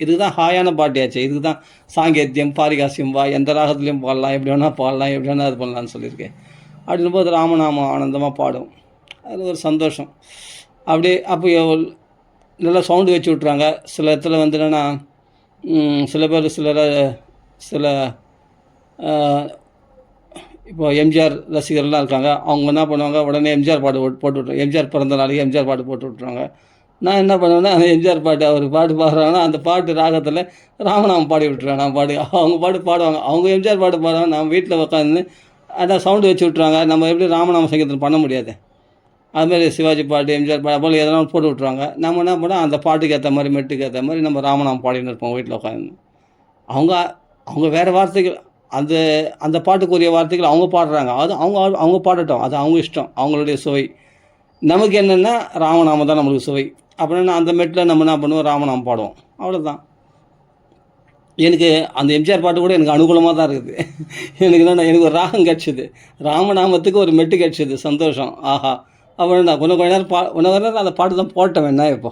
இதுக்கு தான் ஹாயான பாட்டியாச்சு. இதுக்கு தான் சாங்கேத்தியம், பாரிகாசியம் வா, எந்த ராகத்துலேயும் பாடலாம், எப்படி வேணால் பாடலாம், எப்படி வேணால் இது பண்ணலான்னு சொல்லியிருக்கேன். அப்படின்போது ராமநாமம் ஆனந்தமாக பாடும். அது ஒரு சந்தோஷம். அப்படியே அப்போ நல்லா சவுண்டு வச்சு விட்றாங்க. சில இடத்துல வந்து என்னென்னா சில பேர் சில இப்போ எம்ஜிஆர் ரசிகர்லாம் இருக்காங்க. அவங்க என்ன பண்ணுவாங்க, உடனே எம்ஜிஆர் பாட்டு போட்டு விட்ருவாங்க. எம்ஜிஆர் பிறந்த நாளைக்கு எம்ஜிஆர் பாட்டு போட்டு விட்ருவாங்க. நான் என்ன பண்ணுவேன்னா, அந்த எம்ஜிஆர் பாட்டு அவர் பாட்டு பாடுறாங்கன்னா அந்த பாட்டு ராகத்தில் ராமநாமம் பாடி விட்டுருவேன். நான் அவங்க பாட்டு பாடுவாங்க. அவங்க எம்ஜிஆர் பாட்டு பாடுவாங்க. நான் வீட்டில் உட்காந்து அதான் சவுண்டு வச்சு விட்ருவாங்க. நம்ம எப்படி ராமநாம சங்கீதம் பண்ண முடியாது. அதுமாதிரி சிவாஜி பாட்டு, எம்ஜிஆர் பாட்டு போல் எதனா போட்டு விட்ருவாங்க. நம்ம என்ன பண்ணோம், அந்த பாட்டுக்கு ஏற்ற மாதிரி மெட்டுக்கு ஏற்ற மாதிரி நம்ம ராமநாமம் பாடின்னு இருப்போம் வீட்டில் உட்காந்து. அவங்க வேறு வார்த்தைகள், அந்த பாட்டுக்குரிய வார்த்தைகள் அவங்க பாடுறாங்க. அது அவங்க பாடட்டும், அது அவங்க இஷ்டம், அவங்களுடைய சுவை. நமக்கு என்னென்னா ராமநாமம் தான் நம்மளுக்கு சுவை. அப்படின்னா அந்த மெட்டில் நம்ம என்ன பண்ணுவோம், ராமநாமம் பாடுவோம். அவ்வளோதான். எனக்கு அந்த எம்ஜிஆர் பாட்டு கூட எனக்கு அனுகூலமாக தான் இருக்குது. எனக்கு ஒரு ராகம் கிடச்சிது, ராமநாமத்துக்கு ஒரு மெட்டு கிடச்சிது, சந்தோஷம். ஆஹா. அப்புறம் நான் கொஞ்ச நேரம் அந்த பாட்டு தான் போட்டேன். என்ன இப்போ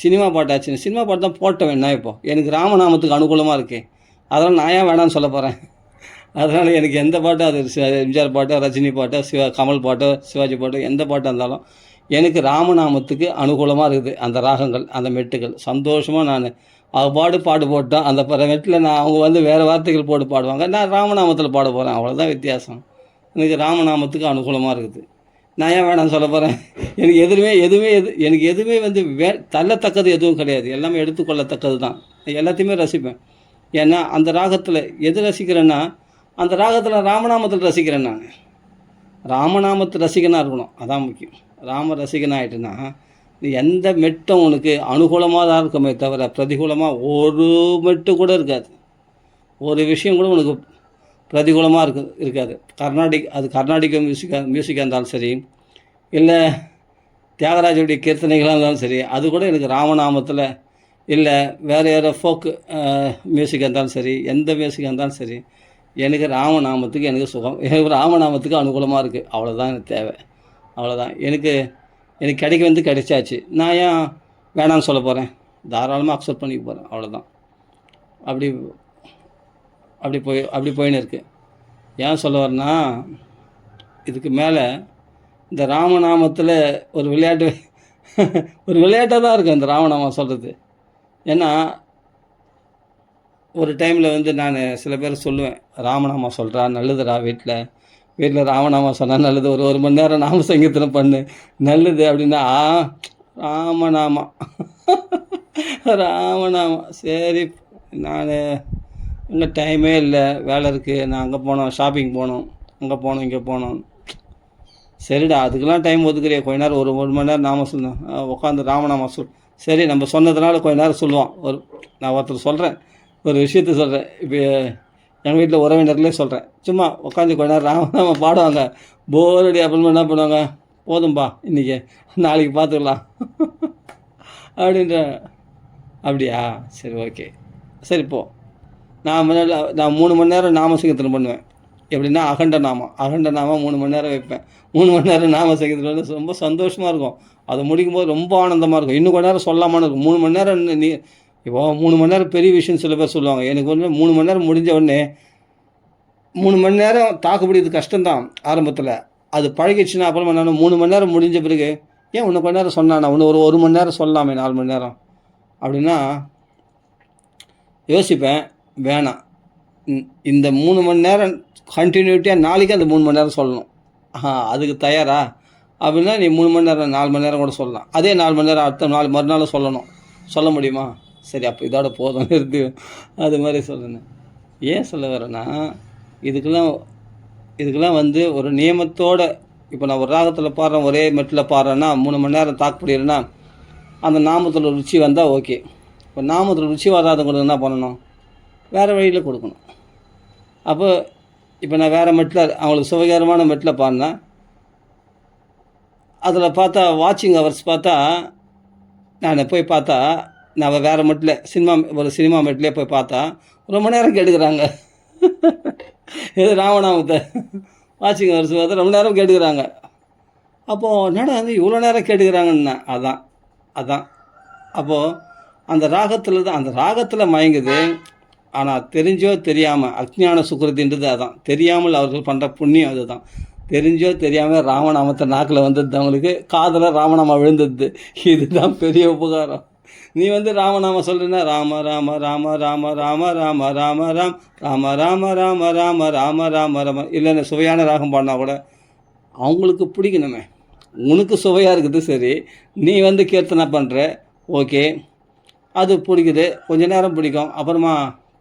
சினிமா பாட்டாச்சு, சினிமா பாட்டு தான் போட்டேன். என்ன இப்போ எனக்கு ராமநாமத்துக்கு அனுகூலமாக இருக்குது. அதெல்லாம் நான் ஏன் வேணான்னு சொல்ல போகிறேன். அதனால் எனக்கு எந்த பாட்டோ, அது எம்ஜிஆர் பாட்டோ, ரஜினி பாட்டோ, கமல் பாட்டோ, சிவாஜி பாட்டோ, எந்த பாட்டாக இருந்தாலும் எனக்கு ராமநாமத்துக்கு அனுகூலமாக இருக்குது. அந்த ராகங்கள், அந்த மெட்டுகள் சந்தோஷமாக நான் பாட்டு போட்டோம். அந்த மெட்டில் அவங்க வந்து வேறு வார்த்தைகள் போட்டு பாடுவாங்க, நான் ராமநாமத்தில் பாட போகிறேன். அவ்வளோதான் வித்தியாசம். எனக்கு ராமநாமத்துக்கு அனுகூலமாக இருக்குது. நான் ஏன் வேணான்னு சொல்ல போகிறேன். எனக்கு எனக்கு எதுவுமே வந்து தள்ளத்தக்கது எதுவும் கிடையாது. எல்லாமே எடுத்துக்கொள்ளத்தக்கது தான். எல்லாத்தையுமே ரசிப்பேன். ஏன்னா அந்த ராகத்தில் எது ரசிக்கிறேன்னா, அந்த ராகத்தில் ராமநாமத்தில் ரசிக்கிறேன். நான் ராமநாமத்து ரசிகனாக இருக்கணும், அதான் முக்கியம். ராம ரசிகனாக ஆகிட்டுன்னா எந்த மெட்டும் உனக்கு அனுகூலமாக தான் இருக்குமே தவிர பிரதிகூலமாக ஒரு மெட்டு கூட இருக்காது. ஒரு விஷயம் கூட உனக்கு பிரதிகூலமாக இருக்காது. கர்நாடிக் மியூசிக்காக இருந்தாலும் சரி, இல்லை தியாகராஜருடைய கீர்த்தனைகளாக இருந்தாலும் சரி, அது கூட எனக்கு ராமநாமத்தில், இல்லை வேறு ஃபோக்கு மியூசிக்காக இருந்தாலும் சரி, எந்த மியூசிக்காக இருந்தாலும் சரி, எனக்கு ராமநாமத்துக்கு எனக்கு சுகம், எனக்கு ராமநாமத்துக்கு அனுகூலமாக இருக்குது. அவ்வளோதான் எனக்கு தேவை. அவ்வளோதான். எனக்கு கிடைச்சாச்சு. நான் ஏன் வேணான்னு சொல்ல போகிறேன். தாராளமாக அக்செப்ட் பண்ணிக்க போகிறேன். அவ்வளோதான். அப்படி போயின்னு இருக்குது. ஏன் சொல்ல வரேன்னா, இதுக்கு மேலே இந்த ராமநாமத்தில் ஒரு விளையாட்டாக தான் இருக்குது இந்த ராமநாமம் சொல்கிறது. ஏன்னா ஒரு டைமில் வந்து நான் சில பேர் சொல்லுவேன், ராமநாமம் சொல்கிறா நல்லதுடா, வீட்டில் ராமநாமம் சொன்னால் நல்லது, ஒரு மணி நேரம் நாம சங்கீதனம் பண்ணு நல்லது அப்படின்னா, ராமநாமம் சரி, நான் இங்கே டைமே இல்லை, வேலை இருக்குது, நான் அங்கே போனோம், ஷாப்பிங் போகணும், அங்கே போகணும், இங்கே போகணும். சரிடா, அதுக்கெல்லாம் டைம் ஒதுக்குறியா? கொஞ்ச நேரம் ஒரு மணி நேரம் நாம சொல்லணும், உட்காந்து ராமநாமம் சரி, நம்ம சொன்னதுனால கொஞ்ச நேரம் சொல்லுவோம். நான் ஒருத்தர் சொல்கிறேன், ஒரு விஷயத்த சொல்கிறேன். இப்போ எங்கள் வீட்டில் உறவினர்களே சொல்கிறேன், சும்மா உட்காந்து கொஞ்ச நேரம் ராமநாமம் பாடுவாங்க. போரடி அப்புறமா என்ன பண்ணுவாங்க, போதும்பா இன்றைக்கி, நாளைக்கு பார்த்துக்கலாம் அப்படின்ற. அப்படியா, சரி, ஓகே, சரி போ. நான் 3 மணி நேரம் நாம சங்கீர்த்தனம் பண்ணுவேன். எப்படின்னா அகண்ட நாமம் 3 மணி நேரம் வைப்பேன். 3 மணி நேரம் நாம சங்கீர்த்தனம் ரொம்ப சந்தோஷமாக இருக்கும். அதை முடிக்கும்போது ரொம்ப ஆனந்தமாக இருக்கும். இன்னும் கொஞ்ச நேரம் சொல்லாமல் இருக்கும். 3 மணி நேரம் இப்போ 3 மணி நேரம் பெரிய விஷயம் சில பேர் சொல்லுவாங்க. எனக்கு வந்து 3 மணி நேரம் முடிஞ்ச உடனே 3 மணி நேரம் தாக்குப்பிடிக்கிறது கஷ்டம்தான் ஆரம்பத்தில். அது பழகிடுச்சுன்னா அப்புறமா நான் 3 மணி நேரம் முடிஞ்ச பிறகு ஏன் இன்னும் கொஞ்ச நேரம் சொன்னானா, இன்னும் ஒரு மணி நேரம் சொல்லலாமே, 4 மணி நேரம் அப்படின்னா யோசிப்பேன். வேணாம், இந்த 3 மணி நேரம் கண்டினியூட்டியாக நாளைக்கு அந்த 3 மணி நேரம் சொல்லணும். அதுக்கு தயாரா அப்படின்னா நீ 3 மணி நேரம் 4 மணி நேரம் கூட சொல்லலாம். அதே 4 மணி நேரம் அடுத்த மறுநாள் சொல்லணும். சொல்ல முடியுமா? சரி, அப்போ இதோட போதும், நிறுத்தி. அது மாதிரி சொல்லுங்க. ஏன் சொல்ல வரேன்னா, இதுக்கெல்லாம் வந்து ஒரு நியமத்தோடு, இப்போ நான் ஒரு ராகத்தில் பாடுறேன், ஒரே மெட்டில் பாடுறேன்னா 3 மணி நேரம் தாக்குப்பிடிக்கிறேன்னா அந்த நாமத்தில் ருச்சி வந்தால் ஓகே. இப்போ நாமத்தில் ருச்சி வராதவங்களுக்கு என்ன பண்ணணும், வேறு வழியில் கொடுக்கணும். அப்போ இப்போ நான் வேறு மெட்டில் அவங்களுக்கு சுவைகரமான மெட்டில் பாடினேன். அதில் பார்த்தா வாட்சிங் ஹவர்ஸ் பார்த்தா, நான் போய் பார்த்தா நான் வேறு மெட்டில் ஒரு சினிமா மெட்டிலே போய் பார்த்தா ரொம்ப நேரம் கேட்டுக்கிறாங்க. இது ராமநாமத்தை வாட்சிங் ஹவர்ஸ் பார்த்தா ரொம்ப நேரம் கேட்டுக்கிறாங்க. அப்போது என்னடா வந்து இவ்வளோ நேரம் கேட்டுக்கிறாங்கன்னு. அதான் அப்போது அந்த ராகத்தில் தான், அந்த ராகத்தில் மயங்குது. ஆனால் தெரிஞ்சோ தெரியாமல், அஜ்ஞான சுக்ருதின்றது அதான், தெரியாமல் அவர்கள் பண்ணுற புண்ணியம் அதுதான். தெரிஞ்சோ தெரியாமல் ராமநாமத்தை நாக்கில் வந்தது, அவங்களுக்கு காதில் ராமநாமம் விழுந்தது. இதுதான் பெரிய உபகாரம். நீ ராமநாமம் சொல்கிறேன்னா ராம ராம ராம ராம ராம ராம ராம ராம் ராம ராம ராம ராம ராம ராம ராம இல்லைன்னு சுவையான ராகம் பாடினா கூட அவங்களுக்கு பிடிக்கணுமே. உனக்கு சுவையாக இருக்குது சரி, நீ கீர்த்தனை பண்ணுற, ஓகே, அது பிடிக்குது, கொஞ்ச நேரம் பிடிக்கும், அப்புறமா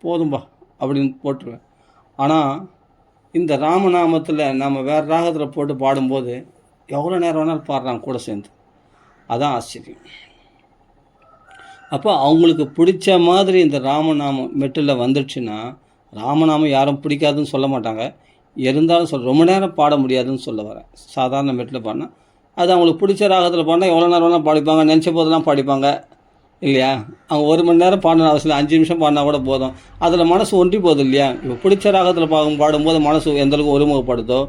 போதும்பா அப்படின்னு போட்டுருவேன். ஆனால் இந்த ராமநாமத்தில் நம்ம வேறு ராகத்தில் போட்டு பாடும்போது எவ்வளோ நேரம் வேணாலும் பாடுறாங்க கூட சேர்ந்து. அதான் ஆச்சரியம். அப்போ அவங்களுக்கு பிடிச்ச மாதிரி இந்த ராமநாமம் மெட்டில் வந்துடுச்சுன்னா, ராமநாமம் யாரும் பிடிக்காதுன்னு சொல்ல மாட்டாங்க. இருந்தாலும் ரொம்ப நேரம் பாட முடியாதுன்னு சொல்ல வரேன். சாதாரண மெட்டில் பாடினா அது அவங்களுக்கு பிடிச்ச ராகத்தில் பாடினா எவ்வளோ நேரம் வேணால் பாடிப்பாங்க, நினச்ச போதெல்லாம் பாடிப்பாங்க இல்லையா. அவங்க 1 மணி நேரம் பாடின அவசியம் 5 நிமிஷம் பாடினா கூட போதும். அதில் மனசு ஒன்றி போகுது இல்லையா. இப்போ பிடிச்ச ராகத்தில் பாடும்போது மனசு எந்தளவுக்கு ஒருமுகப்படுதோ,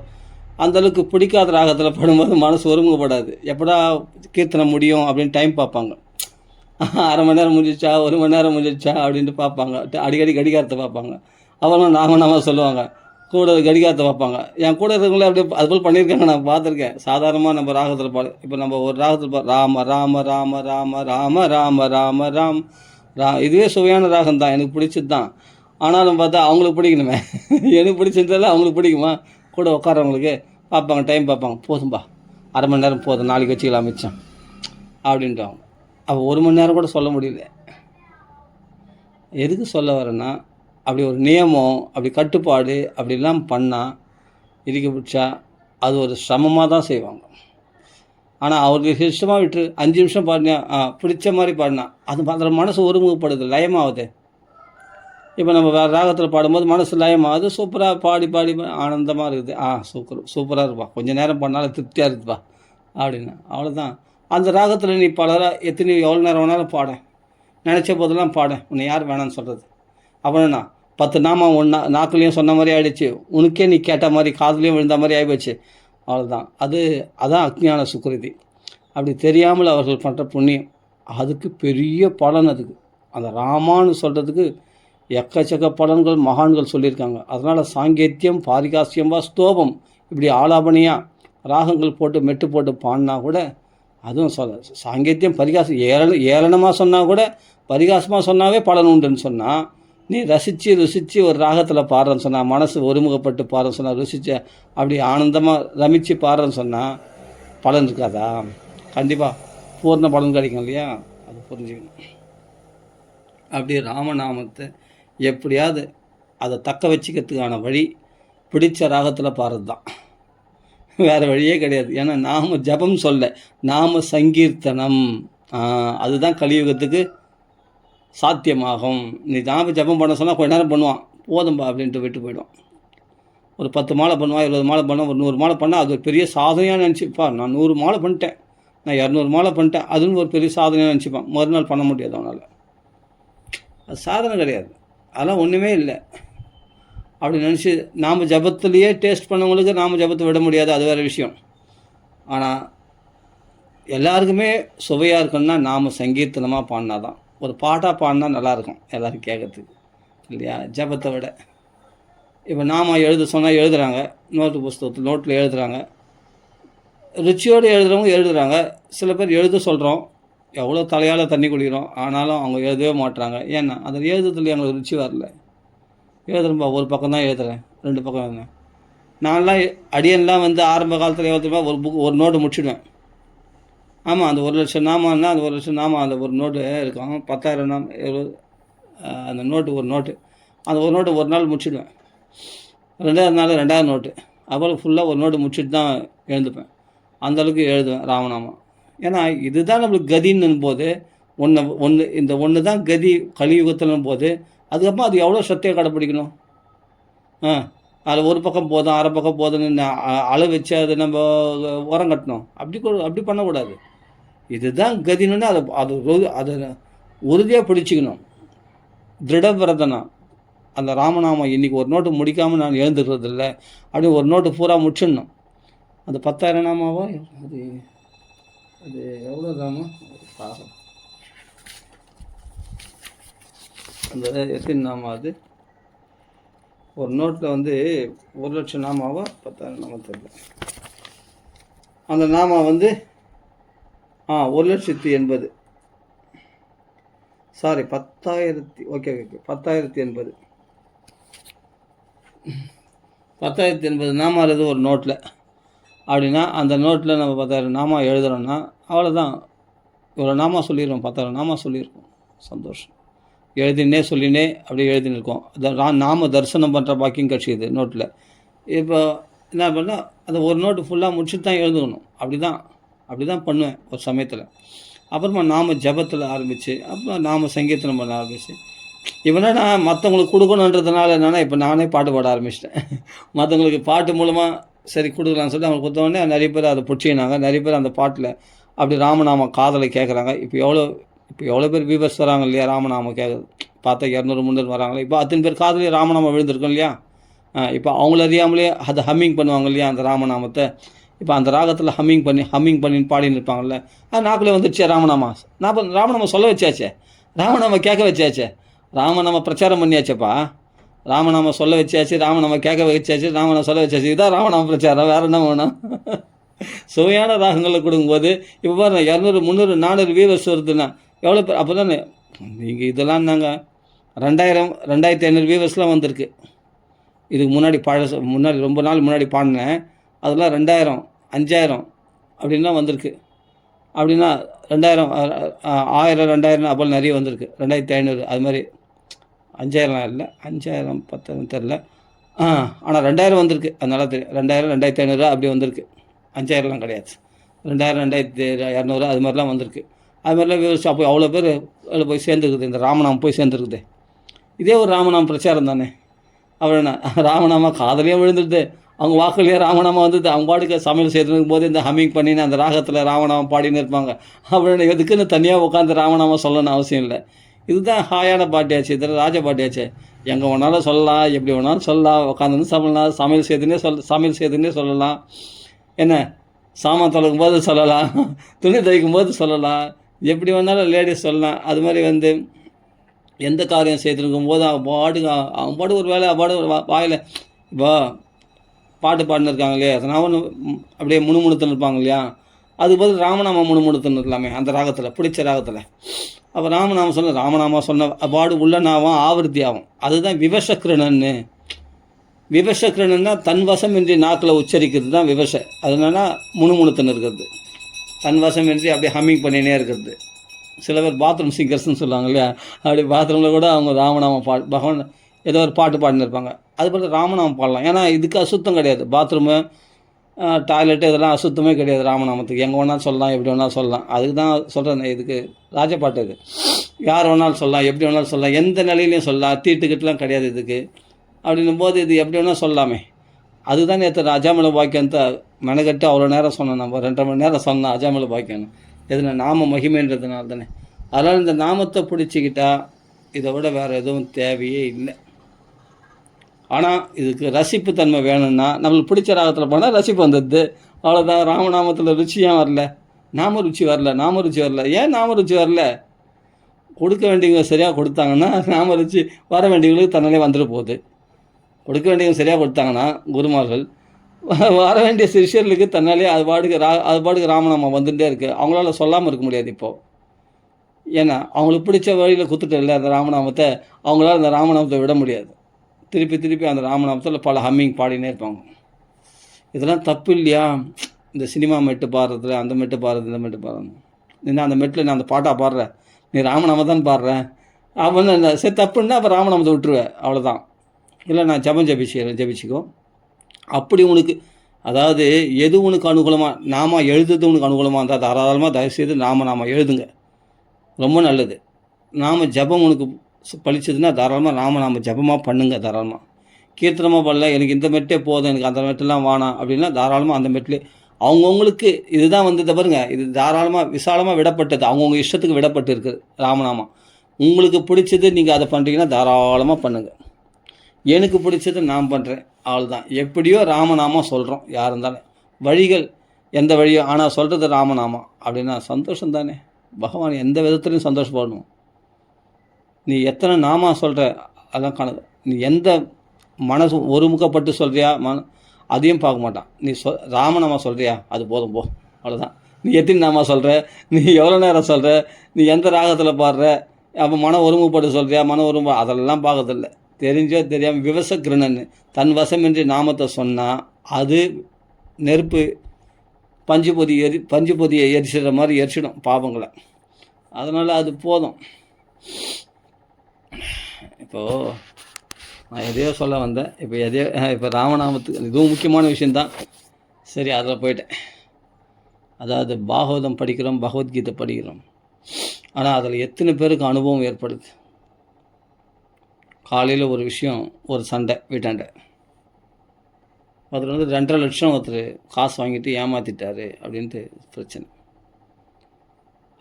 அந்தளவுக்கு பிடிக்காத ராகத்தில் பாடும்போது மனசு ஒருமுகப்படாது. எப்படா கீர்த்தனை முடியும் அப்படின்னு டைம் பார்ப்பாங்க. 1/2 மணி நேரம் முடிஞ்சிச்சா, 1 மணி நேரம் முடிஞ்சிச்சா அப்படின்ட்டு பார்ப்பாங்க. அடிக்கடி கடிகாரத்தை பார்ப்பாங்க. அப்புறம் நாம சொல்லுவாங்க, கூட கடிகாரத்தை பார்ப்பாங்க. என் கூட இருக்கவங்களே அப்படியே அதுபோல் பண்ணியிருக்காங்க, நான் பார்த்துருக்கேன். சாதாரணமாக நம்ம ராகத்தில் பாடு, இப்போ நம்ம ஒரு ராகத்தில் ராம ராம ராம ராம ராம ராம ராம ராம் இதுவே சுவையான ராகம் தான், எனக்கு பிடிச்சது தான். ஆனாலும் பார்த்தா அவங்களுக்கு பிடிக்கணுமே. எனக்கு பிடிச்சிருந்தாலும் அவங்களுக்கு பிடிக்குமா? கூட உட்காரவங்களுக்கு பார்ப்பாங்க, டைம் பார்ப்பாங்க, போதும்பா 1/2 மணி நேரம் போதும், நாளைக்கு வச்சுக்கலாம் மிச்சம் அப்படின்ட்டு. அப்போ 1 மணி நேரம் கூட சொல்ல முடியல. எதுக்கு சொல்ல வரேன்னா, அப்படி ஒரு நியமம், அப்படி கட்டுப்பாடு அப்படிலாம் பண்ணால் இறுக்கி பிடிச்சா அது ஒரு சிரமமாக தான் செய்வாங்க. ஆனால் அவருக்கு இஷ்டமாக விட்டு 5 நிமிஷம் பாடினா, பிடிச்ச மாதிரி பாடினா அது அதில் மனசு ஒருமுகப்படுது, லயமாகுது. இப்போ நம்ம வேறு ராகத்தில் பாடும்போது மனசு லயமாகுது, சூப்பராக பாடி பாடி ஆனந்தமாக இருக்குது. சூப்பராக இருப்பா, கொஞ்சம் நேரம் பண்ணாலும் திருப்தியாக இருக்குதுப்பா அப்படின்னு. அவ்வளோதான். அந்த ராகத்தில் நீ எவ்வளோ நேரம் வேணாலும் பாட, நினச்ச போதெல்லாம் பாட, உன்னை யார் வேணான்னு சொல்கிறது. அப்படின்னா 10 நாமம் ஒன்றா நாக்குலேயும் சொன்ன மாதிரி ஆகிடுச்சு, உனக்கே நீ கேட்ட மாதிரி காதுலேயும் விழுந்த மாதிரி ஆகிப்போச்சு. அவ்வளோதான். அதான் அஜ்ஞான சுக்ருதி. அப்படி தெரியாமல் அவர்கள் பண்ணுற புண்ணியம், அதுக்கு பெரிய பலன். அதுக்கு அந்த ராமான்னு சொல்கிறதுக்கு எக்கச்சக்க பலன்கள் மகான்கள் சொல்லியிருக்காங்க. அதனால் சாங்கேத்தியம் பாரிகாசியம் ஸ்தோபம் இப்படி ஆலாபனையாக ராகங்கள் போட்டு மெட்டு போட்டு பாடினா கூட, அதுவும் சாங்கேத்தியம் பரிகாசம் ஏளனமாக சொன்னால் கூட, பரிகாசமாக சொன்னாவே பலன் உண்டுன்னு சொன்னால், நீ ருசித்து ஒரு ராகத்தில் பாடுறேன்னு சொன்னால், மனசு ஒருமுகப்பட்டு பாடுறேன்னு சொன்னால், ருசித்து அப்படி ஆனந்தமாக ரமித்து பாடுறேன்னு சொன்னால் பலன் இருக்காதா? கண்டிப்பாக பூர்ண பலன் கிடைக்கும் இல்லையா. அது புரிஞ்சுக்கணும். அப்படி ராமநாமத்தை எப்படியாவது அதை தக்க வச்சுக்கிறதுக்கான வழி பிடிச்ச ராகத்தில் பாடுறது தான், வேறு வழியே கிடையாது. ஏன்னா நாம ஜபம் சொல்ல, நாம சங்கீர்த்தனம், அதுதான் கலியுகத்துக்கு சாத்தியமாகும். நீ நாம ஜபம் பண்ண சொன்னால் கொஞ்ச நேரம் பண்ணுவான், போதும்பா அப்படின்ட்டு விட்டு போயிடுவான். ஒரு 10 மாலை பண்ணுவான், 20 மாலை பண்ணுவான், ஒரு 100 மாலை பண்ணால் அது ஒரு பெரிய சாதனையாக நினச்சிப்பா. நான் 100 மாலை பண்ணிட்டேன், நான் 200 மாலை பண்ணிட்டேன், அதுவும் ஒரு பெரிய சாதனையாக நினச்சிப்பான். மறுநாள் பண்ண முடியாது அவனால். அது சாதனை கிடையாது, அதெல்லாம் ஒன்றுமே இல்லை அப்படி நினச்சி நாம் ஜபத்துலேயே டேஸ்ட் பண்ணவங்களுக்கு நாம் ஜபத்தை விட முடியாது, அது வேறு விஷயம். ஆனால் எல்லாருக்குமே சுவையாக இருக்குன்னா நாம் சங்கீர்த்தனமாக பாடினா தான், ஒரு பாட்டாக பாடினா நல்லாயிருக்கும் எல்லோரும் கேட்குறதுக்கு இல்லையா, ஜபத்தை விட. இப்போ நாம் எழுத சொன்னால் எழுதுகிறாங்க, புஸ்தகத்தில் நோட்டில் எழுதுகிறாங்க, ருச்சியோடு எழுதுகிறவங்க எழுதுகிறாங்க. சில பேர் எழுத சொல்கிறோம், எவ்வளோ தலையால் தண்ணி குடிக்கிறோம், ஆனாலும் அவங்க எழுதவே மாட்டுறாங்க. ஏன்னா அதில் எழுதுறதுல எங்களுக்கு ருச்சி வரல. எழுதுறப்பா ஒரு பக்கம் தான் எழுதுறேன், 2 பக்கம் எழுதுறேன். நான்லாம் அடியெல்லாம் ஆரம்ப காலத்தில் எழுதுறப்பா ஒரு நோட்டு முடிச்சிடுவேன். ஆமாம், அந்த 1,00,000 நாமான்னா அந்த 1,00,000 நாமம் அந்த ஒரு நோட்டு இருக்கும், 10,000 நாம அந்த நோட்டு ஒரு நோட்டு, அந்த ஒரு நோட்டு ஒரு நாள் முடிச்சிடுவேன். 2வது நாள் 2வது நோட்டு, அப்புறம் ஃபுல்லாக ஒரு நோட்டு முடிச்சுட்டு தான் எழுந்துப்பேன். அந்தளவுக்கு எழுதுவேன் ராமநாமம். ஏன்னா இதுதான் நம்மளுக்கு கதின்னு போது, இந்த ஒன்று தான் கதி கலியுகத்திலும் போது, அதுக்கப்புறம் அது எவ்வளோ சத்தியாக கடைப்பிடிக்கணும். அதில் ஒரு பக்கம் போதும், அரை பக்கம் போதுன்னு அளவு வச்சு அது நம்ம உரம் கட்டணும். அப்படி பண்ணக்கூடாது. இதுதான் கதின்னு அதை உறுதியாக பிடிச்சிக்கணும். திருடபிரதனா அந்த ராமநாமம் இன்றைக்கி ஒரு நோட்டு முடிக்காமல் நான் எழுந்துக்கிறதில்ல, அப்படி ஒரு நோட்டு பூரா முடிச்சிடணும். அந்த 10,000 நாமாவோ அது எவ்வளோ ராமம் பாகம் அந்த எத்தனை நாமா அது ஒரு நோட்டில் வந்து 1,00,000 நாமாவா 10,000 நாமா தெரியல. அந்த நாமா வந்து 1,80,000 சாரி 10,000 ஓகே 10,080 10,080 நாமா இருக்குது ஒரு நோட்டில். அப்படின்னா அந்த நோட்டில் நம்ம 10,000 நாமா எழுதுகிறோன்னா அவ்வளோதான். இவ்வளோ நாமா சொல்லிடுவோம், 10,000 நாமா சொல்லியிருக்கோம். சந்தோஷம். எழுதினே சொல்லினே அப்படியே எழுதின்னு இருக்கோம். நாம தரிசனம் பண்ணுற பாக்கியம் கட்சிது நோட்டில். இப்போ என்ன பண்ணால் அந்த ஒரு நோட்டு ஃபுல்லாக முடிச்சுட்டு தான் எழுதணும். அப்படி தான் பண்ணுவேன் ஒரு சமயத்தில். அப்புறமா நாம ஜபத்தில் ஆரம்பித்து அப்புறம் நாம சங்கீர்த்தனம் பண்ண ஆரம்பிச்சு. இவனா நான் மற்றவங்களுக்கு கொடுக்கணுன்றதுனால என்னென்னா இப்போ நானே பாட்டு பாட ஆரம்பிச்சிட்டேன். மற்றவங்களுக்கு பாட்டு மூலமாக சரி கொடுக்கலான்னு சொல்லிட்டு அவங்க கொடுத்தோடனே நிறைய பேர் அதை பிடிச்சினாங்க. நிறைய பேர் அந்த பாட்டில் அப்படி ராமநாம காதலை கேட்குறாங்க. இப்போ எவ்வளோ பேர் வியூவர்ஸ் வராங்க இல்லையா ராமநாமம் கேட்குறது. பார்த்தா 200 300 வராங்களே. இப்போ அத்தனை பேர் காதலே ராமநாமம் விழுந்திருக்கோம் இல்லையா. இப்போ அவங்கள அறியாமலே அதை ஹம்மிங் பண்ணுவாங்க இல்லையா அந்த ராமநாமத்தை. இப்போ அந்த ராகத்தில் ஹம்மிங் பண்ணின்னு பாடின்னு இருப்பாங்கள்ல. நாக்குள்ளே வந்துடுச்சே ராமநாமா. ராமநாமம் சொல்ல வச்சாச்சே, ராமநாம கேட்க வச்சாச்சே, ராமநாம பிரச்சாரம் பண்ணியாச்சேப்பா. ராமநாம சொல்ல வச்சாச்சு, ராமநாம கேட்க வச்சாச்சு, ராமநாம சொல்ல வச்சாச்சு. இதுதான் ராமநாம பிரச்சாரம், வேறு என்ன வேணும்? சுவையான ராகங்களில் கொடுக்கும்போது இப்போ பாருங்க 200 300 400 வியூவர்ஸ் வருதுன்னா எவ்வளோ பேர். அப்போ தானே நீங்கள் இதெல்லாம் நாங்கள் 2000 2500 வியூவர்ஸ்லாம் வந்திருக்கு. இதுக்கு முன்னாடி ரொம்ப நாள் முன்னாடி பாடினேன். அதெல்லாம் 2000 5000 அப்படின்லாம் வந்திருக்கு. அப்படின்னா 2000 1000 2000 அப்போ நிறைய வந்திருக்கு. 2500 அது மாதிரி 5000 இல்லை 5000 10,000 தெரில. ஆனால் 2000 வந்திருக்கு. அதனால தெரியும். 2000 2500 அப்படி வந்திருக்கு. 5000லாம் கிடையாது. 2000 2200 அது மாதிரிலாம் வந்திருக்கு. அது மாதிரிலாம் விவசாயம் அப்போ அவ்வளோ பேர் அதில் போய் சேர்ந்துருக்குது. இந்த ராமநாமம் போய் சேர்ந்துருக்குது. இதே ஒரு ராமநாமம் பிரச்சாரம் தானே. அப்புறம் என்ன ராமநாமா காதலையும் விழுந்துடுது, அவங்க வாக்குலேயே ராமநாமா வந்தது. அவங்க பாட்டுக்கு சமையல் செய்திருக்கும் போது இந்த ஹம்மிங் பண்ணின்னு அந்த ராகத்தில் ராமநாமம் பாடின்னு இருப்பாங்க. அப்படின்னு எதுக்குன்னு தனியாக உட்காந்து ராமநாமா சொல்லணும்னு அவசியம் இல்லை. இதுதான் ஹாயான பாட்டியாச்சு, இதில் ராஜ பாட்டியாச்சு. எங்கே வேணாலும் சொல்லலாம், எப்படி வேணாலும் சொல்லலாம், உட்காந்துன்னு சொல்லலாம், சமையல் செய்துன்னே சொல்லலாம். என்ன சாமான் தொலைக்கும் போது சொல்லலாம், துணி துவைக்கும் போது சொல்லலாம், எப்படி வேணாலும் லேடிஸ் சொல்லலாம். அது மாதிரி வந்து எந்த காரியம் செய்திருக்கும் போது அவங்க பாட்டு ஒரு வேலை வாயில் இப்போ பாட்டு பாடினு இருக்காங்க இல்லையா, அதனால் அப்படியே முணுமுணுத்துன்னு இருப்பாங்க இல்லையா. அதுக்கு பதில் ராமநாம முணுமுணுத்துன்னு இருக்கலாமே அந்த ராகத்தில், பிடிச்ச ராகத்தில். அப்போ ராமநாமா சொன்ன பாடு உள்ளனாவும் ஆவர்த்தி ஆகும். அதுதான் விவசக்கிரணன்னு. விவசக்கிரணன்னா தன் வசமின்றி நாக்கில் உச்சரிக்கிறது தான் விவச. அதனால முணுமுணுத்துன்னு இருக்கிறது, தன் வசமின்றி அப்படியே ஹம்மிங் பண்ணினே இருக்கிறது. சில பேர் பாத்ரூம் சிங்கர்ஸ்ன்னு சொல்லுவாங்க இல்லையா, அப்படி பாத்ரூமில் கூட அவங்க ராமநாமம் பகவான் ஏதோ ஒரு பாட்டு பாடினு இருப்பாங்க. அது போல் ராமநாமம் பாடலாம். ஏன்னா இதுக்கு அசுத்தம் கிடையாது. பாத்ரூமு டாய்லெட்டு இதெல்லாம் அசுத்தமே கிடையாது ராமநாமத்துக்கு. எங்கே வேணாலும் சொல்லலாம், எப்படி வேணாலும் சொல்லலாம். அதுக்கு தான் சொல்கிறேன், இதுக்கு ராஜபாட்டு இது. யார் வேணாலும் சொல்லலாம், எப்படி வேணாலும் சொல்லலாம், எந்த நிலையிலையும் சொல்லலாம். தீட்டுக்கிட்டலாம் கிடையாது இதுக்கு. அப்படின்னும் போது இது எப்படி வேணால் சொல்லலாமே. அதுதான் நேற்று அஜாமில பாக்கியத்தை மெனக்கட்டு அவ்வளோ நேரம் சொன்னேன். நம்ம 2.5 மணி நேரம் சொன்னேன் அஜாமில பாக்கியம். எதுனா நாம மகிமைன்றதுனால தானே. அதனால் இந்த நாமத்தை பிடிச்சிக்கிட்டா இதை விட வேறு எதுவும் தேவையே இல்லை. ஆனால் இதுக்கு ரசிப்பு தன்மை வேணும்னா நம்மளுக்கு பிடிச்ச ராகத்தில் போனால் ரசிப்பு வந்துடுது, அவ்வளோதான். ராமநாமத்தில் ருச்சியாக வரல, நாம ருச்சி வரல. ஏன் நாம ருச்சி வரல? கொடுக்க வேண்டியவங்க சரியாக கொடுத்தாங்கன்னா நாம ருச்சி வர வேண்டியவங்களுக்கு தன்னாலே வந்துட்டு போகுது. கொடுக்க வேண்டியவங்க சரியாக கொடுத்தாங்கன்னா குருமார்கள், வர வேண்டிய சிஷ்யர்களுக்கு தன்னாலே அது பாட்டுக்கு ராமநாமம் வந்துகிட்டே இருக்குது. அவங்களால சொல்லாமல் இருக்க முடியாது இப்போது. ஏன்னா அவங்களுக்கு பிடிச்ச வழியில் குத்துட்டு இல்லை அந்த ராமநாமத்தை, அவங்களால அந்த ராமநாமத்தை விட முடியாது. திருப்பி அந்த ராமநாமத்தில் பல ஹம்மிங் பாடினே இருப்பாங்க. இதெல்லாம் தப்பு இல்லையா? இந்த சினிமா மெட்டு பாடுறதுல அந்த மெட்டு பாடுறது இந்த மெட்டு பாடுறது, நீ அந்த மெட்டில் நான் அந்த பாட்டாக பாடுறேன், நீ ராமநாமம் தான் பாடுறேன் அப்படின்னு சரி தப்புன்னா அப்போ ராமநாமத்தை விட்டுருவேன், அவ்வளோதான். இல்லை நான் ஜபிச்சிக்கோ. அப்படி உனக்கு அதாவது எது உனக்கு அனுகூலமாக நாம எழுதுறது உனக்கு அனுகூலமாக இருந்தால் தாராளமாக தயவுசெய்து நாம எழுதுங்க, ரொம்ப நல்லது. நாம ஜபம் உனக்கு பழிச்சதுன்னா தாராளமாக நாம ஜபமாக பண்ணுங்க. தாராளமாக கீர்த்தனமாக பண்ணல, எனக்கு இந்த மெட்டே போதும், எனக்கு அந்த மெட்டெல்லாம் வேணாம் அப்படின்னா தாராளமாக அந்த மெட்டிலே அவங்கவுங்களுக்கு இதுதான் வந்து பாருங்க, இது தாராளமாக விசாலமாக விடப்பட்டது, அவங்கவுங்க இஷ்டத்துக்கு விடப்பட்டு இருக்குது ராமநாமம். உங்களுக்கு பிடிச்சது நீங்கள் அதை பண்ணுறீங்கன்னா தாராளமாக பண்ணுங்கள். எனக்கு பிடிச்சது நான் பண்ணுறேன், அவ்வளோதான். எப்படியோ ராமநாமம் சொல்கிறோம், யார் இருந்தாலும் வழிகள் எந்த வழியோ, ஆனால் சொல்கிறது ராமநாமம் அப்படின்னா சந்தோஷம் தானே. பகவான் எந்த விதத்துலையும் சந்தோஷப்படணும். நீ எத்தனை நாமா சொல்கிற அதெல்லாம் கணக்கு. நீ எந்த மனசு ஒருமுகப்பட்டு சொல்கிறியா அதையும் பார்க்க மாட்டான். நீ ராமநாமா சொல்கிறியா அது போதும் போ, அவ்வளோதான். நீ எத்தனை நாமா சொல்கிற, நீ எவ்வளோ நேரம் சொல்கிற, நீ எந்த ராகத்தில் பாடுற, அப்போ மனம் ஒருமுகப்பட்டு சொல்கிறியா, மனம் ஒருமுக அதெல்லாம் பார்க்கறதில்ல. தெரிஞ்சோ தெரியாமல் விவசக்கிருணன் தன் வசமின்றி நாமத்தை சொன்னால் அது நெருப்பு பஞ்சு பொதியை எரிச்சிடுற மாதிரி எரிச்சிடும் பாவங்களை. அதனால் அது போதும். இப்போது நான் எதையோ சொல்ல வந்தேன், இப்போ ராமநாமத்துக்கு இதுவும் முக்கியமான விஷயந்தான். சரி, அதில் போயிட்டேன். அதாவது பாகவதம் படிக்கிறோம், பகவத்கீதை படிக்கிறோம், ஆனால் அதில் எத்தனை பேருக்கு அனுபவம் ஏற்படுது? காலையில் ஒரு விஷயம், ஒரு சண்டை வீட்டாண்ட, அதில் வந்து 2.5 லட்சம் ஒருத்தர் காசு வாங்கிட்டு ஏமாற்றிட்டாரு அப்படின்ட்டு பிரச்சனை.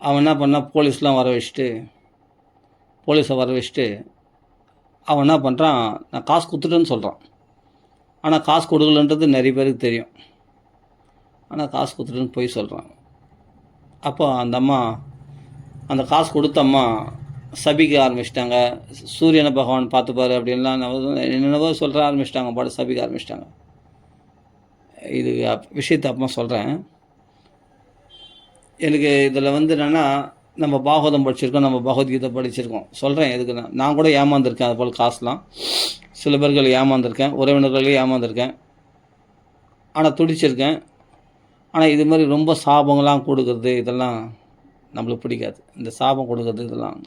அவன் என்ன பண்ணால் போலீஸை வர வச்சுட்டு அவன் என்ன பண்ணுறான், நான் காசு கொடுத்துட்டேன்னு சொல்கிறான். ஆனால் காசு கொடுக்கலன்றது நிறைய பேருக்கு தெரியும். ஆனால் காசு கொடுத்துட்டேன்னு போய் சொல்கிறான். அப்போ அந்த காசு கொடுத்த அம்மா சபிக்க ஆரம்பிச்சிட்டாங்க. சூரியனை பகவான் பார்த்துப்பாரு அப்படின்லாம் என்னென்னவோ சொல்கிற ஆரம்பிச்சிட்டாங்க, பாட்டு சபிக்க ஆரம்பிச்சிட்டாங்க. இது விஷயத்தை அப்புறமா சொல்கிறேன். எனக்கு இதில் வந்து என்னென்னா, நம்ம பாகவதம் படிச்சிருக்கோம், நம்ம பகவத்கீதை படிச்சிருக்கோம். சொல்கிறேன் எதுக்குன்னா, நான் கூட ஏமாந்துருக்கேன். அது போல் காசுலாம் சில பேர்கள் ஏமாந்துருக்கேன், உறவினர்களையும் ஏமாந்துருக்கேன். ஆனால் துடிச்சிருக்கேன். ஆனால் இது மாதிரி ரொம்ப சாபங்கள்லாம் கொடுக்குறது இதெல்லாம் நம்மளுக்கு பிடிக்காது. இந்த சாபம் கொடுக்குறது இதெல்லாம்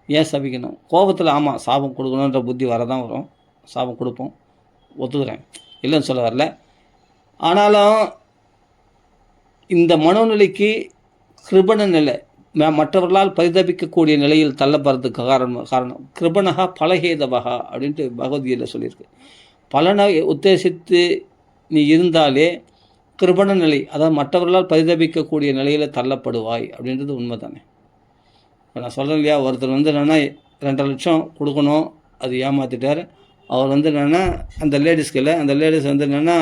ஏன் சபிக்கணும்? கோபத்தில் ஆமாம் சாபம் கொடுக்கணுன்ற புத்தி வரதான் வரும். சாபம் கொடுப்போம், ஒத்துக்கிறேன், இல்லைன்னு சொல்ல வரல. ஆனாலும் இந்த மனோநிலைக்கு கிருபண நிலை, மற்றவர்களால் பரிதபிக்கக்கூடிய நிலையில் தள்ளப்படுறதுக்கு காரணம் கிருபணகா பலஹேதவகா அப்படின்ட்டு பகவத்கீதையில் சொல்லியிருக்கு. பலனை உத்தேசித்து நீ இருந்தாலே கிருபண நிலை, அதாவது மற்றவர்களால் பரிதபிக்கக்கூடிய நிலையில் தள்ளப்படுவாய் அப்படின்றது உண்மை தானே. இப்போ நான் சொல்கிறேன் இல்லையா, ஒருத்தர் வந்து என்னென்னா 2.5 லட்சம் கொடுக்கணும், அது ஏமாற்றிட்டார். அவர் வந்து என்னென்னா அந்த லேடிஸ் வந்து என்னென்னா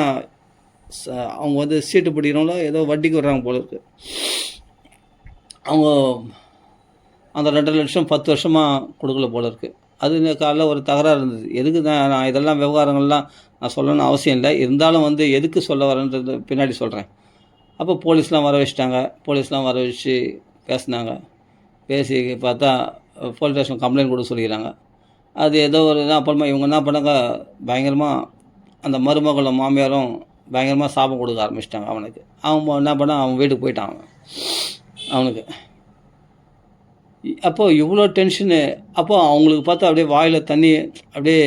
அவங்க வந்து சீட்டு பிடிக்கிறவங்களோ ஏதோ வட்டிக்கு வர்றாங்க போல இருக்குது. அவங்க அந்த 2.5 லட்சம் 10 வருஷமாக கொடுக்கல போல இருக்குது. அது காலைல ஒரு தகராறு இருந்தது. எதுக்கு தான் நான் இதெல்லாம் விவகாரங்கள்லாம் நான் சொல்லணும்னு அவசியம் இல்லை, இருந்தாலும் வந்து எதுக்கு சொல்ல வரேன்றது பின்னாடி சொல்கிறேன். அப்போ போலீஸ்லாம் வர வச்சு பேசினாங்க. பேசி பார்த்தா போலீஸ் ஸ்டேஷன் கம்ப்ளைண்ட் கொடுக்க சொல்லிக்கிறாங்க. அது ஏதோ ஒரு அப்புறமா இவங்க என்ன பண்ணாங்க, பயங்கரமாக அந்த மருமகளும் மாமியாரும் பயங்கரமாக சாபம் கொடுக்க ஆரம்பிச்சிட்டாங்க அவனுக்கு. அவன் என்ன பண்ணால் அவன் வீட்டுக்கு போயிட்டான் அவனுக்கு. அப்போது இவ்வளோ டென்ஷனு. அப்போது அவங்களுக்கு பார்த்தா அப்படியே வாயில் தண்ணி அப்படியே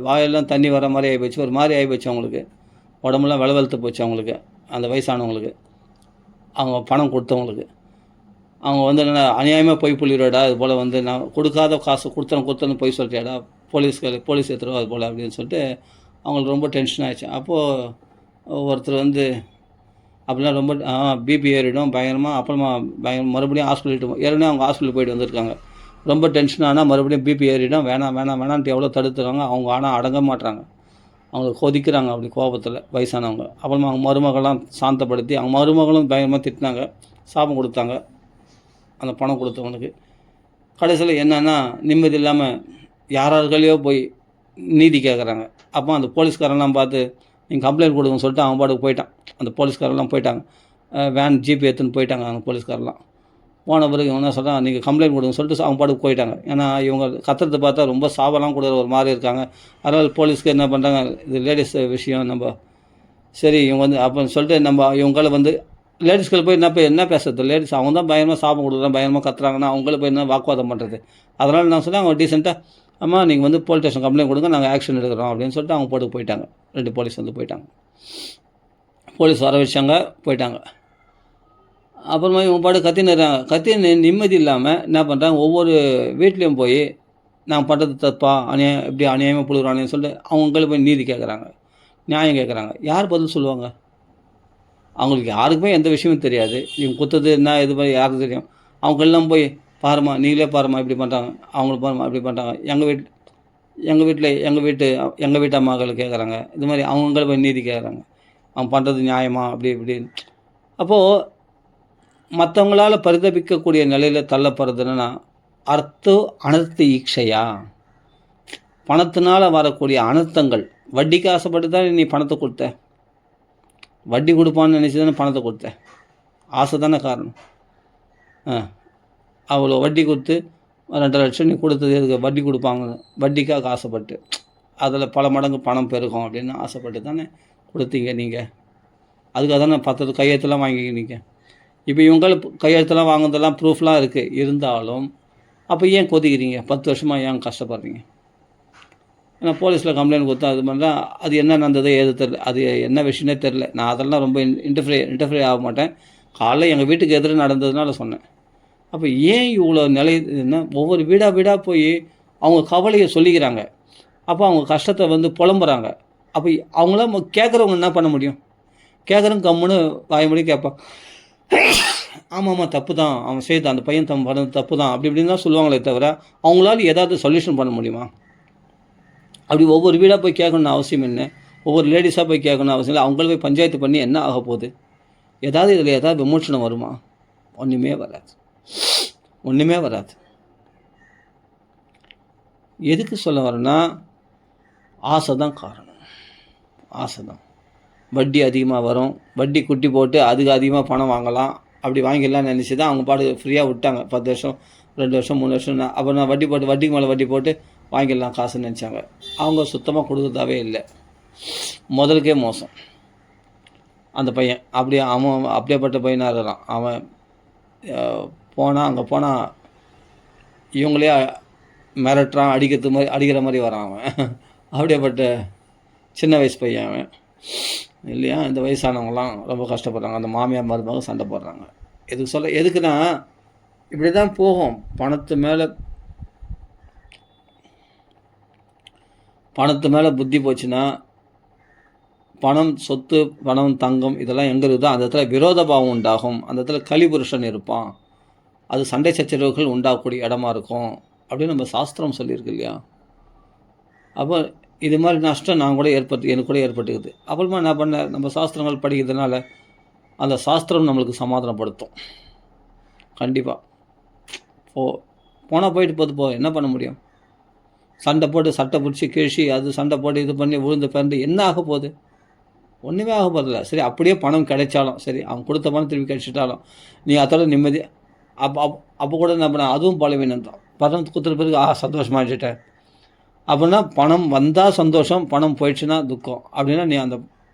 வாயெல்லாம் தண்ணி வர மாதிரி ஆகிப்போச்சு, ஒரு மாதிரி ஆகிப்போச்சு அவங்களுக்கு. உடம்புலாம் வெளுத்து போச்சு அவங்களுக்கு, அந்த வயசானவங்களுக்கு, அவங்க பணம் கொடுத்தவங்களுக்கு. அவங்க வந்து என்ன அநியாயமாக பொய் புள்ளிடுவாடா, இது போல் வந்து நான் கொடுக்காத காசு கொடுத்தேன்னு பொய் சொல்லிட்டியாடா, போலீஸ் எடுத்துருவா அது போல் அப்படின்னு சொல்லிட்டு அவங்களுக்கு ரொம்ப டென்ஷன் ஆகிடுச்சு. அப்போது ஒருத்தர் வந்து அப்படிலாம் ரொம்ப பிபி ஏறிடும் பயங்கரமாக. அப்புறமா மறுபடியும் ஏற்கனவே அவங்க ஹாஸ்பிட்டல் போயிட்டு வந்திருக்காங்க. ரொம்ப டென்ஷன் ஆனால் மறுபடியும் பிபி ஏறிடும், வேணான்ட்டு எவ்வளோ தடுத்துறாங்க அவங்க. ஆனால் அடங்க மாட்டுறாங்க, அவங்க கொதிக்கிறாங்க அப்படி கோபத்தில் வயசானவங்க. அப்புறமா அவங்க மருமகள்லாம் சாந்தப்படுத்தி அவங்க மருமகளும் பயங்கரமாக திட்டினாங்க, சாபம் கொடுத்தாங்க அந்த பணம் கொடுத்தவனுக்கு. கடைசியில் என்னென்னா நிம்மதி இல்லாமல் யாரார்களையோ போய் நீதி கேட்குறாங்க. அப்போ அந்த போலீஸ்காரெல்லாம் பார்த்து நீங்கள் கம்ப்ளைண்ட் கொடுங்கன்னு சொல்லிட்டு அவன் பாட்டுக்கு போயிட்டான். அந்த போலீஸ்காரெல்லாம் போயிட்டாங்க, வேன் ஜிபி எடுத்துன்னு போயிட்டாங்க. அந்த போலீஸ்காரெல்லாம் போன பிறகு என்ன சொல்கிறான், நீங்கள் கம்ப்ளைண்ட் கொடுங்கன்னு சொல்லிட்டு அவங்க பாட்டுக்கு போயிட்டாங்க. ஏன்னா இவங்க கத்துறது பார்த்தா ரொம்ப சாபெல்லாம் கொடுக்குற ஒரு மாதிரி இருக்காங்க. அதனால் போலீஸ்க்கு என்ன பண்ணுறாங்க, இது லேடிஸ் விஷயம் நம்ம சரி இவங்க வந்து அப்படின்னு சொல்லிட்டு நம்ம இவங்கள வந்து லேடிஸ்கள் போய் என்ன பேசுறது, லேடிஸ் அவங்க தான் பயங்கரமாக சாபம் கொடுக்குறாங்க, பயங்கரமாக கத்துறாங்கன்னா அவங்கள போய் என்ன வாக்குவாதம் பண்ணுறது. அதனால் நான் சொன்னேன் அவங்க டீசெண்டாக, அம்மா நீங்கள் வந்து போலீஸ் ஸ்டேஷன் கம்ப்ளைண்ட் கொடுங்க, நாங்கள் ஆக்ஷன் எடுக்கிறோம் அப்படின்னு சொல்லிட்டு அவங்க போட்டு போயிட்டாங்க. 2 போலீஸ் வந்து போயிட்டாங்க. போலீஸ் வர வச்சாங்க, போயிட்டாங்க. அப்புறமா இவங்க பாட்டு கத்தின்னு நிம்மதி இல்லாமல் என்ன பண்ணுறாங்க, ஒவ்வொரு வீட்லேயும் போய் நான் பண்ணுறது தப்பா, எப்படி அநியாயமாக புழுகிறானேன்னு சொல்லிட்டு அவங்கள போய் நீதி கேட்குறாங்க, நியாயம் கேட்குறாங்க. யார் பதில் சொல்லுவாங்க? அவங்களுக்கு யாருக்குமே எந்த விஷயமும் தெரியாது. இவங்க குத்துறது என்ன இது மாதிரி யாருக்கு தெரியும்? அவங்கெல்லாம் போய் பாருமா, நீங்களே பாருமா இப்படி பண்ணுறாங்க, அவங்களுக்கு பாருமா இப்படி பண்ணுறாங்க, எங்கள் வீட்டு அம்மாக்கள் கேட்குறாங்க. இது மாதிரி அவங்கள போய் நீதி கேட்குறாங்க, அவங்க பண்ணுறது நியாயமா அப்படி இப்படின்னு. அப்போது மற்றவங்களால் பரிதபிக்கக்கூடிய நிலையில் தள்ளப்படுறதுன்னா அர்த்தம் அனர்த்த ஈக்ஷையா, பணத்தினால் வரக்கூடிய அனர்த்தங்கள். வட்டிக்கு ஆசைப்பட்டு தான் நீ பணத்தை கொடுத்த, வட்டி கொடுப்பான்னு நினச்சி தானே பணத்தை கொடுத்த, ஆசை தானே காரணம். அவ்வளோ வட்டி கொடுத்து 2 லட்சம் நீ கொடுத்தது எதுக்கு? வட்டி கொடுப்பாங்க, வட்டிக்காக ஆசைப்பட்டு, அதில் பல மடங்கு பணம் பெருகும் அப்படின்னு ஆசைப்பட்டு தானே கொடுத்தீங்க நீங்கள். அதுக்காக தானே 10 கையெழுத்தெல்லாம் வாங்கிக்கினீங்க. இப்போ இவங்க கையெழுத்தெல்லாம் வாங்குறதெல்லாம் ப்ரூஃப்லாம் இருக்குது. இருந்தாலும் அப்போ ஏன் கொதிக்கிறீங்க? 10 வருஷமாக ஏன் கஷ்டப்படுறீங்க? ஏன்னா போலீஸில் கம்ப்ளைண்ட் கொடுத்தா அது மாதிரிலாம் அது என்ன நடந்ததோ ஏது தெரில, அது என்ன விஷயமே தெரில. நான் அதெல்லாம் ரொம்ப இன்டர்ஃபியர் ஆக மாட்டேன். காலைல எங்கள் வீட்டுக்கு எதிர நடந்ததுனால சொன்னேன். அப்போ ஏன் இவ்வளோ நிலை என்ன? ஒவ்வொரு வீடாக போய் அவங்க கவலையை சொல்லிக்கிறாங்க. அப்போ அவங்க கஷ்டத்தை புலம்புறாங்க. அப்போ அவங்களாம் கேட்குறவங்க என்ன பண்ண முடியும்? கேட்குறவங்க கம்முன்னு வாய்மொழி கேட்பான், ஆமாம் தப்பு தான் அவன் செய்த, அந்த பையன் பண்ணது தப்பு தான், அப்படி இப்படின்னு தான் சொல்லுவாங்களே தவிர அவங்களால ஏதாவது சொல்யூஷன் பண்ண முடியுமா? அப்படி ஒவ்வொரு வீடாக போய் கேட்கணுன்னு அவசியம் என்ன? ஒவ்வொரு லேடிஸாக போய் கேட்கணுன்னு அவசியம் இல்லை. அவங்கள போய் பஞ்சாயத்து பண்ணி என்ன ஆக போகுது? இதில் ஏதாவது விமோசனம் வருமா? ஒன்றுமே வராது. எதுக்கு சொல்ல வரேன்னா, ஆசை தான் காரணம். ஆசை தான். வட்டி அதிகமாக வரும், வட்டி குட்டி போட்டு அதுக்கு அதிகமாக பணம் வாங்கலாம், அப்படி வாங்கிடலாம்னு நினச்சி தான் அவங்க பாட்டு ஃப்ரீயாக விட்டாங்க. 10 வருஷம் 2 வருஷம் 3 வருஷம். அப்புறம் நான் வட்டிக்கு மேலே வட்டி போட்டு வாங்கிடலாம் காசுன்னு நினச்சாங்க. அவங்க சுத்தமாக கொடுக்குறதாவே இல்லை. முதலுக்கே மோசம். அந்த பையன் அவன் அப்படியேப்பட்ட பையனாக இருக்கிறான். அவன் அங்கே போனால் இவங்களே மிரட்டுறான், அடிக்கிற மாதிரி வரான் அவன். அப்படியேப்பட்ட சின்ன வயசு பையன் அவன் இல்லையா? இந்த வயசானவங்களாம் ரொம்ப கஷ்டப்படுறாங்க. அந்த மாமியார் மருமக சண்டை போடுறாங்க. எதுக்குன்னா இப்படி தான் போகும். பணத்து மேலே புத்தி போச்சுன்னா, பணம், சொத்து, பணம், தங்கம் இதெல்லாம் எங்கே இருக்குதோ அந்த இடத்துல விரோத பாவம் உண்டாகும். அந்த இடத்துல கலிபுருஷன் இருப்பான். அது சண்டை சச்சரவுகள் உண்டாகக்கூடிய இடமா இருக்கும் அப்படின்னு நம்ம சாஸ்திரம் சொல்லியிருக்கு இல்லையா? அப்போ இது மாதிரி நஷ்டம் எனக்கு கூட ஏற்பட்டுக்குது. அப்புறமா என்ன பண்ண, நம்ம சாஸ்திரங்கள் படிக்கிறதுனால அந்த சாஸ்திரம் நம்மளுக்கு சமாதானப்படுத்தும். கண்டிப்பாக போனால் போயிட்டு போ, என்ன பண்ண முடியும்? சண்டை போட்டு சட்டை பிடிச்சி கிழிச்சி அது சண்டை போட்டு இது பண்ணி விழுந்து பிறந்து என்ன ஆக போகுது? ஒன்றுமே ஆக போகிறதில்ல. சரி, அப்படியே பணம் கிடைச்சாலும் சரி, அவன் கொடுத்த பணம் திருப்பி கிடைச்சிட்டாலும் நீ அதோட நிம்மதி. அப்போ கூட என்ன பண்ண, அதுவும் பலவீனம் தான். பணம் கொடுத்துட்ட பிறகு சந்தோஷமாகிட்டேன் அப்படின்னா, பணம் வந்தால் சந்தோஷம், பணம் போயிடுச்சுன்னா துக்கம். அப்படின்னா நீ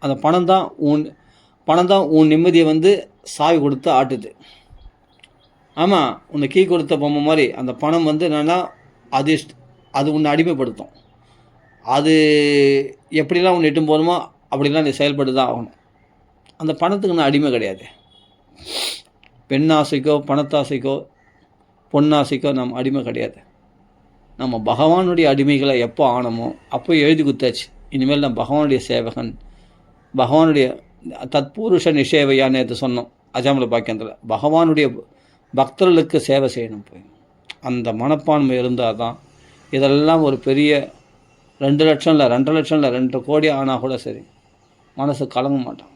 அந்த பணம் தான் உன் நிம்மதியை சாவி கொடுத்து ஆட்டுது. ஆமாம், உன்னை கீ கொடுத்த பொம்மை மாதிரி அந்த பணம் என்னென்னா அது உன்னை அடிமைப்படுத்தும். அது எப்படிலாம் உன்னை இட்டும் போகணுமோ அப்படிலாம் நீ செயல்பட்டு தான் ஆகணும். அந்த பணத்துக்கு நான் அடிமை கிடையாது. பெண்ணாசைக்கோ பணத்தாசைக்கோ பொன்னாசைக்கோ நம்ம அடிமை கிடையாது. நம்ம பகவானுடைய அடிமைகளை எப்போ ஆனமோ அப்போ எழுதி குத்தாச்சு. இனிமேல் நான் பகவானுடைய சேவகன், பகவானுடைய தத்பூருஷ நிஷேவையான்னு நேற்று சொன்னோம் அஜாமல பாக்கியத்தில். பகவானுடைய பக்தர்களுக்கு சேவை செய்யணும். போய் அந்த மனப்பான்மை இருந்தால் தான் இதெல்லாம் ஒரு பெரிய 2 லட்சம் இல்லை 2.5 லட்சம் இல்லை 2 கோடி ஆனால் கூட சரி, மனசு கலங்க மாட்டான்.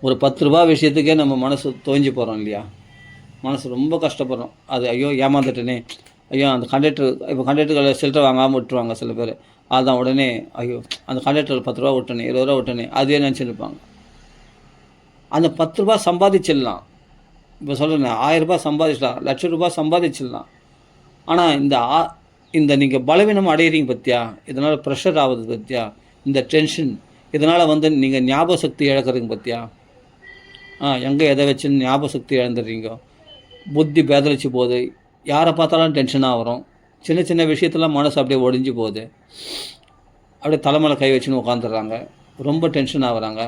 ஒரு 10 ரூபா விஷயத்துக்கே நம்ம மனசு தோஞ்சி போகிறோம் இல்லையா? மனசு ரொம்ப கஷ்டப்படுறோம். அது ஐயோ ஏமாந்துட்டேனே, ஐயோ அந்த கண்டக்டர்களை சில்லறை வாங்காமல் விட்டுருவாங்க சில பேர். அதுதான் உடனே ஐயோ அந்த கண்டக்டர் 10 ரூபா விட்டனே 20 ரூபா விட்டனே அதே நினச்சிருப்பாங்க. அந்த 10 ரூபா சம்பாதிச்சிடலாம். இப்போ சொல்கிறேன், 1000 ரூபாய் சம்பாதிச்சிடலாம், 1 லட்சம் ரூபாய் சம்பாதிச்சிடலாம். ஆனால் இந்த நீங்கள் பலவீனம் அடையிறீங்க பற்றியா, இதனால் ப்ரெஷர் ஆகுது பற்றியா, இந்த டென்ஷன் இதனால் நீங்கள் ஞாபக சக்தி இழக்கிறீங்க பற்றியா? எங்கே எதை வச்சு ஞாபக சக்தி இழந்துடுறீங்க, புத்தி பேதலிச்சு போகுது, யாரை பார்த்தாலும் டென்ஷனாக வரும், சின்ன சின்ன விஷயத்தெல்லாம் மனசு அப்படியே ஒடிஞ்சு போகுது, அப்படியே தலைமையில கை வச்சுன்னு உட்காந்துடுறாங்க, ரொம்ப டென்ஷன் ஆகுறாங்க,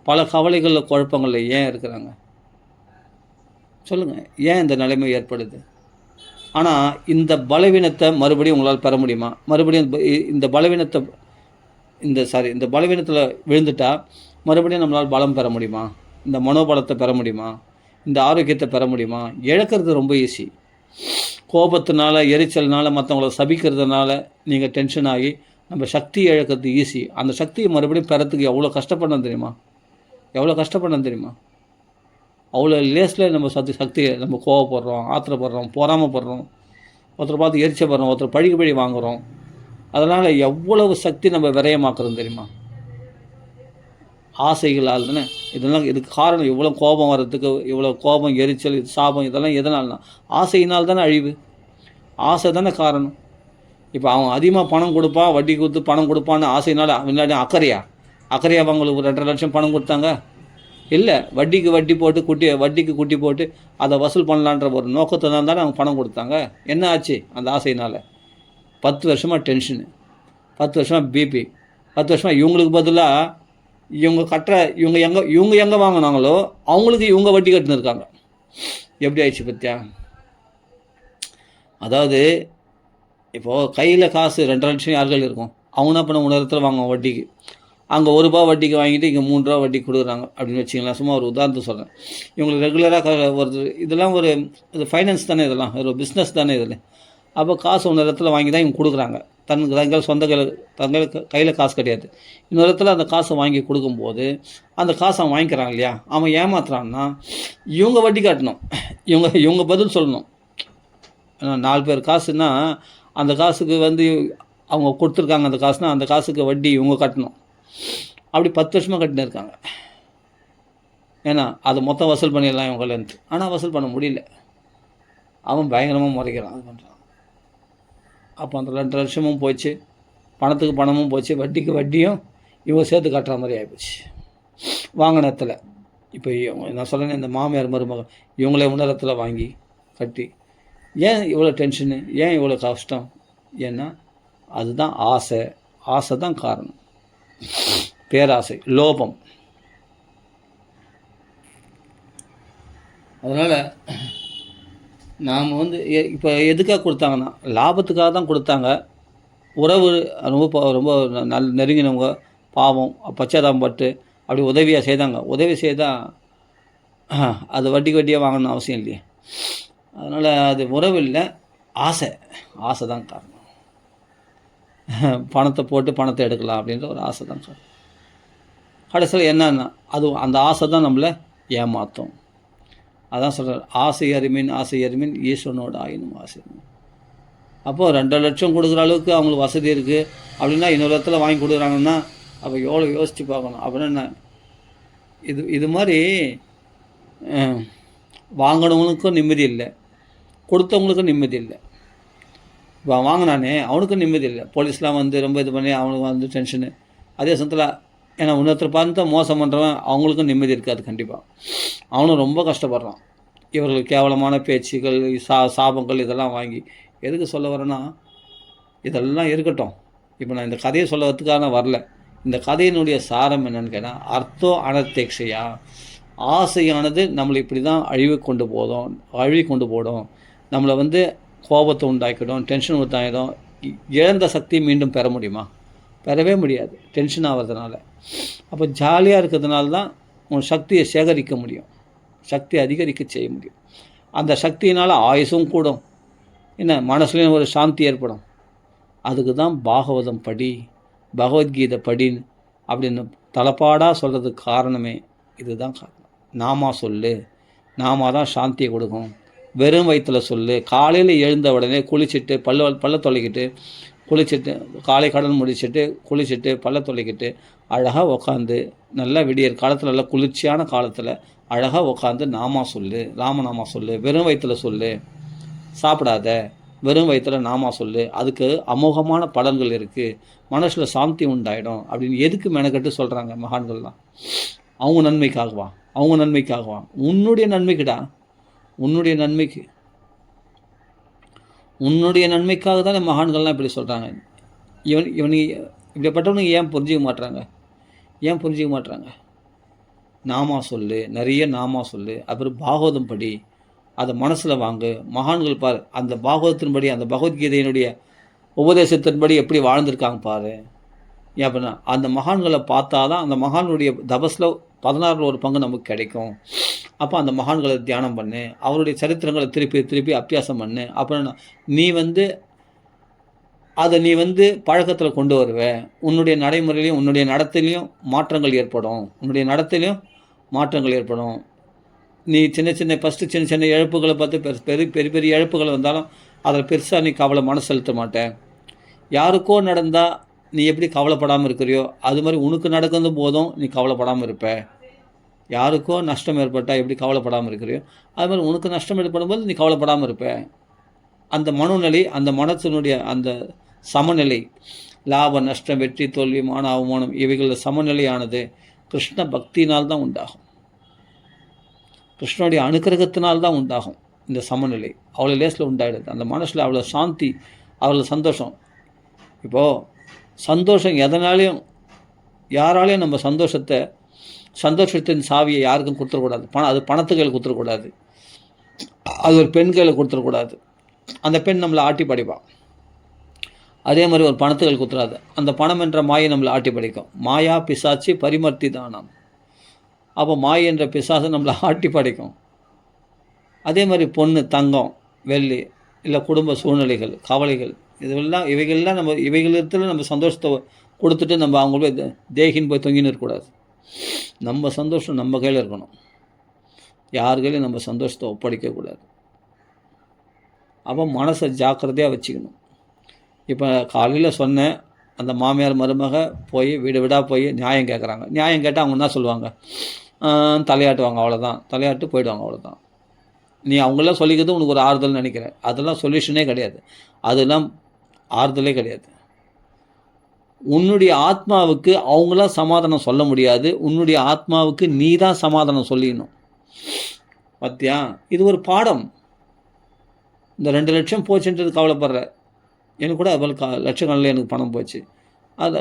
பல கவலைகளில் குழப்பங்களில் ஏன் இருக்கிறாங்க சொல்லுங்கள்? ஏன் இந்த நிலைமை ஏற்படுது? ஆனால் இந்த பலவீனத்தை மறுபடியும் உங்களால் பெற முடியுமா? மறுபடியும் இந்த பலவீனத்தில் விழுந்துட்டால் மறுபடியும் நம்மளால் பலம் பெற முடியுமா? இந்த மனோபலத்தை பெற முடியுமா? இந்த ஆரோக்கியத்தை பெற முடியுமா? இழக்கிறது ரொம்ப ஈஸி. கோபத்தினால எரிச்சல்னால மற்றவங்கள சபிக்கிறதுனால நீங்கள் டென்ஷன் ஆகி நம்ம சக்தி இழக்கிறது ஈஸி. அந்த சக்தியை மறுபடியும் பெறத்துக்கு எவ்வளோ கஷ்டப்படணும் தெரியுமா? அவ்வளோ லேஸில் நம்ம சக்தி நம்ம கோவப்படுறோம், ஆத்திரப்படுறோம், பொறாமைப்படுறோம், ஒருத்தரை பார்த்து எரிச்சப்படுறோம், ஒருத்தர் பழி வாங்குகிறோம். அதனால் எவ்வளவு சக்தி நம்ம விரயமாக்குறோம் தெரியுமா? ஆசைகளால் தானே. இதுக்கு காரணம் இவ்வளோ கோபம் வர்றதுக்கு, இவ்வளோ கோபம், எரிச்சல், சாபம் இதெல்லாம் எதனால்னா ஆசையினால் தானே அழிவு. ஆசை தானே காரணம். இப்போ அவன் அதிகமாக பணம் கொடுப்பான், வட்டி கொடுத்து பணம் கொடுப்பான்னு ஆசையினால் முன்னாடி அக்கறையாக அவங்களுக்கு 2.5 லட்சம் பணம் கொடுத்தாங்க இல்லை, வட்டிக்கு குட்டி போட்டு அதை வசூல் பண்ணலான்ற ஒரு நோக்கத்தினால தானே அவங்க பணம் கொடுத்தாங்க. என்ன ஆச்சு அந்த ஆசையினால்? 10 வருஷமாக டென்ஷனு, 10 வருஷமாக பிபி, 10 வருஷமாக இவங்களுக்கு பதிலாக இவங்க எங்கே வாங்கினாங்களோ அவங்களுக்கு இவங்க வட்டி கட்டுன்னு இருக்காங்க. எப்படி ஆயிடுச்சு பத்தியா? அதாவது இப்போது கையில் காசு 2.5 லட்சம் யார்கள் இருக்கும், அவங்க என்ன பண்ண உணரத்தில் வாங்குவோம் வட்டிக்கு. அங்கே ₹1 வட்டிக்கு வாங்கிட்டு இங்கே ₹3 வட்டிக்கு கொடுக்குறாங்க அப்படின்னு வச்சிங்களேன். சும்மா ஒரு உதாரணத்தை சொல்கிறேன். இவங்களுக்கு ரெகுலராக இதெல்லாம் இது ஃபைனான்ஸ் தானே, இதெல்லாம் ஒரு பிஸ்னஸ் தானே இதில். அப்போ காசு ஒன்று இடத்துல வாங்கி தான் இவங்க கொடுக்குறாங்க. தங்கள் சொந்த கையில் காசு கிடையாது. இன்னொரு இடத்துல அந்த காசை வாங்கி கொடுக்கும்போது அந்த காசை அவன் வாங்கிக்கிறான் இல்லையா, அவன் ஏமாத்துறான்னா இவங்க வட்டி காட்டணும், இவங்க பதில் சொல்லணும். 4 பேர் காசுன்னா அந்த காசுக்கு அவங்க கொடுத்துருக்காங்க, அந்த காசுனா அந்த காசுக்கு வட்டி இவங்க கட்டணும். அப்படி 10 வருஷமாக கட்டினு இருக்காங்க. ஏன்னா அதை மொத்தம் வசூல் பண்ணிடலாம் இவங்களேருந்து. ஆனால் வசூல் பண்ண முடியல. அவன் பயங்கரமாக முறைக்கிறான், அது பண்ணுறான். அப்போ அந்த 2 லட்சமும் போச்சு, பணத்துக்கு பணமும் போச்சு, வட்டிக்கு வட்டியும் இவங்க சேர்த்து கட்டுற மாதிரி ஆகிப்போச்சு வாங்கினத்தில். இப்போ நான் சொல்கிறேன், இந்த மாமியார் மருமகன் இவங்களே உணரத்தில் வாங்கி கட்டி ஏன் இவ்வளோ டென்ஷனு, ஏன் இவ்வளோ கஷ்டம்? ஏன்னா அதுதான் ஆசை தான் காரணம். பேராசை, லோபம். நல்ல நாம் இப்போ எதுக்காக கொடுத்தாங்கன்னா லாபத்துக்காக தான் கொடுத்தாங்க. உறவு ரொம்ப நெருங்கினவங்க பாவம் பச்சாதாபப்பட்டு அப்படி உதவியாக செய்தாங்க. உதவி செய்தால் அது வட்டியாக வாங்கணும்னு அவசியம் இல்லையே. அதனால் அது உறவு இல்லை, ஆசை தான் காரணம். பணத்தை போட்டு பணத்தை எடுக்கலாம் அப்படின்ற ஒரு ஆசை தான் காரணம். கடைசியில் என்னன்னா அந்த ஆசை தான் நம்மளை ஏமாற்றும். அதான் சொல்கிறார், ஆசை அறிமின் ஈஸ்வரனோட ஆயினும் ஆசை. அப்போது 2 லட்சம் கொடுக்குற அளவுக்கு அவங்களுக்கு வசதி இருக்குது அப்படின்னா இன்னொரு இடத்துல வாங்கி கொடுக்குறாங்கன்னா அப்போ எவ்வளோ யோசித்து பார்க்கணும். அப்படின்னா இது மாதிரி வாங்கினவங்களுக்கும் நிம்மதி இல்லை, கொடுத்தவங்களுக்கும் நிம்மதி இல்லை. இப்போ வாங்கினானே அவனுக்கும் நிம்மதி இல்லை. போலீஸ்லாம் ரொம்ப இது பண்ணி அவனுக்கு டென்ஷனு. அதே சமயத்தில் ஏன்னா இன்னொருத்தர் பார்த்து மோசம் பண்ணுறவன் அவங்களுக்கும் நிம்மதி இருக்காது கண்டிப்பாக. அவனும் ரொம்ப கஷ்டப்படுறான். இவர்களுக்கு கேவலமான பேச்சுகள், சாபங்கள் இதெல்லாம் வாங்கி. எதுக்கு சொல்ல வரேன்னா, இதெல்லாம் இருக்கட்டும். இப்போ நான் இந்த கதையை சொல்லறதுக்காக நான் வரல. இந்த கதையினுடைய சாரம் என்னன்னு கேட்டால், அர்த்தம் அனர்த்தேக்ஷையா, ஆசையானது நம்மளை இப்படி தான் அழிவு கொண்டு போடும். நம்மளை கோபத்தை உண்டாக்கிடும், டென்ஷன் உண்டாகிடும். இழந்த சக்தியை மீண்டும் பெற முடியுமா? பெறவே முடியாது, டென்ஷன் ஆகிறதுனால. அப்போ ஜாலியாக இருக்கிறதுனால தான் உன் சக்தியை சேகரிக்க முடியும், சக்தி அதிகரிக்க செய்ய முடியும். அந்த சக்தியினால் ஆயுசும் கூடும், என்ன மனசுலேயும் ஒரு சாந்தி ஏற்படும். அதுக்கு தான் பாகவதம் படி, பகவத்கீதை படின்னு அப்படின்னு தலைப்பாடாக சொல்கிறதுக்கு காரணமே இதுதான் காரணம். நாமா சொல்லு, நாம தான் சாந்தியை கொடுக்கும். வெறும் வயிற்றில் சொல்லு. காலையில் எழுந்த உடனே குளிச்சுட்டு பல்ல தொலைக்கிட்டு குளிச்சுட்டு, காலை கடன் முடிச்சுட்டு குளிச்சுட்டு பல்ல தொலைக்கிட்டு அழகாக உக்காந்து நல்லா விடியற் காலத்தில், நல்லா குளிர்ச்சியான காலத்தில் அழகாக உக்காந்து நாமா சொல்லு, ராமநாமா சொல்லு. வெறும் வயிற்றில் சொல்லு, சாப்பிடாத, வெறும் வயிற்றில் நாமா சொல்லு. அதுக்கு அமோகமான பலன்கள் இருக்குது, மனசில் சாந்தி உண்டாயிடும் அப்படின்னு எதுக்கு மெனக்கட்டு சொல்கிறாங்க மகான்கள்லாம்? அவங்க நன்மைக்காகவா? உன்னுடைய நன்மைக்குடா, உன்னுடைய நன்மைக்காக தானே மகான்கள்லாம் இப்படி சொல்கிறாங்க. இவனுக்கு இப்படிப்பட்டவனுக்கு ஏன் புரிஞ்சிக்க மாட்டுறாங்க? நாமா சொல்லு, நிறைய நாமா சொல்லு. அப்புறம் பாகவதம் படி, அதை மனசில் வாங்கு. மகான்கள் பாரு, அந்த பாகவதத்தின்படி, அந்த பகவத்கீதையினுடைய உபதேசத்தின்படி எப்படி வாழ்ந்திருக்காங்க பாரு. அப்படின்னா அந்த மகான்களை பார்த்தா தான் அந்த மகானுடைய தபஸில் 16 ஒரு பங்கு நமக்கு கிடைக்கும். அப்போ அந்த மகான்களை தியானம் பண்ணு, அவருடைய சரித்திரங்களை திருப்பி அபியாசம் பண்ணு. அப்புறம் அதை நீ பழக்கத்தில் கொண்டு வருவ. உன்னுடைய நடைமுறையிலையும் உன்னுடைய நடத்தையிலையும் மாற்றங்கள் ஏற்படும். நீ சின்ன சின்ன ஃபஸ்ட்டு சின்ன சின்ன இழப்புகளை பார்த்து பெரிய பெரிய இழப்புகள் வந்தாலும் அதில் பெருசாக நீ கவலை மனசு செலுத்த மாட்டேன். யாருக்கோ நடந்தால் நீ எப்படி கவலைப்படாமல் இருக்கிறியோ அது மாதிரி உனக்கு நடக்கும் போதும் நீ கவலைப்படாமல் இருப்ப. யாருக்கோ நஷ்டம் ஏற்பட்டால் எப்படி கவலைப்படாமல் இருக்கிறியோ அது மாதிரி உனக்கு நஷ்டம் ஏற்படும் போது நீ கவலைப்படாமல் இருப்ப. அந்த மனோநிலை, அந்த மனத்தினுடைய அந்த சமநிலை, லாப நஷ்டம், வெற்றி தோல்வி, மான அவமானம், இவைகளில் சமநிலையானது கிருஷ்ண பக்தியினால் தான் உண்டாகும். கிருஷ்ணனுடைய அனுக்கிரகத்தினால்தான் உண்டாகும் இந்த சமநிலை. அவ்வளோ லேஸில் உண்டாயிடுது. அந்த மனசில் அவ்வளோ சாந்தி, அவ்வளோ சந்தோஷம். இப்போது சந்தோஷம் எதனாலையும் யாராலையும் நம்ம சந்தோஷத்தின் சாவியை யாருக்கும் கொடுத்துடக்கூடாது. அது பணத்து கையில் கொடுத்துடக்கூடாது. அது ஒரு பெண் கையில் கொடுத்துடக்கூடாது. அந்த பெண் நம்மளை ஆட்டி படைப்பான். அதே மாதிரி ஒரு பணத்துகள் கொடுத்துடாது. அந்த பணம் என்ற மாயை நம்மளை ஆட்டி படைக்கும். மாயா பிசாச்சி பரிமர்த்தி தானம். அப்போ மாயை என்ற பிசாசை நம்மளை ஆட்டி படைக்கும். அதே மாதிரி பொண்ணு, தங்கம், வெள்ளி, இல்லை குடும்ப சூழ்நிலைகள், கவலைகள், இவைகள்லாம் இவைகளிடத்தில் நம்ம சந்தோஷத்தை கொடுத்துட்டு நம்ம அவங்கள தேகின்னு போய் தொங்கின்னு இருக்கக்கூடாது. நம்ம சந்தோஷம் நம்ம கையில் இருக்கணும். யார் கையிலையும் நம்ம சந்தோஷத்தை ஒப்படைக்கக்கூடாது. அப்போ மனசை ஜாக்கிரதையாக வச்சுக்கணும். இப்போ காலையில் சொன்னேன், அந்த மாமியார் மருமக போய் வீடு வீடாக போய் நியாயம் கேட்குறாங்க. நியாயம் கேட்டால் அவங்க என்ன சொல்லுவாங்க? தலையாட்டுவாங்க, அவ்வளோதான். தலையாட்டு போயிடுவாங்க, அவ்வளோதான். நீ அவங்களாம் சொல்லிக்கிறது உனக்கு ஒரு ஆறுதல் நினைக்கிறேன். அதெல்லாம் சொல்யூஷனே கிடையாது. அதெல்லாம் ஆறுதலே கிடையாது. உன்னுடைய ஆத்மாவுக்கு அவங்களாம் சமாதானம் சொல்ல முடியாது. உன்னுடைய ஆத்மாவுக்கு நீ தான் சமாதானம் சொல்லிடணும். பார்த்தியா, இது ஒரு பாடம். இந்த 2 லட்சம் போச்சுன்றது கவலைப்படுற. எனக்கு கூட அதுபோல் லட்சக்கணக்கில் எனக்கு பணம் போச்சு. அதை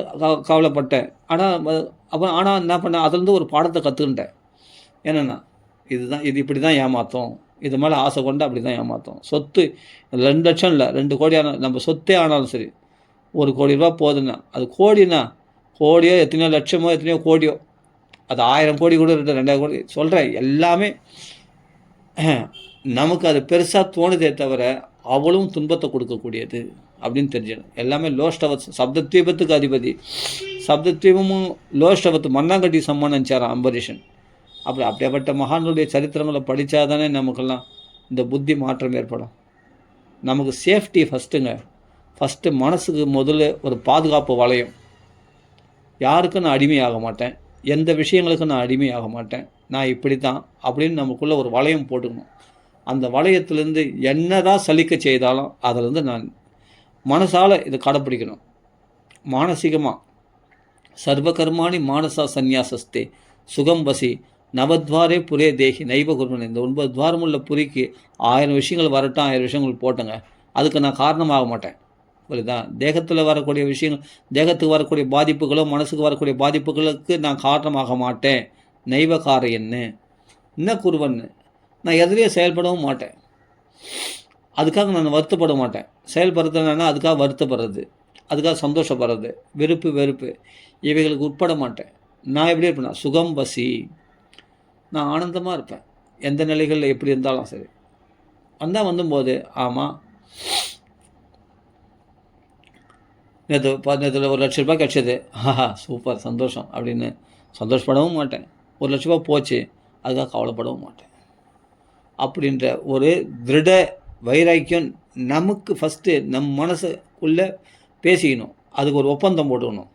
கவலைப்பட்டேன். ஆனால் என்ன பண்ணேன், அதுலேருந்து ஒரு பாடத்தை கற்றுக்கிட்டேன். என்னென்னா, இது இப்படி தான் ஏமாற்றும். இது மேலே ஆசை கொண்டு அப்படி தான் ஏமாற்றும். சொத்து 2 லட்சம் இல்லை, 2 கோடி நம்ம சொத்தே ஆனாலும் சரி, 1 கோடி ரூபா போதுன்னா, அது கோடியோ எத்தனையோ லட்சமோ எத்தனையோ கோடியோ, அது 1000 கோடி கூட இருக்கு, 2000 கோடி சொல்கிறேன். எல்லாமே நமக்கு அது பெருசாக தோணுதே தவிர அவளும் துன்பத்தை கொடுக்கக்கூடியது அப்படின்னு தெரிஞ்சிடும். எல்லாமே லோஷ்டவத் சப்தத்வீபத்துக்கு அதிபதி. சப்தத்வீபமும் லோஷ்டவத்து மண்ணாங்கட்டி சம்மானிச்சாராம் அம்பரீஷன். அப்படிப்பட்ட மகான்களுடைய சரித்திரங்களை படித்தா தானே நமக்கெல்லாம் இந்த புத்தி மாற்றம் ஏற்படும். நமக்கு சேஃப்டி ஃபஸ்ட்டு மனசுக்கு முதல்ல ஒரு பாதுகாப்பு வளையம். யாருக்கும் நான் அடிமையாக மாட்டேன், எந்த விஷயங்களுக்கும் நான் அடிமையாக மாட்டேன், நான் இப்படி தான் அப்படின்னு நமக்குள்ளே ஒரு வளையம் போட்டுக்கணும். அந்த வளையத்திலேருந்து என்ன தான் சலிக்க செய்தாலும் அதிலேருந்து நான் மனசால் இதை கடைப்பிடிக்கணும். மானசீகமாக சர்வகர்மாணி மானசா சந்நியாசஸ்தே சுகம் வசி நவத்வாரே புரே தேகி நைவ குருமன். இந்த 9 துவாரம் உள்ள புரிக்கு 1000 விஷயங்கள் வரட்டும், 1000 விஷயங்கள் போட்டுங்க, அதுக்கு நான் காரணமாக மாட்டேன். புரியுதா? தேகத்தில் வரக்கூடிய விஷயங்கள், தேகத்துக்கு வரக்கூடிய பாதிப்புகளோ மனசுக்கு வரக்கூடிய பாதிப்புகளுக்கு நான் காரணமாக மாட்டேன். நைவகாரையன்னு என்ன குருவன்னு, நான் எதுலேயும் செயல்படவும் மாட்டேன். அதுக்காக நான் வருத்தப்பட மாட்டேன். செயல்படுறதுனா அதுக்காக வருத்தப்படுறது, அதுக்காக சந்தோஷப்படுறது, வெறுப்பு இவைகளுக்கு உட்பட மாட்டேன். நான் எப்படி இருப்பேன்னா சுகம் வசி, நான் ஆனந்தமாக இருப்பேன். எந்த நிலைகளில் எப்படி இருந்தாலும் சரி. வந்தும்போது ஆமாம், நேற்று 1 லட்ச ரூபாய் கிடச்சிது, சூப்பர் சந்தோஷம் அப்படின்னு சந்தோஷப்படவும் மாட்டேன். 1 லட்ச ரூபா போச்சு, அதுக்காக கவலைப்படவும் மாட்டேன். அப்படின்ற ஒரு திருட வைராக்கியம் நமக்கு ஃபஸ்ட்டு நம் மனசுக்குள்ளே பேசிக்கணும். அதுக்கு ஒரு ஒப்பந்தம் போட்டுக்கணும்.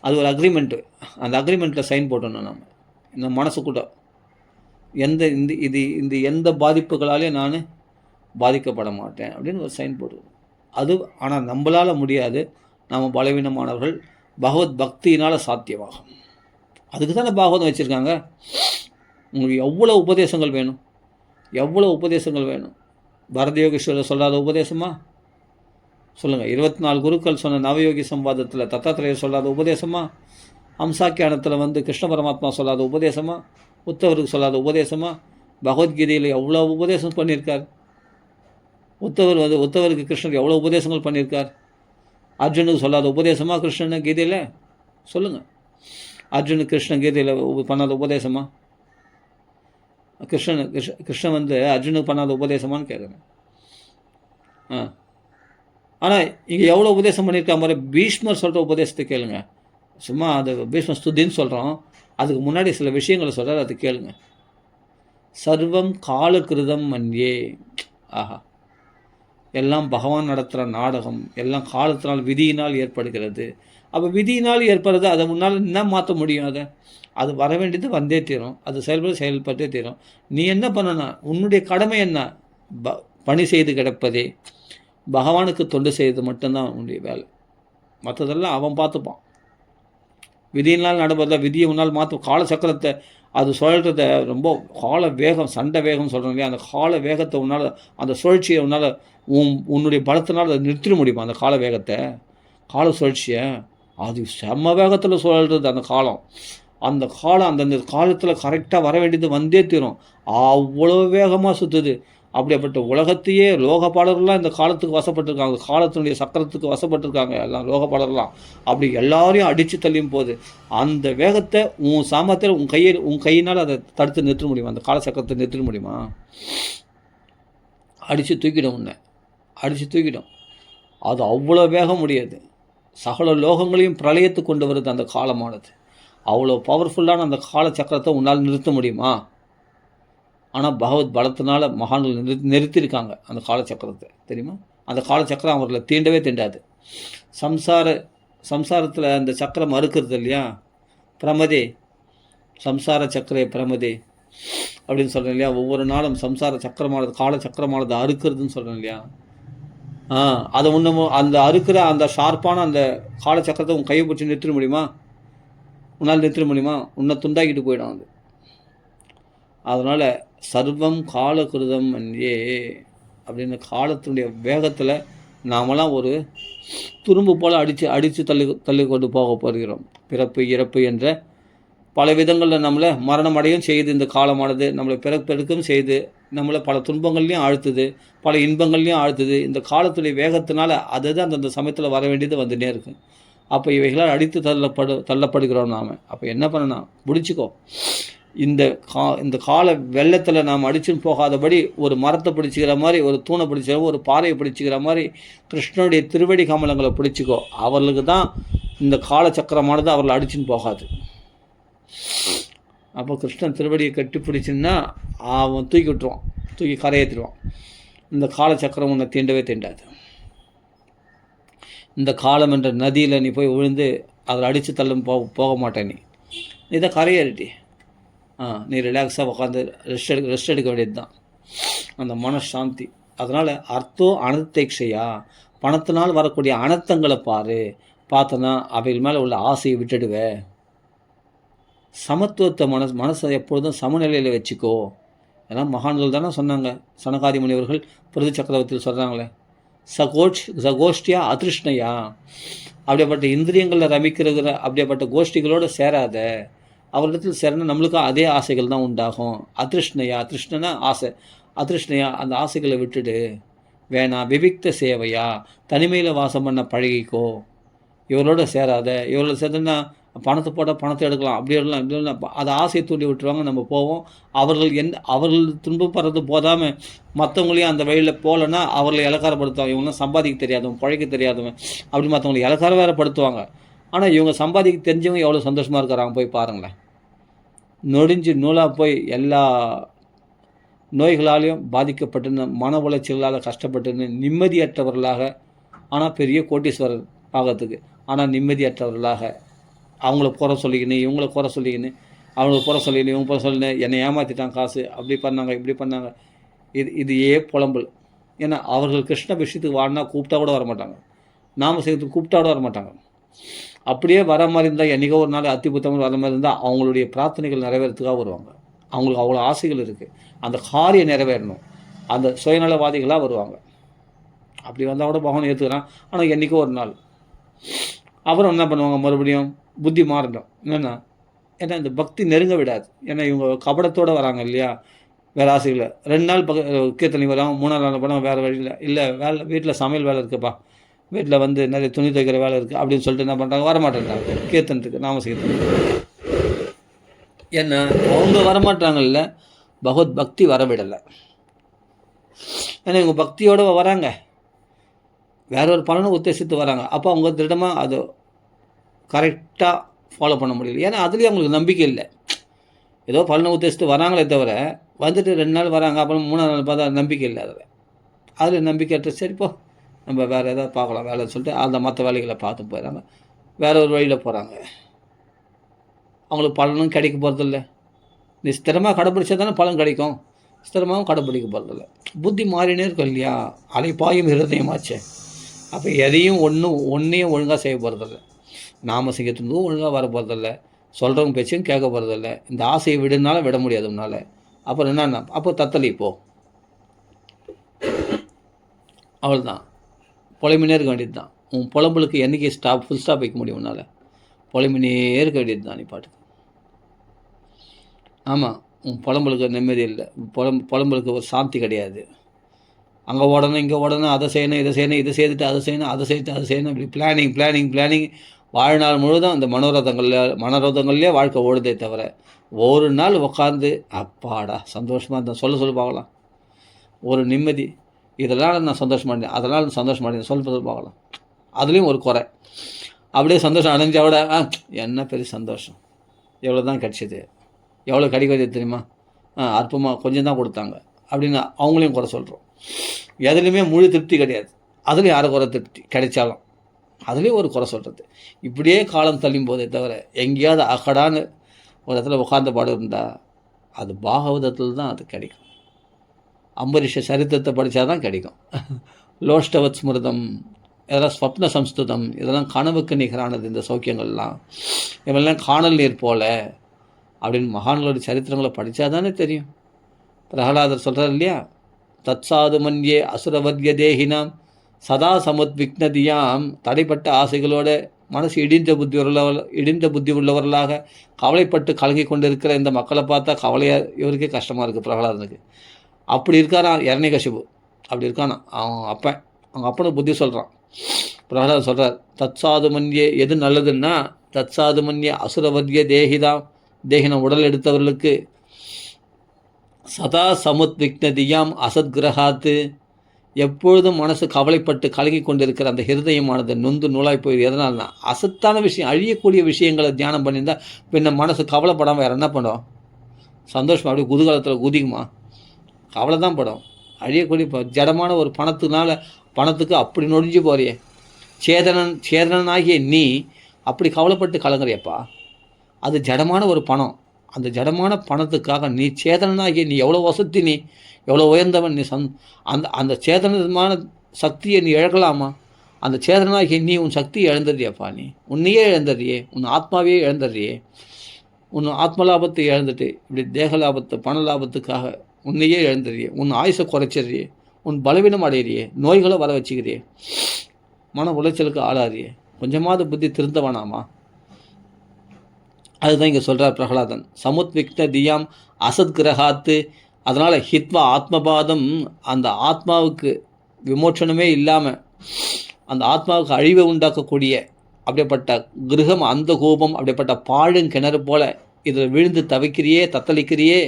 அது ஒரு அக்ரிமெண்ட்டு. அந்த அக்ரிமெண்ட்டில் சைன் போட்டணும். நம்ம மனசுக்கூட எந்த பாதிப்புகளாலேயும் நான் பாதிக்கப்பட மாட்டேன் அப்படின்னு ஒரு சைன் போட்டுக்கணும். அது ஆனால் நம்மளால் முடியாது. நம்ம பலவீனமானவர்கள். பகவத் பக்தியினால் சாத்தியமாகும். அதுக்கு தானே பாகவதம் வச்சுருக்காங்க. உங்களுக்கு எவ்வளோ உபதேசங்கள் வேணும், எவ்வளோ உபதேசங்கள் வேணும். பரதயோகீஸ்வரர் சொல்லாத உபதேசமா சொல்லுங்கள்? 24 குருக்கள் சொன்ன நவயோகி சம்வாதத்தில் தத்தாத்திரேயர் சொல்லாத உபதேசமா? ஹம்சாக்கியானத்தில் கிருஷ்ண பரமாத்மா சொல்லாத உபதேசமா? உத்தவருக்கு சொல்லாத உபதேசமா? பகவத்கீதையில் எவ்வளோ உபதேசம் பண்ணியிருக்கார். உத்தவருக்கு கிருஷ்ணர் எவ்வளோ உபதேசங்கள் பண்ணியிருக்கார். அர்ஜுனுக்கு சொல்லாத உபதேசமா கிருஷ்ணன் கீதையில்? சொல்லுங்கள். அர்ஜுனுக்கு கிருஷ்ணன் கீதையில் பண்ணாத உபதேசமா? கிருஷ்ணன் அர்ஜுனுக்கு பண்ணாத உபதேசமானு கேட்குறேன். ஆனால் இங்கே எவ்வளோ உபதேசம் பண்ணியிருக்கா மாதிரி பீஷ்மர் சொல்கிற உபதேசத்தை கேளுங்க. சும்மா அது பீஷ்மர் ஸ்துதின்னு சொல்கிறோம், அதுக்கு முன்னாடி சில விஷயங்களை சொல்கிறார், அது கேளுங்க. சர்வம் காலகிருதம் மன்யே. ஆஹா, எல்லாம் பகவான் நடத்துகிற நாடகம், எல்லாம் காலத்தினால் விதியினால் ஏற்படுகிறது. அப்போ விதியினால் ஏற்படுறது, அதை முன்னால் என்ன மாற்ற முடியும்? அது வர வேண்டியது வந்தே தீரும், அது செயல்பட்டே தீரும். நீ என்ன பண்ணணும்? உன்னுடைய கடமை என்ன? பணி செய்து கிடப்பதே, பகவானுக்கு தொண்டு செய்வது மட்டும்தான் உன்னுடைய வேலை. மற்றதெல்லாம் அவன் பார்த்துப்பான். விதியினால் நடப்பதில் விதியை உன்னால் மாற்ற, காலச்சக்கரத்தை அது சுழல்றத ரொம்ப கால வேகம், சண்டை வேகம் சொல்கிறோம் இல்லையா, அந்த கால வேகத்தை உன்னால், அந்த சுழற்சியை உன்னால் உன்னுடைய பலத்தினால் அதை நிறுத்திட முடியுமா? அந்த கால வேகத்தை, கால சுழற்சியை அது செம்ம வேகத்தில் சுழல்றது அந்த காலம். அந்த காலம் அந்தந்த காலத்தில் கரெக்டாக வர வேண்டியது வந்தே தீரும். அவ்வளோ வேகமாக சுற்றுது. அப்படிப்பட்ட உலகத்தையே லோகபாடர்கள்லாம் இந்த காலத்துக்கு வசப்பட்டிருக்காங்க, காலத்தினுடைய சக்கரத்துக்கு வசப்பட்டிருக்காங்க எல்லாம் லோகபாடலாம். அப்படி எல்லாரையும் அடித்து தள்ளியும் போது அந்த வேகத்தை உன் சாமர்த்தியம் உன் கையினால் அதை தடுத்து நிறுத்த முடியுமா? அந்த காலச்சக்கரத்தை நிறுத்த முடியுமா? அடித்து தூக்கிடும், உன்னை அடித்து தூக்கிடும். அது அவ்வளோ வேகம் முடியாது. சகல லோகங்களையும் பிரளயத்து கொண்டு வருது அந்த காலமானது. அவ்வளோ பவர்ஃபுல்லான அந்த காலச்சக்கரத்தை உன்னால் நிறுத்த முடியுமா? ஆனால் பகவத் பலத்தினால மகான்கள் நிறுத்தியிருக்காங்க அந்த காலச்சக்கரத்தை, தெரியுமா? அந்த காலச்சக்கரம் அவர்களை தீண்டவே தீண்டாது. சம்சாரத்தில் அந்த சக்கரம் மறுக்கிறது இல்லையா, பிரமதே சம்சார சக்கரே பிரமதே அப்படின்னு சொல்கிறேன் இல்லையா. ஒவ்வொரு நாளும் சம்சார சக்கரமானது, காலச்சக்கரமானது அறுக்கிறதுன்னு சொல்கிறேன் இல்லையா. அதை ஒன்று அந்த அறுக்கிற அந்த ஷார்ப்பான அந்த காலச்சக்கரத்தை உன் கையை பிடிச்சி நிறுத்திட முடியுமா? உன்னால் நிறுத்திட முடியுமா? உன்னை துண்டாக்கிட்டு போயிடும் அது. அதனால் சர்வம் காலகிருதம் மன்யே அப்படின்னு காலத்தினுடைய வேகத்தில் நாமெல்லாம் ஒரு துரும்பு போல் அடித்து தள்ளி கொண்டு போக போகிறோம். பிறப்பு இறப்பு என்ற பல விதங்களில் நம்மளை மரணம் அடையும் செய்து இந்த காலமானது, நம்மளை பிறப்பெடுக்கும் செய்து நம்மளை பல துன்பங்கள்லையும் ஆழ்த்துது, பல இன்பங்கள்லையும் ஆழ்த்துது. இந்த காலத்துடைய வேகத்தினால அதுதான் அந்தந்த சமயத்தில் வர வேண்டியது வந்துட்டே இருக்கு. அப்போ இவைகளால் அடித்து தள்ளப்படுகிறோம் நாம். அப்போ என்ன பண்ணணும்? பிடிச்சிக்கோ. இந்த கால வெள்ளத்தில் நாம் அடிச்சுன்னு போகாதபடி ஒரு மரத்தை பிடிச்சிக்கிற மாதிரி, ஒரு தூணை பிடிச்சிக்கிற, ஒரு பாறையை பிடிச்சிக்கிற மாதிரி கிருஷ்ணனுடைய திருவடி கமலங்களை பிடிச்சிக்கோ. அவர்களுக்கு தான் இந்த காலச்சக்கரமானது அவர்களை அடிச்சுன்னு போகாது. அப்போ கிருஷ்ணன் திருவடியை கட்டி பிடிச்சின்னா அவன் தூக்கி விட்டுருவான், தூக்கி கரையேற்றிடுவான். இந்த காலச்சக்கரம் உன்னை தீண்டவே தீண்டாது. இந்த காலம் என்ற நதியில் நீ போய் விழுந்து அதில் அடித்து தள்ளும் போக மாட்டேன். நீ தான் கரையேறிட்டி. நீ ரிலாக்ஸாக உட்காந்து ரெஸ்ட் எடுக்க வேண்டியது தான், அந்த மனசாந்தி. அதனால் அர்த்தம் அனர்த்தேக்ஷையா, பணத்தினால் வரக்கூடிய அனர்த்தங்களை பார்த்தனா அவைகள் மேலே உள்ள ஆசையை விட்டுடுவே. சமத்துவத்தை மனசை எப்பொழுதும் சமநிலையில் வச்சுக்கோ. எல்லாம் மகான்கள் தானே சொன்னாங்க. சனகாதி முனிவர்கள் பிரதி சக்கரவர்த்தியில் சொல்கிறாங்களே, சகோஷ்டியா அதிருஷ்ணையா, அப்படிப்பட்ட இந்திரியங்களில் ரமிக்கிற அப்படிப்பட்ட கோஷ்டிகளோடு சேராத. அவரிடத்தில் சேரணும் நம்மளுக்கும் அதே ஆசைகள் தான் உண்டாகும். அதிருஷ்ணையா, திருஷ்ணனா ஆசை, அதிருஷ்ணையா அந்த ஆசைகளை விட்டுடு. வேணாம். விவிக்த சேவையா, தனிமையில் வாசம் பண்ண பழகிக்கோ. இவரோட சேராத. இவரோட சேர்த்துன்னா பணத்தை போட்டால் பணத்தை எடுக்கலாம், அப்படி எடுக்கலாம், இப்படி எடுக்கலாம். அதை ஆசையை தூண்டி விட்டுருவாங்க. நம்ம போவோம். அவர்கள் துன்பப்படுறது போதாமல் மற்றவங்களையும் அந்த வழியில் போகலன்னா அவர்களை இலக்காரப்படுத்துவாங்க. இவங்களாம் சம்பாதிக்க தெரியாதவன், பழைக்க தெரியாதவன், அப்படி மற்றவங்களை இலக்கார வேற படுத்துவாங்க. ஆனால் இவங்க சம்பாதிக்க தெரிஞ்சவங்க எவ்வளோ சந்தோஷமாக இருக்கிறாங்க போய் பாருங்களேன். நொடிஞ்சு நூலாக போய் எல்லா நோய்களாலையும் பாதிக்கப்பட்டு மன உளைச்சல்களால் கஷ்டப்பட்டு நிம்மதியற்றவர்களாக, ஆனால் பெரிய கோட்டீஸ்வரர் ஆகிறதுக்கு, ஆனால் நிம்மதியற்றவர்களாக அவங்கள குறை சொல்லிக்கின்னு, இவங்கள குறை சொல்லிக்கின்னு, அவங்களுக்கு குறை சொல்லிக்கின்னு, இவங்க குறை சொல்லின்னு, என்னை ஏமாற்றிட்டாங்க, காசு அப்படி பண்ணாங்க, இப்படி பண்ணாங்க. இது புலம்பல். ஏன்னா அவர்கள் கிருஷ்ண விஷயத்துக்கு வாடினா கூப்பிட்டா கூட வரமாட்டாங்க, நாம செய்யறதுக்கு கூப்பிட்டா கூட வரமாட்டாங்க. அப்படியே வர மாதிரி இருந்தால், என்றைக்கோ ஒரு நாள் அத்திபுத்தமாக வர மாதிரி இருந்தால் அவங்களுடைய பிரார்த்தனைகள் நிறைவேறதுக்காக வருவாங்க. அவங்களுக்கு அவ்வளோ ஆசைகள் இருக்குது, அந்த காரியம் நிறைவேறணும், அந்த சுயநலவாதிகளாக வருவாங்க. அப்படி வந்தால் கூட பகவான் ஏற்றுக்கிறான். ஆனால் என்றைக்கோ ஒரு நாள் அப்புறம் என்ன பண்ணுவாங்க, மறுபடியும் புத்தி மாறிடும். என்னென்னா, ஏன்னா இந்த பக்தி நெருங்க விடாது. ஏன்னா இவங்க கபடத்தோடு வராங்க இல்லையா, வேறு ஆசைகளை. 2 நாள் கீர்த்தனை வராங்க, 3 நாள் படம் வேறு வழியில் இல்லை, வேலை வீட்டில் சமையல் வேலை இருக்குப்பா, வீட்டில் வந்து நிறைய துணி துவைக்கிற வேலை இருக்குது அப்படின்னு சொல்லிட்டு என்ன பண்ணுறாங்க, வரமாட்டேன்றாங்க கீர்த்தனத்துக்கு, நாம செய்யறதுக்கு. ஏன்னா அவங்க வரமாட்டாங்கல்ல, பகவத் பக்தி வரவிடலை. ஏன்னா இவங்க பக்தியோடு வராங்க, வேற ஒரு பலனை உத்தேசித்து வராங்க. அப்போ அவங்க திடமாக அதை கரெக்டாக ஃபாலோ பண்ண முடியல. ஏன்னா அதுலேயும் அவங்களுக்கு நம்பிக்கை இல்லை. ஏதோ பலனை உத்தேசித்து வராங்களே தவிர வந்துட்டு 2 நாள் வராங்க, அப்புறம் 3ஆவது நாள் பார்த்தா நம்பிக்கை இல்லை அதில் நம்பிக்கையற்ற சரிப்போ நம்ம வேறு ஏதாவது பார்க்கலாம் வேலைன்னு சொல்லிட்டு அந்த மற்ற வேலைகளை பார்த்து போயிடறாங்க. வேறு ஒரு வழியில் போகிறாங்க. அவங்களுக்கு பலனும் கிடைக்க போகிறதில்ல. நீ ஸ்திரமாக கடைப்பிடிச்சா தானே பலன் கிடைக்கும். ஸ்திரமாகவும் கடைப்பிடிக்க போகிறதில்ல. புத்தி மாறினே இருக்கும் இல்லையா? அலைப்பாயும் இருதயமாச்சே. அப்போ எதையும் ஒன்றையும் ஒழுங்காக செய்ய போகிறதில்ல. நாம செய்யறதுக்கும் ஒழுங்காக வர போகிறதில்ல. சொல்கிறவங்க பேச்சையும் கேட்க போகிறதில்ல. இந்த ஆசையை விடுனாலும் விட முடியாது உன்னால். அப்புறம் என்னன்னா அப்போ தத்தளி போ, அவ்வளோதான். புலம்பினே இருக்க வேண்டியது தான். உன் புலம்பலுக்கு என்றைக்கு ஃபுல் ஸ்டாப் வைக்க முடியும் உன்னால்? புலம்பினே இருக்க வேண்டியது தான் நீ பாட்டுக்கு. ஆமாம், உன் புலம்பலுக்கு நிம்மதி இல்லை. புலம்பலுக்கு ஒரு சாந்தி கிடையாது. அங்கே ஓடணும், இங்கே ஓடணும், அதை செய்யணும், இதை செய்யணும், இதை செய்துட்டு அதை செய்யணும், அதை செய்துட்டு அதை செய்யணும், இப்படி பிளானிங் வாழ்நாள் முழுதும் அந்த மனோரதங்கள்லேயே வாழ்க்கை ஓடுதே தவிர ஒரு நாள் உட்காந்து அப்பாடா சந்தோஷமாக இருந்தேன் சொல்ல பார்க்கலாம். ஒரு நிம்மதி, இதெல்லாம் நான் சந்தோஷமாக இருந்தேன், அதனால் நான் சந்தோஷமாக இருந்தேன் சொல்ல பார்க்கலாம். அதுலேயும் ஒரு குறை. அப்படியே சந்தோஷம் அடைஞ்சா விட என்ன பெரிய சந்தோஷம், எவ்வளோ தான் கிடச்சிது, எவ்வளோ கிடைக்க வேண்டியது தெரியுமா, அற்பமாக கொஞ்சம் தான் கொடுத்தாங்க அப்படின்னு அவங்களையும் குறை சொல்கிறோம். எதுலேயுமே முழு திருப்தி கிடையாது. அதுலேயும் யாரை குறை திருப்தி கிடைச்சாலும் அதுலேயும் ஒரு குறை சொல்கிறது. இப்படியே காலம் தள்ளும் போதே தவிர எங்கேயாவது அகடான்னு ஒரு இடத்துல உட்கார்ந்த பாடு இருந்தால் அது பாகவதத்தில் தான் அது கிடைக்கும். அம்பரீஷ சரித்திரத்தை படித்தா தான் கிடைக்கும். லோஷ்டவத் ஸ்மிருதம், இதெல்லாம் ஸ்வப்ன சம்ஸ்துதம், இதெல்லாம் கனவுக்கு நிகரானது. இந்த சௌக்கியங்கள்லாம் இவெல்லாம் காணல் நீர் போல அப்படின்னு மகான்களோட சரித்திரங்களை படித்தா தானே தெரியும். பிரகலாதர் சொல்கிறார் இல்லையா, தத்சாது மன்யே அசுரவர்ய தேகினாம் சதா சமுத்விக்னதியாம். தடைப்பட்ட ஆசைகளோட மனசு இடிந்த புத்தி உள்ளவர்களாக கவலைப்பட்டு கலங்கி கொண்டு இருக்கிற இந்த மக்களை பார்த்தா கவலையாக இவருக்கே கஷ்டமாக இருக்குது பிரகலாதனுக்கு. அப்படி இருக்காரான் இரண்யகசிபு, அப்படி இருக்கானா அவங்க அப்பனை புத்தி சொல்கிறான். பிரகலாதன் சொல்கிறார், தத்சாது மன்யே எது நல்லதுன்னா தத்சாது மன்யே அசுரவர்ய தேகினம் உடல் எடுத்தவர்களுக்கு சதா சமுத்விக்னதியாம் அசத்கிரகாத்து, எப்பொழுதும் மனசு கவலைப்பட்டு கலங்கி கொண்டிருக்கிற அந்த ஹிருதயமானது நொந்து நூலாய் போய் எதனால்னா அசத்தான விஷயம், அழியக்கூடிய விஷயங்களை தியானம் பண்ணியிருந்தால் பின்ன மனசு கவலைப்படாமல் வேறு என்ன பண்ணும்? சந்தோஷமாக அப்படியே குதூகலத்தில் குதிக்குமா? கவலை தான் படும். அழியக்கூடிய ஜடமான ஒரு பணத்துக்கு அப்படி நொடிஞ்சு போறியே. சேதனனாகிய நீ அப்படி கவலைப்பட்டு கலங்குறியப்பா. அது ஜடமான ஒரு பணம். அந்த ஜடமான பணத்துக்காக நீ சேதனனாகிய நீ எவ்வளோ வசதி, நீ எவ்வளோ உயர்ந்தவன், நீ அந்த சேதனமான சக்தியை நீ இழக்கலாமா? அந்த சேதனனாகிய நீ உன் சக்தியை இழந்துடுறியப்பா. நீ உன்னையே இழந்துடுறியே, உன் ஆத்மாவையே இழந்துடுறியே. உன் ஆத்ம லாபத்தை இழந்துட்டு இப்படி தேக லாபத்தை பண லாபத்துக்காக உன்னையே இழந்துடுறியே. உன் ஆயுசை குறைச்சிடுறியே, உன் பலவீனம் அடையிறியே, நோய்களை வர வச்சுக்கிறியே, மன உளைச்சலுக்கு ஆளாறியே. கொஞ்சமாவது புத்தி திருந்தவனாமா? அதுதான் இங்கே சொல்கிறார் பிரகலாதன். சமுத்விக்ன தியாம் அசத்கிரகாத்து. அதனால் ஹித்வா ஆத்மபாதம், அந்த ஆத்மாவுக்கு விமோச்சனமே இல்லாமல் அந்த ஆத்மாவுக்கு அழிவை உண்டாக்கக்கூடிய அப்படிப்பட்ட கிரகம் அந்த கோபம், அப்படிப்பட்ட பாழும் கிணறு போல இதில் விழுந்து தவிக்கிறியே, தத்தளிக்கிறியே.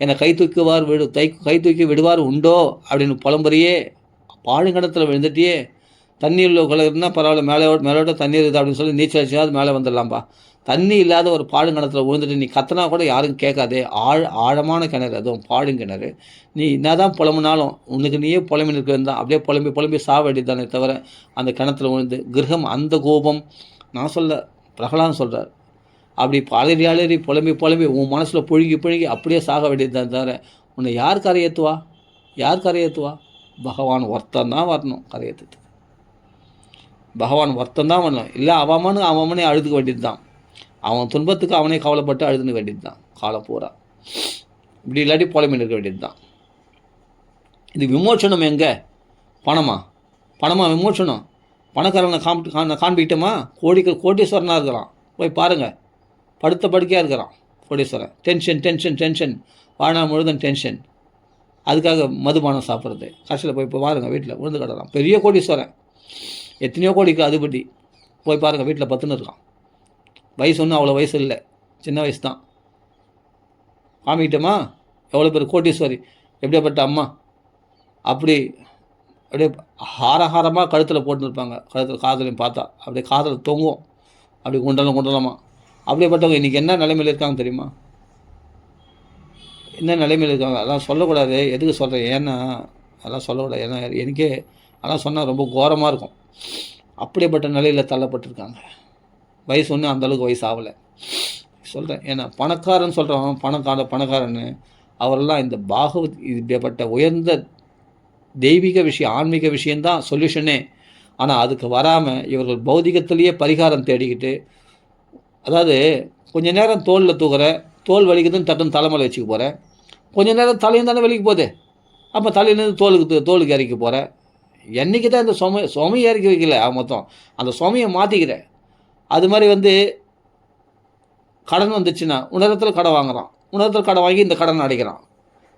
என்னை கை தூக்கி விடுவார் உண்டோ அப்படின்னு புலம்புறியே. பாழுங்கணத்தில் விழுந்துட்டியே. தண்ணீரில் இருந்தால் பரவாயில்ல, மேலோட தண்ணீர் இருக்குது அப்படின்னு சொல்லி நீச்சல் அடிச்சாவது மேலே வந்துடலாம்ப்பா. தண்ணி இல்லாத ஒரு பாழுங்கணத்தில் விழுந்துட்டு நீ கத்தனா கூட யாரும் கேட்காதே. ஆழமான கிணறு, அதுவும் பாழுங்கிணறு. நீ என்ன தான் புலம்புனாலும் உனக்கு நீயே புலம்பி நிற்க தான், அப்படியே புலம்பி சாவ வேண்டியதானே தவிர அந்த கிணத்துல விழுந்து கிரகம் அந்த கோபம். நான் பிரகலாதன் சொல்கிறார், அப்படி அலறி புலம்பி உன் மனசில் புழுகி அப்படியே சாக வேண்டியதுதான் தவிர உன்னை யார் கரையேற்றுவா? பகவான் ஒருத்தன் தான் வரணும் கரையேற்றுறதுக்கு. பகவான் ஒருத்தன் தான் வரணும். இல்லை அவனே அழுதுக்க வேண்டியது தான். அவன் துன்பத்துக்கு அவனே கவலைப்பட்டு அழுதுன்னு வேண்டியது தான் காலம் பூரா. இப்படி இல்லாட்டி புலம்பி இருக்க வேண்டியது தான். இது விமோச்சனம் எங்கே? பணமா விமோச்சனம்? பணக்காரனை காண்பிக்கிட்டோமா? கோடீஸ்வரனாக இருக்கிறான், போய் பாருங்கள். படுத்த படுக்கையாக இருக்கிறான் கோடீஸ்வரன். டென்ஷன் வாழ்நாள் முழுதும் டென்ஷன். அதுக்காக மதுபானம் சாப்பிட்றது. கடைசியில் போய் பாருங்கள், வீட்டில் விழுந்து கிடறான். பெரிய கோடீஸ்வரன், எத்தனையோ கோடிக்கு அதுபடி. போய் பாருங்கள், வீட்டில் பத்துன்னு இருக்கான். வயசு ஒன்றும் அவ்வளோ வயசு இல்லை, சின்ன வயசு தான். காமிக்கிட்டோமா? எவ்வளோ பேர் கோட்டீஸ்வரி, எப்படியாப்பட்ட அம்மா. அப்படியே ஹாரமாக கழுத்தில் போட்டுருப்பாங்க. கழுத்தில் காதலையும் பார்த்தா அப்படியே காதல் தொங்கும், அப்படி குண்டலமாக. அப்படியேப்பட்டவங்க இன்றைக்கி என்ன நிலைமையில் இருக்காங்க தெரியுமா? என்ன நிலைமையில் இருக்காங்க. அதெல்லாம் சொல்லக்கூடாது. எதுக்கு சொல்கிறேன், ஏன்னா அதெல்லாம் சொல்லக்கூடாது. ஏன்னா எனக்கே அதெல்லாம் சொன்னால் ரொம்ப கோரமாக இருக்கும். அப்படிப்பட்ட நிலையில் தள்ளப்பட்டிருக்காங்க. வயசு ஒன்றும் அந்தளவுக்கு வயசு ஆகலை சொல்கிறேன். ஏன்னா பணக்காரன் சொல்கிறவன் பணக்காரன்னு அவரெல்லாம் இந்த பாகவத் இப்படிப்பட்ட உயர்ந்த தெய்வீக விஷயம், ஆன்மீக விஷயந்தான் சொல்யூஷனே. ஆனால் அதுக்கு வராமல் இவர்கள் பௌதிகத்திலேயே பரிகாரம் தேடிக்கிட்டு, அதாவது கொஞ்ச நேரம் தோளில் தூக்குற, தோல் வலிக்குதுன்னு டக்குன்னு தலைமையில் வச்சுக்க போகிற, கொஞ்ச நேரம் தலையும் தானே வலிக்கு போகுது, அப்போ தலையிலேருந்து தோலுக்கு இறக்கி போகிற. என்றைக்கு தான் இந்த சுமையை இறக்கி வைக்கல மொத்தம், அந்த சுமையை மாற்றிக்கிற. அது மாதிரி கடன் வந்துச்சுன்னா உணரத்தில் கடன் வாங்குகிறான், உணரத்தில் கடன் வாங்கி இந்த கடன் அடைக்கிறான்.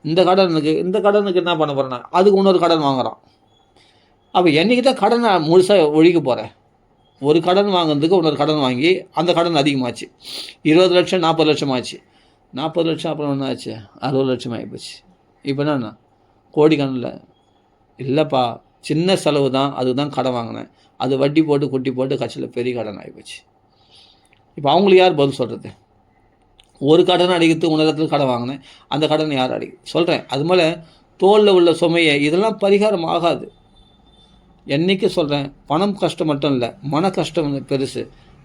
இந்த கடனுக்கு என்ன பண்ண போகிறேன்னா அதுக்கு இன்னொரு கடன் வாங்குகிறான். அப்போ என்றைக்கு தான் கடனை முழுசாக ஒழிக்க போகிறேன். ஒரு கடன் வாங்குறதுக்கு இன்னொரு கடன் வாங்கி அந்த கடன் அதிகமாச்சு. 20 லட்சம் 40 லட்சம் ஆச்சு. 40 லட்சம் அப்புறம் என்ன ஆச்சு, 60 லட்சம் ஆகிப்போச்சு. இப்போ என்னன்னா கோடிக்கணக்கில் இல்லைப்பா, சின்ன செலவு தான், அதுக்கு தான் கடன் வாங்கினேன், அது வட்டி போட்டு குட்டி போட்டு கட்சியில் பெரிய கடன் ஆகிப்போச்சு. இப்போ அவங்களுக்கு யார் பதில் சொல்கிறது? ஒரு கடன் அடிக்கிறதுக்கு உணரத்தில் கடன் வாங்கினேன், அந்த கடன் யார் சொல்கிறேன். அது மேலே தோளில் உள்ள சுமையை இதெல்லாம் பரிகாரம் ஆகாது. என்றைக்கு சொல்கிறேன், பணம் கஷ்டம் மட்டும் இல்லை, மன கஷ்டம் பெருசு.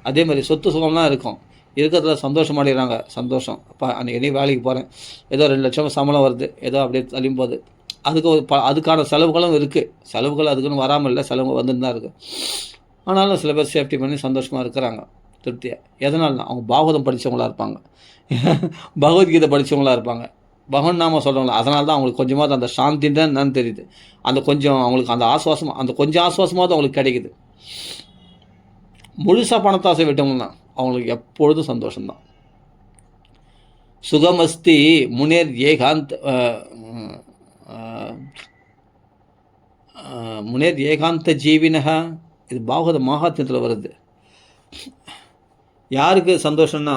அதே மாதிரி சொத்து சுகம்லாம் இருக்கும், இருக்கிறதுல சந்தோஷம் அடைகிறாங்க. சந்தோஷம், அப்பா அன்றைக்கி வேலைக்கு போகிறேன், ஏதோ 2 லட்சம் சம்பளம் வருது, ஏதோ அப்படியே தள்ளியும் போகுது. அதுக்கு அதுக்கான செலவுகளும் இருக்குது. செலவுகள் அதுக்குன்னு வராமல் இல்லை, செலவு வந்துன்னு தான் இருக்குது. ஆனாலும் சில பேர் சேஃப்டி பண்ணி சந்தோஷமாக இருக்கிறாங்க, திருப்தியாக. எதனால்னா அவங்க பாகவதம் படித்தவங்களாக இருப்பாங்க, பகவத்கீதை படித்தவங்களாக இருப்பாங்க, பகவன் நாம சொல்கிறவங்களா. அதனால தான் அவங்களுக்கு கொஞ்சமாவது அந்த சாந்தின்னு என்னன்னு தெரியுது. அந்த கொஞ்சம் அவங்களுக்கு அந்த ஆசுவாசமாக, அந்த கொஞ்சம் ஆசுவாசமாவது அவங்களுக்கு கிடைக்குது. முழுசாக பணத்தாசை விட்டவங்கன்னா அவங்களுக்கு எப்பொழுதும் சந்தோஷம்தான். சுகமஸ்தி முனேர் ஏகாந்த ஜீவினஹா. இது பாகவத மகாத்மியத்தில் வருது. யாருக்கு சந்தோஷம்னா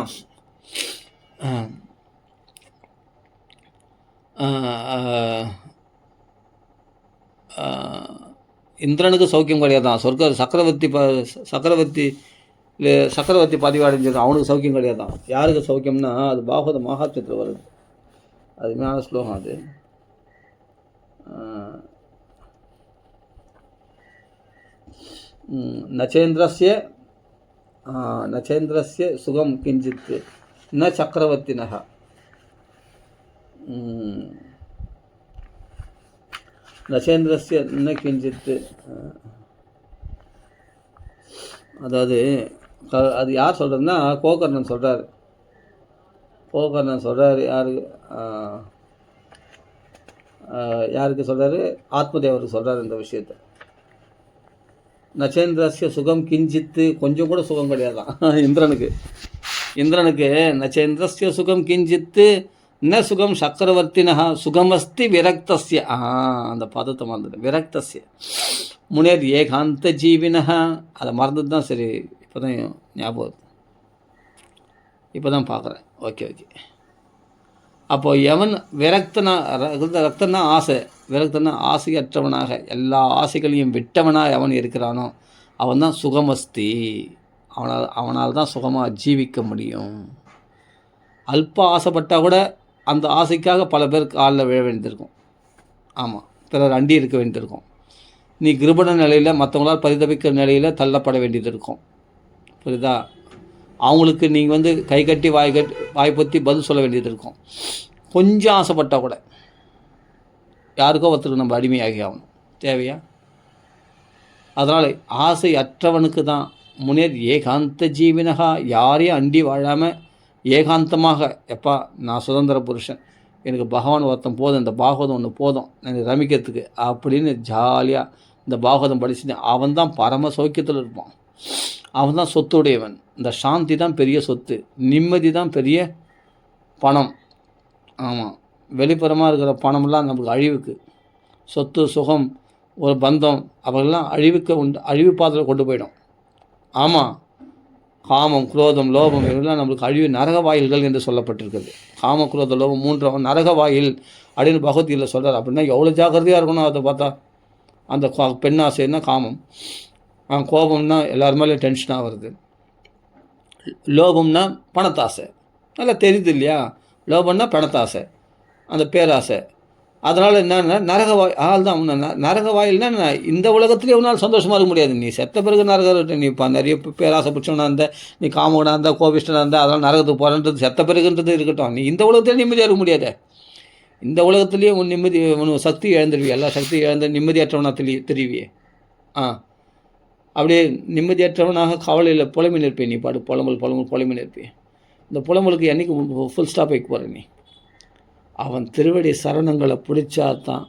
இந்திரனுக்கு சௌக்கியம் கிடையாதான். சக்கரவர்த்தி பதிவாடைஞ்சிருக்கான், அவனுக்கு சௌக்கியம் கிடையாதான். யாருக்கு சௌக்கியம்னா அது பாகவத மகாத்மியத்தில் வருது. அருமையான ஸ்லோகம் அது. நச்சேந்திரஸ்ய சுகம் கிஞ்சித் ந சக்கரவர்த்தினஹ. நச்சேந்திரஸ்ய ந கிஞ்சித், அதாவது அது யார் சொல்கிறதுன்னா கோகர்ணன் சொல்கிறார். யாருக்கு சொல்கிறாரு? ஆத்மதேவருக்கு சொல்கிறார் இந்த விஷயத்தை. நச்சேந்திரஸ்ய சுகம் கிஞ்சித்து, கொஞ்சம் கூட சுகம் கிடையாதான் இந்திரனுக்கு நச்சேந்திரஸ்ய சுகம் கிஞ்சித்து ந சுகம் சக்கரவர்த்தினஹ சுகமஸ்தி விரக்தஸ்ய. அந்த பதத்தை மறந்துட்டு, விரக்தஸ்ய முனேர் ஏகாந்த ஜீவினஹ. அதை மறந்துட்டு தான் சரி, இப்போ தான் ஞாபகம், இப்போ தான் பார்க்குறேன். ஓகே. அப்போது எவன் ரக்தனா ஆசை, விரக்தனா ஆசையற்றவனாக எல்லா ஆசைகளையும் விட்டவனாக எவன் இருக்கிறானோ அவன் தான் சுகமஸ்தி. அவனால் தான் சுகமாக ஜீவிக்க முடியும். அல்ப ஆசைப்பட்டால் கூட அந்த ஆசைக்காக பல பேர் காலில் விழ வேண்டியிருக்கும். ஆமாம், பிறர் அண்டி இருக்க வேண்டியிருக்கும். நீ கிருபண நிலையில் மற்றவங்களால் பரிதபிக்கிற நிலையில் தள்ளப்பட வேண்டியது இருக்கும். புரியுதா? அவங்களுக்கு நீங்கள் கை கட்டி வாய் பொத்தி பதில் சொல்ல வேண்டியது இருக்கும். கொஞ்சம் ஆசைப்பட்டால் கூட யாருக்கோ ஒருத்தருக்கு நம்ம அடிமையாகி ஆகணும். தேவையா? அதனால் ஆசை அற்றவனுக்கு தான் முனேர் ஏகாந்த ஜீவினகா. யாரையும் அண்டி வாழாமல் ஏகாந்தமாக, எப்பா நான் சுதந்திர புருஷன், எனக்கு பகவான் ஒருத்தன் போதும், இந்த பாகவதம் ஒன்று போதும் எனக்கு ரமிக்கிறதுக்கு அப்படின்னு ஜாலியாக இந்த பாகவதம் படிச்சுட்டு அவன் தான் பரம சௌக்கியத்தில் இருப்பான். அவன் தான் சொத்துடையவன். இந்த சாந்தி தான் பெரிய சொத்து, நிம்மதி தான் பெரிய பணம். ஆமாம், வெளிப்புறமாக இருக்கிற பணமெல்லாம் நமக்கு அழிவுக்கு, சொத்து சுகம் ஒரு பந்தம் அவர்களெல்லாம் அழிவு பாதையில் கொண்டு போயிடும். ஆமாம், காமம் குரோதம் லோபம் இதெல்லாம் நம்மளுக்கு அழிவு நரக வாயில்கள் என்று சொல்லப்பட்டிருக்குது. காம குரோத லோபம் 3 நரக வாயில் அப்படின்னு பகவத்கீதையில் சொல்கிறார். அப்படின்னா எவ்வளோ ஜாக்கிரதையாக இருக்கணும். அதை பார்த்தா அந்த பெண்ணாசைன்னா காமம், கோபம்னா எல்லாருமே டென்ஷனாக வருது, லோபம்னா பணத்தாசை. நல்லா தெரியுது இல்லையா? லோபம்னா பணத்தாசை, அந்த பேராசை. அதனால் என்னன்னா நரக வாய் ஆள் தான் நரக வாயில்னா இந்த உலகத்துலேயே உன்னால் சந்தோஷமாக இருக்க முடியாது. நீ செத்த பிறகு நரகம். நீ இப்போ நிறைய பேராசை பிடிச்சவனா இருந்த, நீ காமகனாக இருந்தால், கோபிஷ்டனாக இருந்தால், அதெல்லாம் நரகத்துக்கு போகிறன்றது செத்த பிறகுன்றது இருக்கட்டும். நீ இந்த உலகத்துலேயே நிம்மதியாக இருக்க முடியாது. இந்த உலகத்துலேயே உன் நிம்மதி, உன் சக்தி இழந்துருவியே, எல்லா சக்தியும் இழந்த நிம்மதியற்றவனா தெரிவியே. அப்படியே நிம்மதியற்றவனாக கவலையில் புலம்பி நிற்பேன். நீ பாட்டு புலம்பி நிற்பேன். இந்த புலம்பலுக்கு என்றைக்கு ஃபுல் ஸ்டாப் வைக்க போகிற நீ? அவன் திருவடி சரணங்களை பிடிச்சா தான்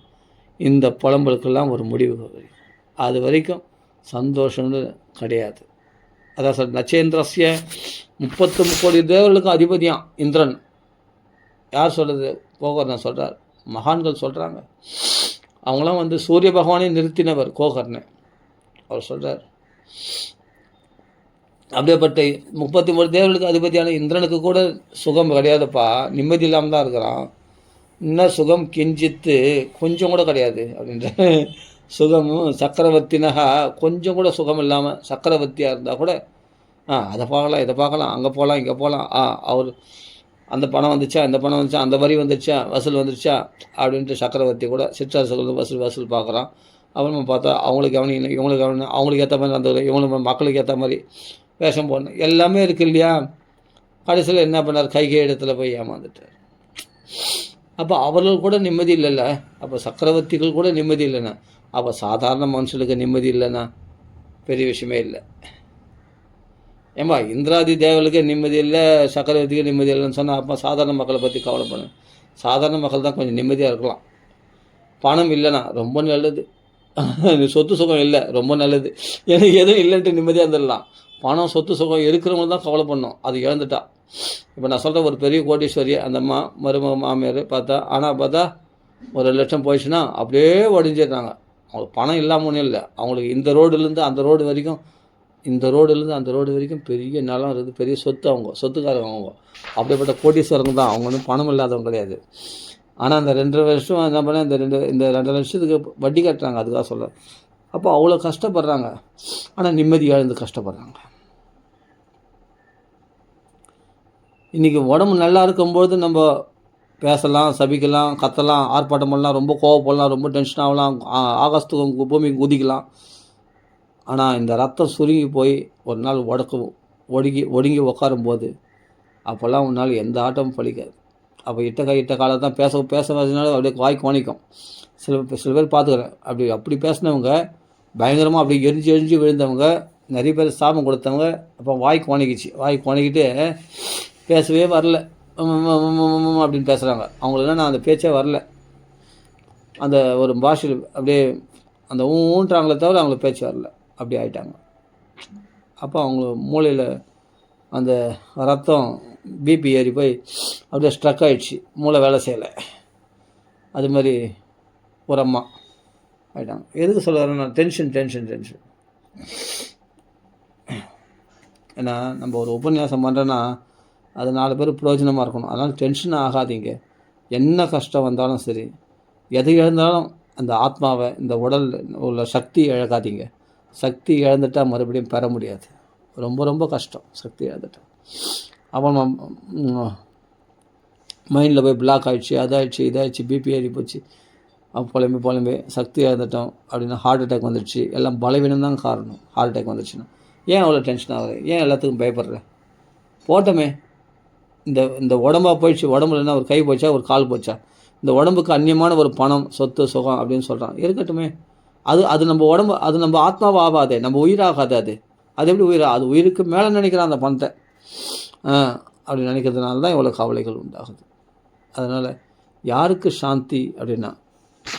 இந்த புலம்பலுக்கெல்லாம் ஒரு முடிவு. அது வரைக்கும் சந்தோஷம்னு கிடையாது. அதான் சார், நச்சேந்திரஸ்ய 33 கோடி தேவர்களுக்கும் அதிபதியாம் இந்திரன். யார் சொல்கிறது? கோகர்ணன் சொல்கிறார். மகான்கள் சொல்கிறாங்க. அவங்களாம் சூரிய பகவானை நிறுத்தினவர் கோகர்ணன். அவர் சொல்கிறார், அப்படியேப்பட்ட 33 தேவர்களுக்கு அதிபதியான இந்திரனுக்கு கூட சுகம் கிடையாதுப்பா, நிம்மதி இல்லாமல் தான் இருக்கிறான். இன்னும் சுகம் கிஞ்சித்து கொஞ்சம் கூட கிடையாது அப்படின்ற சுகமும் சக்கரவர்த்தினகா கொஞ்சம் கூட சுகம் இல்லாமல் சக்கரவர்த்தியாக இருந்தால் கூட அதை பார்க்கலாம், இதை பார்க்கலாம், அங்கே போகலாம், இங்கே போகலாம், அவர் அந்த பணம் வந்துச்சா, இந்த பணம் வந்துச்சா, அந்த வரி வந்துச்சா, வசூல் வந்துருச்சா அப்படின்ட்டு சக்கரவர்த்தி கூட சிற்றரசுகள் வசூல் பார்க்குறான். அப்புறமா பார்த்தா அவங்களுக்கு கவனிக்கணும், இவங்களுக்கு கவனிக்கணும், அவங்களுக்கு ஏற்ற மாதிரி அந்த இவங்களுக்கு மக்களுக்கு ஏற்ற மாதிரி வேஷம் போடணும், எல்லாமே இருக்குது இல்லையா? கடைசியில் என்ன பண்ணார்? கைகை இடத்துல போய் ஏமாந்துட்டார். அப்போ அவர்கள் கூட நிம்மதி இல்லைல்ல. அப்போ சக்கரவர்த்திகள் கூட நிம்மதி இல்லைன்னா, அப்போ சாதாரண மனுஷனுக்கு நிம்மதி இல்லைன்னா பெரிய விஷயமே இல்லை. ஏம்பா, இந்திராதி தேவர்களுக்கே நிம்மதி இல்லை, சக்கரவர்த்திக்கு நிம்மதி இல்லைன்னு சொன்னால் அப்போ சாதாரண மக்களை பற்றி கவலைப்படு. சாதாரண மக்கள் தான் கொஞ்சம் நிம்மதியாக இருக்கலாம். பணம் இல்லைன்னா ரொம்ப நல்லது, சொத்து சுகம் இல்லை ரொம்ப நல்லது. எனக்கு எதுவும் இல்லைன்ட்டு நிம்மதியாக இருந்துடலாம். பணம் சொத்து சுகம் இருக்கிறவங்க தான் கவலை பண்ணோம், அது இழந்துட்டா. இப்போ நான் சொல்கிற ஒரு பெரிய கோடீஸ்வரி அந்த மருமக மாமியார் பார்த்தா, ஆனால் பார்த்தா ஒரு 2 லட்சம் போயிடுச்சுன்னா அப்படியே ஒடிஞ்சிடுறாங்க. அவங்களுக்கு பணம் இல்லாமல் ஒன்றும் இல்லை. அவங்களுக்கு இந்த ரோடுலேருந்து அந்த ரோடு வரைக்கும், இந்த ரோடுலேருந்து அந்த ரோடு வரைக்கும் பெரிய நிலம் இருக்குது, பெரிய சொத்து. அவங்க சொத்துக்காரங்க. அவங்க அப்படிப்பட்ட கோடீஸ்வரங்க தான். அவங்க பணம் இல்லாதவங்க கிடையாது. ஆனால் அந்த 2.5 வருஷம் என்ன பண்ண, இந்த 2 லட்சத்துக்கு வட்டி கட்டுறாங்க. அதுக்காக சொல்கிறேன். அப்போ அவ்வளோ கஷ்டப்படுறாங்க. ஆனால் நிம்மதி இழந்து கஷ்டப்படுறாங்க. இன்றைக்கி உடம்பு நல்லா இருக்கும்போது நம்ம பேசலாம், சபிக்கலாம், கத்தலாம், ஆர்ப்பாட்டம் பண்ணலாம், ரொம்ப கோவப்படலாம், ரொம்ப டென்ஷன் ஆகலாம், ஆகாசத்துக்கு பூமிக்கு குதிக்கலாம். ஆனால் இந்த ரத்தம் சுருங்கி போய் ஒரு நாள் ஒடுங்கி உட்காரும்போது அப்போல்லாம் உன்னால் எந்த ஆட்டமும் பலிக்காது. அப்போ இட்ட காலம் தான் பேச வச்சதுனால அப்படியே வாய் கோணிக்கும். சில பேர் பார்த்துக்கிறேன். அப்படி பேசினவங்க பயங்கரமாக அப்படி எரிஞ்சு விழுந்தவங்க, நிறைய பேர் சாபம் கொடுத்தவங்க. அப்போ வாய் கோணிக்கிட்டு பேசவே வரல அப்படின்னு பேசுகிறாங்க. அவங்களுக்கு நான் அந்த பேச்சே வரல, அந்த ஒரு பாஷையில் அப்படியே அந்த ஊன்றாங்களே தவிர அவங்களுக்கு பேச்சு வரல, அப்படி ஆகிட்டாங்க. அப்போ அவங்க மூளையில் அந்த ரத்தம் பிபி ஏறி போய் அப்படியே ஸ்ட்ரக் ஆகிடுச்சு, மூளை வேலை செய்யலை. அது மாதிரி ஒரு அம்மா ஆகிட்டாங்க. எதுக்கு சொல்லுறேன்னா, டென்ஷன். ஏன்னா நம்ம ஒரு உபன்யாசம் பண்ணுறோன்னா அது 4 பேர் பிரயோஜனமாக இருக்கணும். அதனால் டென்ஷன் ஆகாதீங்க. என்ன கஷ்டம் வந்தாலும் சரி, எது இழந்தாலும் அந்த ஆத்மாவை, இந்த உடல் உள்ள சக்தி இழக்காதீங்க. சக்தி இழந்துட்டால் மறுபடியும் பெற முடியாது. ரொம்ப ரொம்ப கஷ்டம் சக்தி இழந்துட்டால். அப்புறம் மைண்டில் போய் பிளாக் ஆகிடுச்சு, அதாகிடுச்சு, இதாகிடுச்சு, பிபி ஏறி போச்சு, புலம்பி சக்தி இழந்துட்டோம் அப்படின்னா ஹார்ட் அட்டாக் வந்துடுச்சு. எல்லாம் பலவீனம் தான் காரணம். ஹார்ட் அட்டாக் வந்துடுச்சுன்னா ஏன் அவ்வளோ டென்ஷன் ஆகுது? ஏன் எல்லாத்துக்கும் பயப்படுற? போட்டோமே, இந்த உடம்பாக போயிடுச்சு. உடம்புல என்ன ஒரு கை போச்சா, ஒரு கால் போச்சா? இந்த உடம்புக்கு அந்நியமான ஒரு பணம், சொத்து, சுகம் அப்படின்னு சொல்கிறான். இருக்கட்டுமே, அது நம்ம உடம்பு, அது நம்ம ஆத்மாவை ஆகாதே, நம்ம உயிராகாது. அது எப்படி உயிரா? அது உயிருக்கு மேலே நினைக்கிறான் அந்த பணத்தை. அப்படி நினைக்கிறதுனால தான் இவ்வளோ கவலைகள் உண்டாகுது. அதனால் யாருக்கு சாந்தி அப்படின்னா,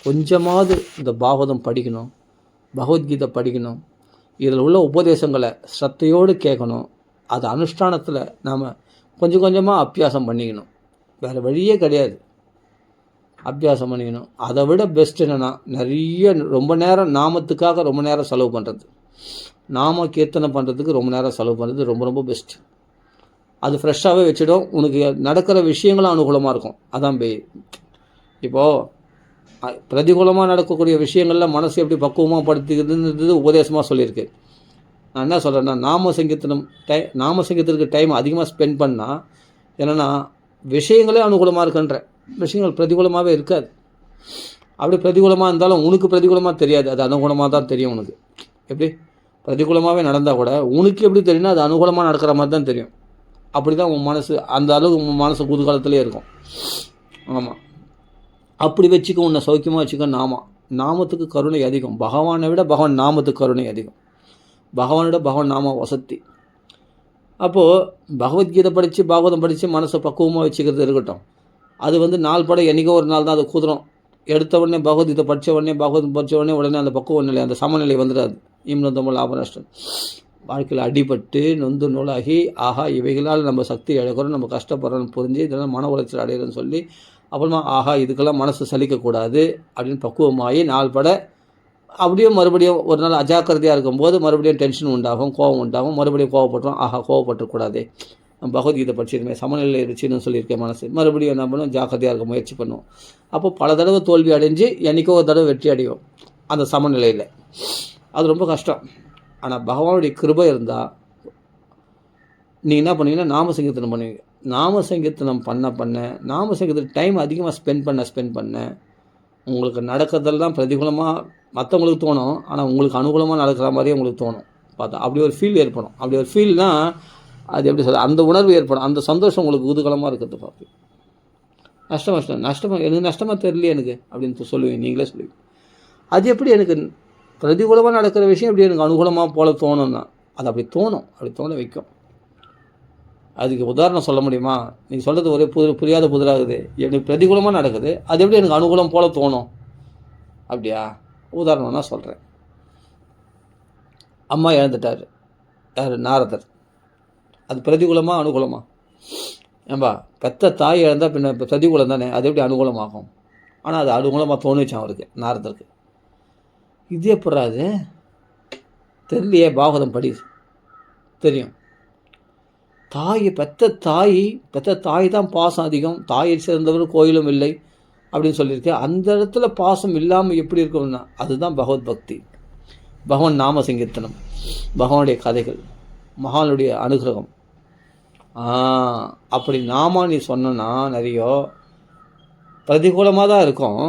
கொஞ்சமாவது இந்த பாகவதம் படிக்கணும், பகவத்கீதை படிக்கணும், இதில் உள்ள உபதேசங்களை ஸ்ரத்தையோடு கேட்கணும். அது அனுஷ்டானத்தில் நாம் கொஞ்சம் கொஞ்சமாக அபியாசம் பண்ணிக்கணும். வேறு வழியே கிடையாது. அபியாசம் பண்ணிக்கணும். அதை விட பெஸ்ட் என்னென்னா, ரொம்ப நேரம் நாமத்துக்காக ரொம்ப நேரம் செலவு பண்ணுறது, நாம கீர்த்தனை பண்ணுறதுக்கு ரொம்ப நேரம் செலவு பண்ணுறது ரொம்ப ரொம்ப பெஸ்ட்டு. அது ஃப்ரெஷ்ஷாகவே வச்சிடும். உனக்கு நடக்கிற விஷயங்களும் அனுகூலமாக இருக்கும். அதான் இப்போது பிரதிகூலமாக நடக்கக்கூடிய விஷயங்களில் மனசு எப்படி பக்குவமாக படுத்திக்கிறதுன்றது உபதேசமாக சொல்லியிருக்கு. நான் என்ன சொல்கிறேன்னா, நாம சங்கீதத்துக்கு டைம் அதிகமாக ஸ்பெண்ட் பண்ணால் என்னென்னா விஷயங்களே அனுகூலமாக இருக்குன்ற. விஷயங்கள் பிரதிகூலமாகவே இருக்காது. அப்படி பிரதிகூலமாக இருந்தாலும் உனக்கு பிரதிகூலமாக தெரியாது, அது அனுகூலமாக தான் தெரியும் உனக்கு. எப்படி பிரதிகூலமாகவே நடந்தால் கூட உனக்கு எப்படி தெரியும்னா அது அனுகூலமாக நடக்கிற மாதிரி தான் தெரியும். அப்படி தான் உன் மனசு அந்த அளவுக்கு உன் மனசு குதூகலத்திலே இருக்கும். ஆமாம், அப்படி வச்சுக்க, உன்னை சௌக்கியமாக வச்சுக்க. நாமத்துக்கு கருணை அதிகம். பகவானை விட பகவான் நாமத்துக்கு கருணை அதிகம். பகவானோட பகவான் நாம வசத்தி. அப்போது பகவத்கீதை படித்து பாகவதம் படித்து மனசை பக்குவமாக வச்சுக்கிறது இருக்கட்டும். அது நாள் படம் என்றைக்கோ ஒரு நாள் தான் அது குதிரும். எடுத்த உடனே பகவத்கீதை படித்த உடனே பாகவதம் படித்த உடனே அந்த பக்குவ நிலை, அந்த சமநிலை வந்துடாது. இம்னந்தமிழ் ஆபராஷ்டன் வாழ்க்கையில் அடிபட்டு நொந்து நூலாகி ஆஹா இவைகளால் நம்ம சக்தி இழக்கிறோம், நம்ம கஷ்டப்படுறோன்னு புரிஞ்சு இதெல்லாம் மன உளைச்சல் அடையிறோன்னு சொல்லி அப்புறமா ஆஹா இதுக்கெல்லாம் மனசு சலிக்கக்கூடாது அப்படின்னு பக்குவமாகி நாள் பட அப்படியே மறுபடியும் ஒரு நாள் அஜாக்கிரதையாக இருக்கும்போது மறுபடியும் டென்ஷன் உண்டாகும், கோபம் உண்டாகும், மறுபடியும் கோவப்பட்டுரும். ஆஹா கோவப்பட்டுக்கூடாதே, நம்ம பகவத்கீதை படிச்சிருமே, சமநிலை இருந்துச்சுன்னு சொல்லியிருக்கேன் மனசு. மறுபடியும் என்ன பண்ணுவோம், ஜாக்கிரதையாக இருக்க முயற்சி பண்ணுவோம். அப்போ பல தடவை தோல்வி அடைஞ்சு என்றைக்கோ ஒரு தடவை வெற்றி அடையும் அந்த சமநிலையில். அது ரொம்ப கஷ்டம். ஆனால் பகவானுடைய கிருபை இருந்தால் நீங்கள் என்ன பண்ணுவீங்கன்னா நாம சங்கீர்த்தனம் பண்ணுவீங்க. நாம சங்கீர்த்தனம் பண்ண நாம சங்கீர்த்தனம் டைம் அதிகமாக ஸ்பெண்ட் பண்ண உங்களுக்கு நடக்கிறதெல்லாம் பிரதிகூலமாக மற்றவங்களுக்கு தோணும், ஆனால் உங்களுக்கு அனுகூலமாக நடக்கிற மாதிரியே உங்களுக்கு தோணும். பார்த்தா அப்படி ஒரு ஃபீல் ஏற்படும். அப்படி ஒரு ஃபீல்னால் அது எப்படி சொல்ல, அந்த உணர்வு ஏற்படும், அந்த சந்தோஷம் உங்களுக்கு குதூகலமாக இருக்கிறது பார்த்து. நஷ்டமாக எனக்கு நஷ்டமாக தெரியல எனக்கு அப்படின்னு சொல்லுவீங்க, நீங்களே சொல்லுவீங்க. அது எப்படி எனக்கு பிரதிகூலமாக நடக்கிற விஷயம் எப்படி எனக்கு அனுகூலமாக போல தோணும்னா அது அப்படி தோணும், அப்படி தோண வைக்கும். அதுக்கு உதாரணம் சொல்ல முடியுமா? நீங்கள் சொல்கிறது ஒரே புரியாத புதிராகுது. எனக்கு பிரதிகூலமாக நடக்குது, அது எப்படி எனக்கு அனுகூலம் போல தோணும்? அப்படியா? உதாரணம்னா சொல்கிறேன். அம்மா இழந்துட்டார், யார்? நாரதர். அது பிரதிகூலமாக அனுகூலமா? ஏன்பா பெத்த தாய் இழந்தால் பின்ன பிரதிகூலம் தானே, அது எப்படி அனுகூலமாகும்? ஆனால் அது அனுகூலமாக தோணுச்சான் அவருக்கு, நாரதருக்கு. இது எப்படாது தெரியலையே, பாகவதம் படி தெரியும். பெத்த தாய் தான் பாசம் அதிகம், தாயை சேர்ந்தவர் கோயிலும் இல்லை அப்படின்னு சொல்லியிருக்கேன். அந்த இடத்துல பாசம் இல்லாமல் எப்படி இருக்கும்னா அதுதான் பகவத் பக்தி, பகவான் நாம சங்கீர்த்தனம், பகவானுடைய கதைகள், மகானுடைய அனுகிரகம். அப்படி நாம நீ சொன்னா நிறைய பிரதிகூலமாக தான் இருக்கும்.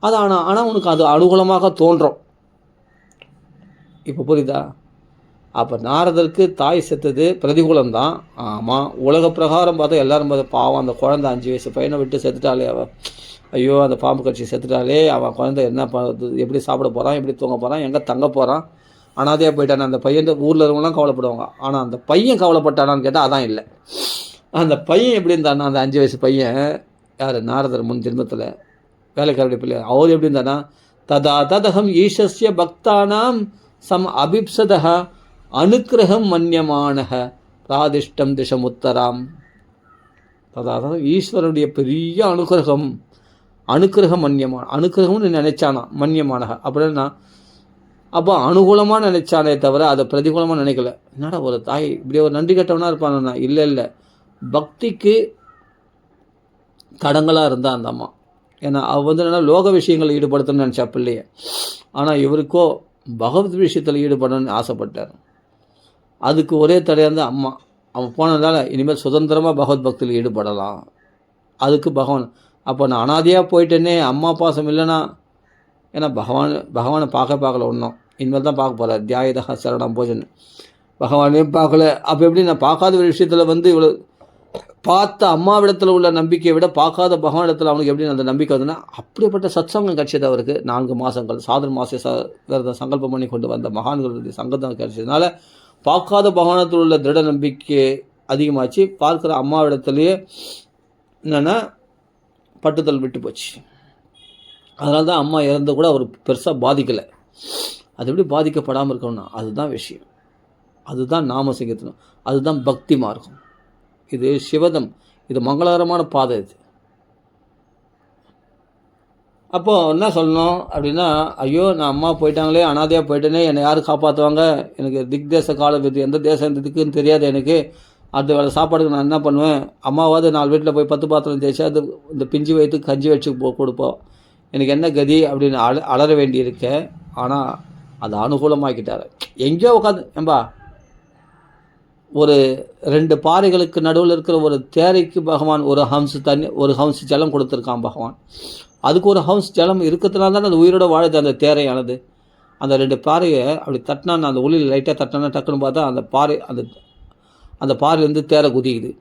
அது ஆனால் உனக்கு அது அனுகூலமாக தோன்றும். இப்போ புரியுதா? அப்போ நாரதருக்கு தாய் செத்தது பிரதிகூலம்தான். ஆமாம், உலக பிரகாரம் பார்த்தா எல்லோரும் பார்த்தா பாவம், அந்த குழந்தை 5 வயசு பையனை விட்டு செத்துட்டாலே அவன், ஐயோ அந்த பாம்பு கட்சி செத்துட்டாலே, அவன் குழந்தை என்ன எப்படி சாப்பிட போகிறான், எப்படி தூங்க போகிறான், எங்கே தங்க போகிறான், அனாதையாக போயிட்டான். அந்த பையன் ஊரில் இருக்கவங்களாம் கவலைப்படுவாங்க. ஆனால் அந்த பையன் கவலைப்பட்டானான்னு கேட்டால் அதான் இல்லை. அந்த பையன் எப்படி இருந்தானா, அந்த 5 வயசு பையன், யார்? நாரதர் முன் ஜென்மத்தில் வேலைக்காரருடைய பிள்ளை. அவர் எப்படி இருந்தானா, ததா ததகம் ஈஷஸ்ய பக்தானாம் சம் அபிப்சதः அனுக்கிரகம் மன்யமானக பிராதிஷ்டம் திசமுத்தராம். அதாவது ஈஸ்வரனுடைய பெரிய அனுக்கிரகம் அனுக்கிரகம்னு நினைச்சானா, மன்யமானக அப்படின்னா அப்போ அனுகூலமாக நினைச்சானே தவிர அதை பிரதிகூலமாக நினைக்கல. என்னடா ஒரு தாய் இப்படி ஒரு நன்றி கட்டவனா இருப்பானா? இல்லை, பக்திக்கு தடங்களாக இருந்தா அந்த அம்மா. ஏன்னா அவ என்னன்னா லோக விஷயங்களை ஈடுபடுத்தணும்னு நினச்சா பிள்ளைய. ஆனால் இவருக்கோ பகவத் விஷயத்தில் ஈடுபடணும்னு ஆசைப்பட்டார். அதுக்கு ஒரே தடையாக இருந்தால் அம்மா. அவன் போனதால இனிமேல் சுதந்திரமாக பகவத் பக்தியில் ஈடுபடலாம். அதுக்கு அப்போ நான் அனாதையாக போயிட்டேனே, அம்மா பாசம் இல்லைன்னா, ஏன்னா பகவானை பார்க்கல ஒன்றும், இனிமேல் தான் பார்க்க போகிறார். தியாயதா சரணம் போஜன், பகவானையும் பார்க்கல. அப்போ எப்படி நான் பார்க்காத ஒரு விஷயத்தில் இவ்வளோ பார்த்த அம்மாவிடத்தில் உள்ள நம்பிக்கையை விட பார்க்காத பகவானிடத்தில் அவனுக்கு எப்படி அந்த நம்பிக்கை வந்ததுன்னா, அப்படிப்பட்ட சத்சங்கம் கிடைச்சது அவருக்கு. 4 மாதங்கள் சாதன விரதம் சங்கல்பம் பண்ணி கொண்டு வந்த மகான்களுடைய சங்கத்தம் கிடைச்சதுனால பார்க்காத பகவானத்தில் உள்ள திருட நம்பிக்கை அதிகமாச்சு. பார்க்குற அம்மாவிடத்துலேயே என்னென்னா பட்டுதல் விட்டு போச்சு. அதனால தான் அம்மா இறந்து கூட அவர் பெருசாக பாதிக்கலை. அது எப்படி பாதிக்கப்படாமல் இருக்கணும்னா அதுதான் விஷயம். அதுதான் நாம சங்கீர்த்தனம், அதுதான் பக்தி மார்க்கம். இது சிவதம், இது மங்களகரமான பாதை. இது அப்போது என்ன சொல்லணும் அப்படின்னா, ஐயோ நான் அம்மா போயிட்டாங்களே, அனாதையாக போயிட்டேனே, என்னை யார் காப்பாற்றுவாங்க, எனக்கு திக்தேச காலம் இது, எந்த தேசம் இதுக்குன்னு தெரியாது எனக்கு, அடுத்த வேலை சாப்பாடுக்கு நான் என்ன பண்ணுவேன், அம்மாவாவது 4 வீட்டில் போய் 10 பாத்திரம் தேய்ச்சி அது இந்த பிஞ்சு வைத்து கஞ்சி வச்சு கொடுப்போம், எனக்கு என்ன கதி அப்படின்னு அலற வேண்டியிருக்க. ஆனால் அதை அனுகூலமாக்கிட்டார். எங்கேயோ உட்காந்து ஏம்பா ஒரு 2 பாறைகளுக்கு நடுவில் இருக்கிற ஒரு தேரைக்கு பகவான் ஒரு ஹம்ஸ் ஜலம் கொடுத்துருக்கான் பகவான். அதுக்கு ஒரு ஹம்ஸ் ஜலம் இருக்கிறதுனால தான் அந்த உயிரோட வாழுது அந்த தேரையானது. அந்த 2 பாறையை அப்படி தட்டினா, அந்த ஒளியில் லைட்டாக தட்டினா டக்குன்னு பார்த்தா அந்த பாறை அந்த பாறையிலேருந்து தேரை குதிக்குது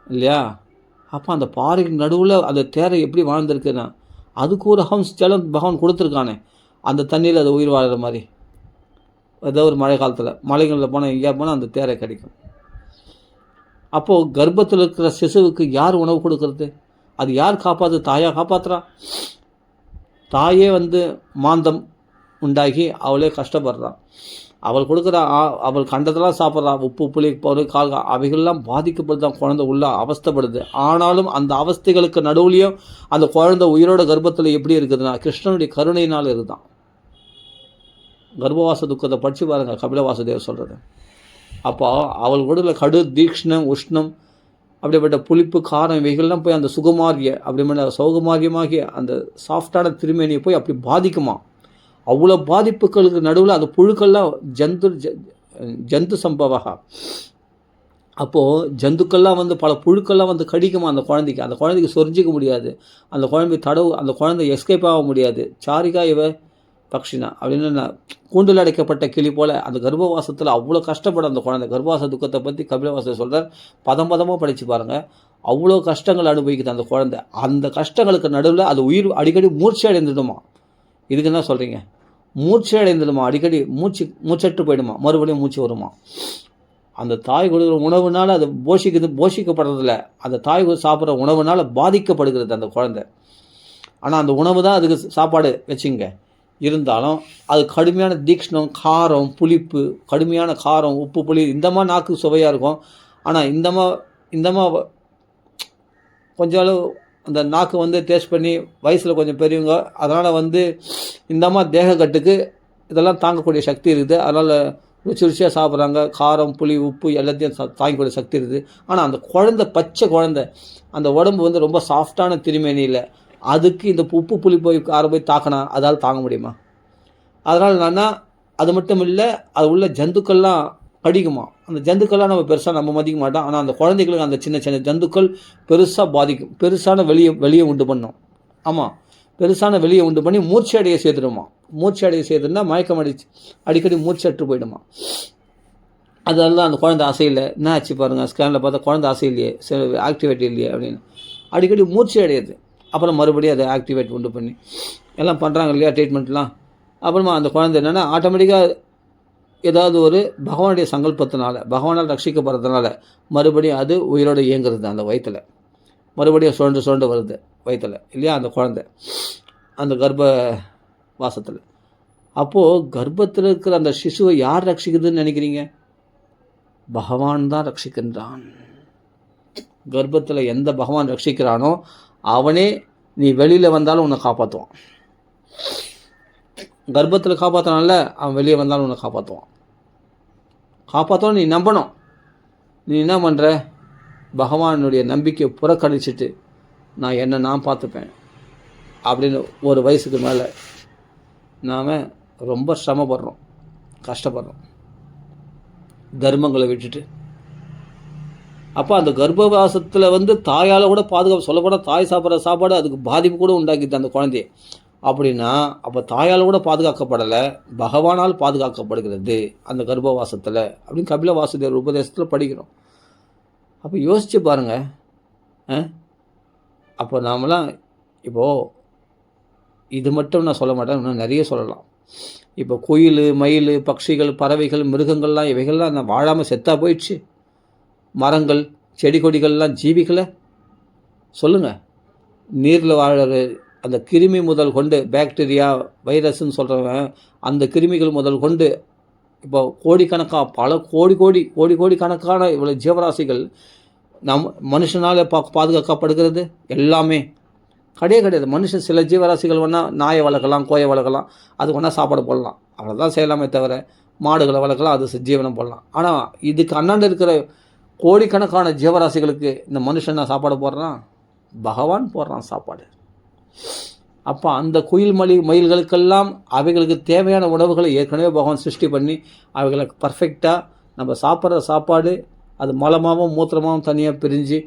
இல்லையா? அப்போ அந்த பாறைக்கு நடுவில் அந்த தேரை எப்படி வாழ்ந்துருக்குன்னா, அதுக்கு ஒரு ஹம்ஸ் ஜலம் பகவான் கொடுத்துருக்கானே, அந்த தண்ணியில் அது உயிர் வாழுற மாதிரி. ஏதோ ஒரு மழை காலத்தில் மலைகளில் போனால் எங்கேயா போனால் அந்த தேரை கிடைக்கும். அப்போது கர்ப்பத்தில் இருக்கிற சிசுவுக்கு யார் உணவு கொடுக்கறது? அது யார் காப்பாற்று? தாயாக காப்பாற்றுறா? தாயே மாந்தம் உண்டாகி அவளே கஷ்டப்படுறான். அவள் கொடுக்குற அவள் கண்டதெல்லாம் சாப்பிட்றா. உப்பு புளி பவுடர் கால் அவைகள்லாம் பாதிக்கப்படுதான். குழந்தை உள்ள அவஸ்தைப்படுது. ஆனாலும் அந்த அவஸ்தைகளுக்கு நடுவுலையும் அந்த குழந்தை உயிரோட கர்ப்பத்தில் எப்படி இருக்குதுன்னா கிருஷ்ணனுடைய கருணையினால் இருக்குதான். கர்ப்பவாச துக்கத்தை படித்து பாருங்கள், கபில வாசுதேவர் சொல்கிறது. அப்போ அவள் உடலில் கடு தீக்ஷ்ணம் உஷ்ணம் அப்படிப்பட்ட புளிப்பு காரம் இவைகள்லாம் போய் அந்த சுகுமாரிய அப்படிப்பட்ட சௌகுமாரியமாகிய அந்த சாஃப்டான திருமேனியை போய் அப்படி பாதிக்குமா. அவ்வளோ பாதிப்புகளுக்கு நடுவில் அந்த புழுக்கள்லாம் ஜந்து சம்பவா. அப்போது ஜந்துக்கள்லாம் பல புழுக்கள்லாம் கடிக்குமா அந்த குழந்தைக்கு சொரிஞ்சிக்க முடியாது. அந்த குழந்தை எஸ்கேப் ஆக முடியாது. சாரிகா இவ பக்ஷினா அப்படின்னு கூண்டில் அடைக்கப்பட்ட கிளி போல் அந்த கர்ப்பவாசத்தில் அவ்வளோ கஷ்டப்படும் அந்த குழந்தை. கர்ப்பவாச துக்கத்தை பற்றி கபிலவாசர் சொல்கிறார். பதமாக படித்து பாருங்கள். அவ்வளோ கஷ்டங்கள் அனுபவிக்குது அந்த குழந்தை. அந்த கஷ்டங்களுக்கு நடுவில் அது உயிர் அடிக்கடி மூர்ச்சை அடைந்துடுமா. இதுக்கு என்ன சொல்கிறீங்க? மூர்ச்சை அடைந்துடுமா, அடிக்கடி மூச்சட்டு போயிடுமா, மறுபடியும் மூச்சு வருமா. அந்த தாய் கொடுக்குற உணவுனால் அது போஷிக்கப்படுறதில்ல. அந்த தாய் சாப்பிட்ற உணவுனால் பாதிக்கப்படுகிறது அந்த குழந்தை. ஆனால் அந்த உணவு தான் அதுக்கு சாப்பாடு வச்சுங்க. இருந்தாலும் அது கடுமையான தீக்ஷ்ணம், காரம், புளிப்பு, கடுமையான காரம், உப்பு, புளி இந்தமாக நாக்கு சுவையாக இருக்கும். ஆனால் இந்தமாக கொஞ்சம் அளவு அந்த நாக்கு டேஸ்ட் பண்ணி வயசில் கொஞ்சம் பெரியவங்க, அதனால் இந்தமாக தேகக்கட்டுக்கு இதெல்லாம் தாங்கக்கூடிய சக்தி இருக்குது. அதனால் ருச்சியாக சாப்பிட்றாங்க. காரம், புளி, உப்பு எல்லாத்தையும் தாங்கக்கூடிய சக்தி இருக்குது. ஆனால் அந்த பச்சை குழந்தை அந்த உடம்பு ரொம்ப சாஃப்டான திருமேனியில் அதுக்கு இந்த உப்பு புளி காரம் போய் தாக்கினா அதால் தாங்க முடியுமா? அதனால் அது மட்டும் இல்லை, அது உள்ள ஜந்துக்கள்லாம் கடிக்குமா. அந்த ஜந்துக்கள்லாம் நம்ம பெருசாக நம்ம மதிக்க மாட்டோம். ஆனால் அந்த குழந்தைகளுக்கு அந்த சின்ன சின்ன ஜந்துக்கள் பெருசாக பாதிக்கும். பெருசான வெளியே உண்டு பண்ணும். ஆமாம், பெருசான வெளியே உண்டு பண்ணி மூர்ச்சை அடைய சேர்த்துடுமா. மூர்ச்சை அடைய சேர்த்துனா மயக்கம் அடிக்கடி மூர்ச்சட்டு போயிடுமா. அதெல்லாம் அந்த குழந்தை அசையில் என்ன ஆச்சு பாருங்கள். ஸ்கேனில் பார்த்தா குழந்தை அசையிலையே, ஆக்டிவேட் இல்லையே அப்படின்னு அடிக்கடி மூர்ச்சை அடையுது. அப்புறம் மறுபடியும் அதை ஆக்டிவேட் உண்டு பண்ணி எல்லாம் பண்ணுறாங்க இல்லையா ட்ரீட்மெண்ட்லாம். அப்புறமா அந்த குழந்தை என்னென்னா ஆட்டோமேட்டிக்காக ஏதாவது ஒரு பகவானுடைய சங்கல்பத்தினால பகவானால் ரட்சிக்கப்படுறதுனால மறுபடியும் அது உயிரோடு இயங்குறது அந்த வயிற்றில். மறுபடியும் சுரண்டு வருது வயிற்றில் இல்லையா அந்த குழந்தை அந்த கர்ப்ப வாசத்தில். அப்போது கர்ப்பத்தில் இருக்கிற அந்த சிசுவை யார் ரட்சிக்குதுன்னு நினைக்கிறீங்க? பகவான் தான் ரட்சிக்கின்றான். கர்ப்பத்தில் எந்த பகவான் ரட்சிக்கிறானோ அவனே நீ வெளியில் வந்தாலும் உன்னை காப்பாற்றுவான். கர்ப்பத்தில் காப்பாற்றினால அவன் வெளியே வந்தாலும் உன்னை காப்பாற்றுவான். நீ நம்பணும். நீ என்ன பண்ணுற? பகவானுடைய நம்பிக்கையை புறக்கணிச்சிட்டு நான் பார்த்துப்பேன் அப்படின்னு ஒரு வயசுக்கு மேலே நாம் ரொம்ப சிரமப்படுறோம், கஷ்டப்படுறோம் தர்மங்களை விட்டுட்டு. அப்போ அந்த கர்ப்பவாசத்தில் தாயால் கூட பாதுகாப்பு சொல்லப்போனால் தாய் சாப்பிட்ற சாப்பாடு அதுக்கு பாதிப்பு கூட உண்டாக்கிது அந்த குழந்தைய. அப்படின்னா அப்போ தாயால் கூட பாதுகாக்கப்படலை, பகவானால் பாதுகாக்கப்படுகிறது அந்த கர்ப்பவாசத்தில் அப்படின்னு கபில வாசுதேவர் உபதேசத்தில் படிக்கிறோம். அப்போ யோசித்து பாருங்கள். அப்போ நாமெல்லாம் இப்போது இது மட்டும் நான் சொல்ல மாட்டேன், இன்னும் நிறைய சொல்லலாம். இப்போ குயில், மயில், பட்சிகள், பறவைகள், மிருகங்கள்லாம் இவைகள்லாம் நான் வாழாமல் செத்தாக போயிடுச்சு. மரங்கள், செடி கொடிகள்லாம் ஜீவிகளை சொல்லுங்கள். நீரில் வாழற அந்த கிருமி முதல் கொண்டு பாக்டீரியா, வைரஸ்ன்னு சொல்கிறவன் அந்த கிருமிகள் முதல் கொண்டு இப்போ கோடிக்கணக்காக பல கோடி கணக்கான இவ்வளோ ஜீவராசிகள் மனுஷனால் பாதுகாக்கப்படுகிறது. எல்லாமே கிடையாது. மனுஷன் சில ஜீவராசிகள் வேணால் நாயை வளர்க்கலாம், கோயை வளர்க்கலாம், அது வேணால் சாப்பாடு போடலாம், அவ்வளோதான் செய்யலாமே தவிர மாடுகளை வளர்க்கலாம், அது ஜீவனம் போடலாம். ஆனால் இதுக்கு அண்ணாண்டு இருக்கிற கோடிக்கணக்கான ஜீவராசிகளுக்கு இந்த மனுஷன் தான் சாப்பாடு போடுறான், பகவான் போடுறான் சாப்பாடு. அப்போ அந்த குயில் மயில்களுக்கெல்லாம் அவைகளுக்கு தேவையான உணவுகளை ஏற்கனவே பகவான் சிருஷ்டி பண்ணி அவைகளை பர்ஃபெக்டாக நம்ம சாப்பிட்ற சாப்பாடு அது மலமாகவும் மூத்திரமாகவும் தனியாக பிரிஞ்சு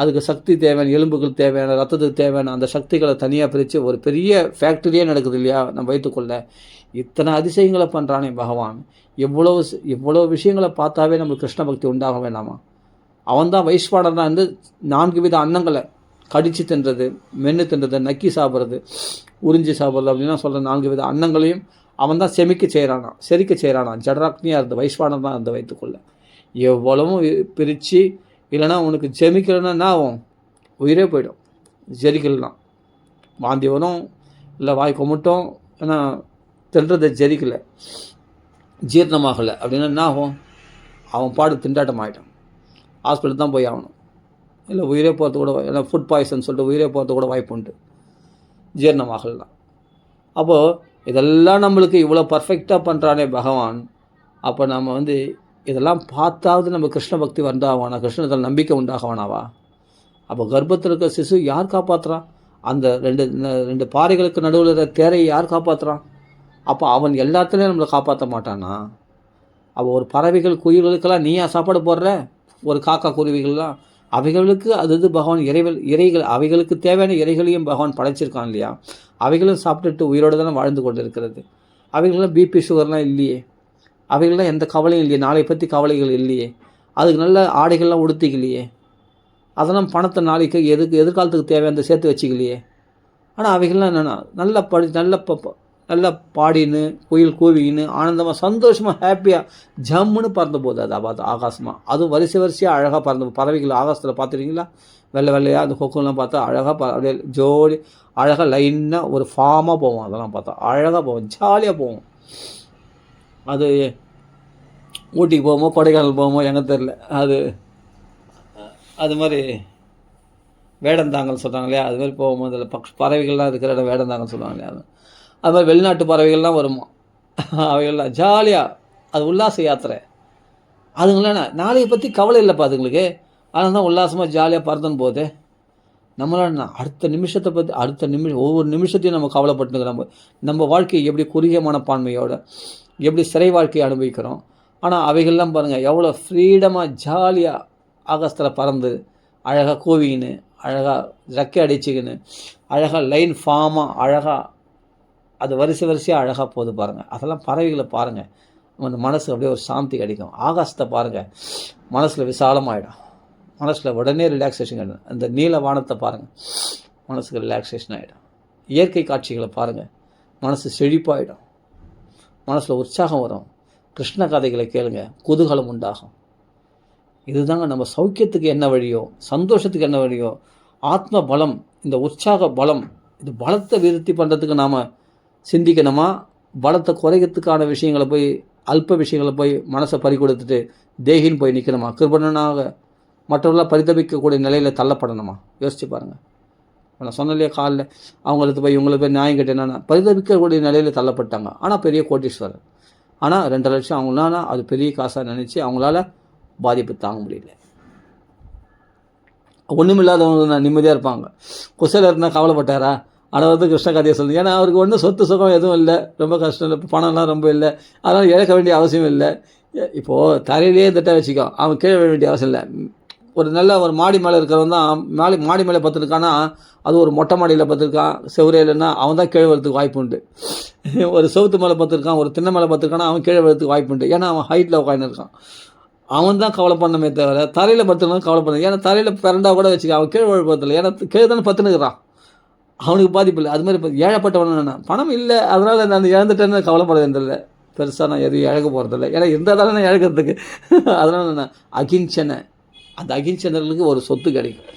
அதுக்கு சக்தி தேவையான, எலும்புகள் தேவையான, ரத்தத்துக்கு தேவையான அந்த சக்திகளை தனியாக பிரித்து ஒரு பெரிய ஃபேக்ட்ரியே நடக்குது இல்லையா நம்ம வயிற்றுக்குள்ள. இத்தனை அதிசயங்களை பண்ணுறானே பகவான். எவ்வளோ விஷயங்களை பார்த்தாவே நம்மளுக்கு கிருஷ்ண பக்தி உண்டாக வேண்டாமா? அவன்தான் வைஸ்வானர்னா வந்து 4 வித அன்னங்களை கடித்து தின்றது, மென்று தின்றது, நக்கி சாப்பிட்றது, உறிஞ்சி சாப்பிட்றது அப்படின்னா சொல்கிற 4 வித அன்னங்களையும் அவன் தான் செரிக்க செய்கிறானா. ஜடராக்னியாக இருந்த வைஸ்வானர் தான் அந்த வயிற்றுக்குள்ள. எவ்வளவும் பிரித்து, இல்லைனா உனக்கு செமிக்கலைன்னா என்ன ஆகும்? உயிரே போயிடும். ஜெரிக்கலைன்னா வாந்தி வரும், இல்லை வாய் கொமட்டும். ஏன்னா தின்றதை ஜெரிக்கலை, ஜீரணமாகலை அப்படின்னா என்ன ஆகும்? அவன் பாடு திண்டாட்டம் ஆகிட்டான். ஹாஸ்பிட்டல் தான் போய் ஆகணும், இல்லை உயிரே போகிறது கூட, ஏன்னா ஃபுட் பாய்சன் சொல்லிட்டு உயிரே போகிறது கூட வாய்ப்பு உண்டு ஜீரணமாகலாம். அப்போது இதெல்லாம் நம்மளுக்கு இவ்வளோ பர்ஃபெக்டாக பண்ணுறானே பகவான். அப்போ நம்ம வந்து இதெல்லாம் பார்த்தாவது நம்ம கிருஷ்ண பக்தி வந்தாவானா, கிருஷ்ணத்தில் நம்பிக்கை உண்டாகவானாவா? அப்போ கர்ப்பத்தில் இருக்க சிசு யார் காப்பாற்றுறான்? அந்த ரெண்டு பாறைகளுக்கு நடுவில் இருக்கிற தேரையை யார் காப்பாற்றுறான்? அப்போ அவன் எல்லாத்துலேயும் நம்மளை காப்பாற்ற மாட்டானா? அப்போ ஒரு பறவைகள் குயில்களுக்கெல்லாம் நீயா சாப்பாடு போடுற? ஒரு காக்கா குருவிகள்லாம் அவைகளுக்கு அது பகவான் இறைகள் அவைகளுக்கு தேவையான இறைகளையும் பகவான் படைச்சிருக்கான் இல்லையா? அவைகளும் சாப்பிட்டுட்டு உயிரோடு தானே வாழ்ந்து கொண்டு இருக்கிறது. அவைகள்லாம் பிபி சுகர்லாம் இல்லையே, அவைகள்லாம் எந்த கவலையும் இல்லையே, நாளை பற்றி கவலைகள் இல்லையே, அதுக்கு நல்ல ஆடைகள்லாம் உடுத்திக்கலையே, அதெல்லாம் பணத்தை நாளைக்கு எதிர்காலத்துக்கு தேவையான சேர்த்து வச்சுக்கலையே. ஆனால் அவைகள்லாம் என்னென்னா நல்லா பாடின்னு குயில் கூவின்னு ஆனந்தமாக சந்தோஷமாக ஹாப்பியாக ஜம்முன்னு பறந்து போகுது. அது ஆகாசமாக, அதுவும் வரிசையாக அழகாக பறந்து பறவைகள் ஆகாசத்தில் பார்த்துருக்கீங்களா? வெள்ளையாக அந்த கொக்குலாம் பார்த்தா அழகாக அப்படியே ஜோடி அழகாக லைனாக ஒரு ஃபார்மாக போவோம். அதெல்லாம் பார்த்தா அழகாக போவோம், ஜாலியாக போவோம். அது ஊட்டிக்கு போவோமோ கொடைக்கானல் போவோமோ எங்கே தெரில. அது மாதிரி வேடந்தாங்கல் சொல்கிறாங்க இல்லையா? அது மாதிரி போகும்போது அதில் பறவைகள்லாம் இருக்கிற இடம் வேடந்தாங்கல் சொல்லுவாங்க இல்லையா? அது மாதிரி வெளிநாட்டு பறவைகள்லாம் வருமா, அவைகள்லாம் ஜாலியாக, அது உல்லாச யாத்திரை. அதுங்களாம் நாளையை பற்றி கவலை இல்லைப்பா அதுங்களுக்கு. அதனால தான் உல்லாசமாக ஜாலியாக பறந்துன்னு போகுது. நம்மளால அடுத்த நிமிஷம் ஒவ்வொரு நிமிஷத்தையும் நம்ம கவலைப்பட்டுக்கிறோம். நம்ம வாழ்க்கையை எப்படி குறுகிய மனப்பான்மையோட எப்படி சிறை வாழ்க்கையை அனுபவிக்கிறோம். ஆனால் அவைகள்லாம் பாருங்கள் எவ்வளோ ஃப்ரீடமாக ஜாலியாக ஆகாசத்தில் பறந்து அழகாக கூவின்னு அழகாக ரெக்கை அடிச்சுக்கின்னு அழகாக லைன் ஃபார்மாக அழகாக அது வரிசையாக அழகாக போகுது பாருங்கள். அதெல்லாம் பறவைகளை பாருங்கள், அந்த மனசு அப்படியே ஒரு சாந்தி கிடைக்கும். ஆகாசத்தை பாருங்கள், மனசில் விசாலமாகிடும், மனசில் உடனே ரிலாக்ஸேஷன் கிடைக்கும். அந்த நீல வானத்தை பாருங்கள், மனசுக்கு ரிலாக்ஸேஷன் ஆகிடும். இயற்கை காட்சிகளை பாருங்கள், மனசு செழிப்பாகிடும், மனசில் உற்சாகம் வரும். கிருஷ்ண கதைகளை கேளுங்க, குதூகலம் உண்டாகும். இதுதாங்க நம்ம சௌக்கியத்துக்கு என்ன வழியோ, சந்தோஷத்துக்கு என்ன வழியோ. ஆத்ம பலம், இந்த உற்சாக பலம், இது பலத்தை விருத்தி பண்ணுறதுக்கு நாம் சிந்திக்கணுமா? பலத்தை குறைக்கிறதுக்கான விஷயங்களை போய் அல்ப விஷயங்களை போய் மனசை பறி கொடுத்துட்டு தேகின்னு போய் நிற்கணுமா? கிருபணனாக மற்றவர்களாக பரிதபிக்கக்கூடிய நிலையில் தள்ளப்படணுமா? யோசிச்சு பாருங்கள். நான் சொன்னலையே காலில் அவங்களுக்கு போய் இவங்களுக்கு போய் நியாயம் கேட்டு என்னென்னா பரிதபிக்கக்கூடிய நிலையில் தள்ளப்பட்டாங்க. ஆனால் பெரிய கோட்டீஸ்வரர். ஆனால் 2 லட்சம் அவங்களால அது பெரிய காசாக நினச்சி அவங்களால பாதிப்பு தாங்க முடியல. ஒன்றுமில்லாதவங்க நிம்மதியாக இருப்பாங்க. குசல இருந்தால் கவலைப்பட்டாரா? ஆனால் வந்து கிருஷ்ண கதையை சொல்லுது. ஏன்னா அவருக்கு ஒன்றும் சொத்து சுகம் எதுவும் இல்லை, ரொம்ப கஷ்டம் இல்லை, பணம்லாம் ரொம்ப இல்லை, அதனால் இழக்க வேண்டிய அவசியம் இல்லை. இப்போது தரையிலே திட்ட வச்சுக்கோ, அவன் கீழே விழ வேண்டிய அவசியம் இல்லை. ஒரு நல்ல ஒரு மாடி மேலே இருக்கிறவன் தான் மாடி மேலே பத்துருக்கான்னா அது ஒரு மொட்டை மாடியில் பத்துருக்கான், செவரே இல்லைன்னா அவன் தான் கீழே வரத்துக்கு வாய்ப்பு உண்டு. ஒரு செவுத்து மேலே பத்துருக்கான், ஒரு திண்ணை மேலே பத்துருக்கானா அவன் கீழே வரத்துக்கு வாய்ப்பு உண்டு. ஏன்னா அவன் ஹைட்டில் உட்காந்துருக்கான். அவன் தான் கவலை பண்ணமே தவிர தரையில் பத்துருக்கான் கவலை பண்ண. ஏன்னா தரையில் பிறண்டா கூட வச்சுக்க, அவன் கீழே விழுப்பதில்லை. ஏன்னா கீழே தானே பத்துனுக்குறான், அவனுக்கு பாதிப்பு இல்லை. அது மாதிரி ஏழப்பட்டவன பணம் இல்லை, அதனால் நான் இழந்துட்டேன்னு கவலைப்படுறதில்லை. பெருசாக நான் எதுவும் இழக்க போகிறதில்லை. ஏன்னா இருந்தால் தானே நான் இழக்கிறதுக்கு. அதனால் நான் அகிஞ்சனை, அந்த அகிஞ்சனர்களுக்கு ஒரு சொத்து கிடைக்கும்,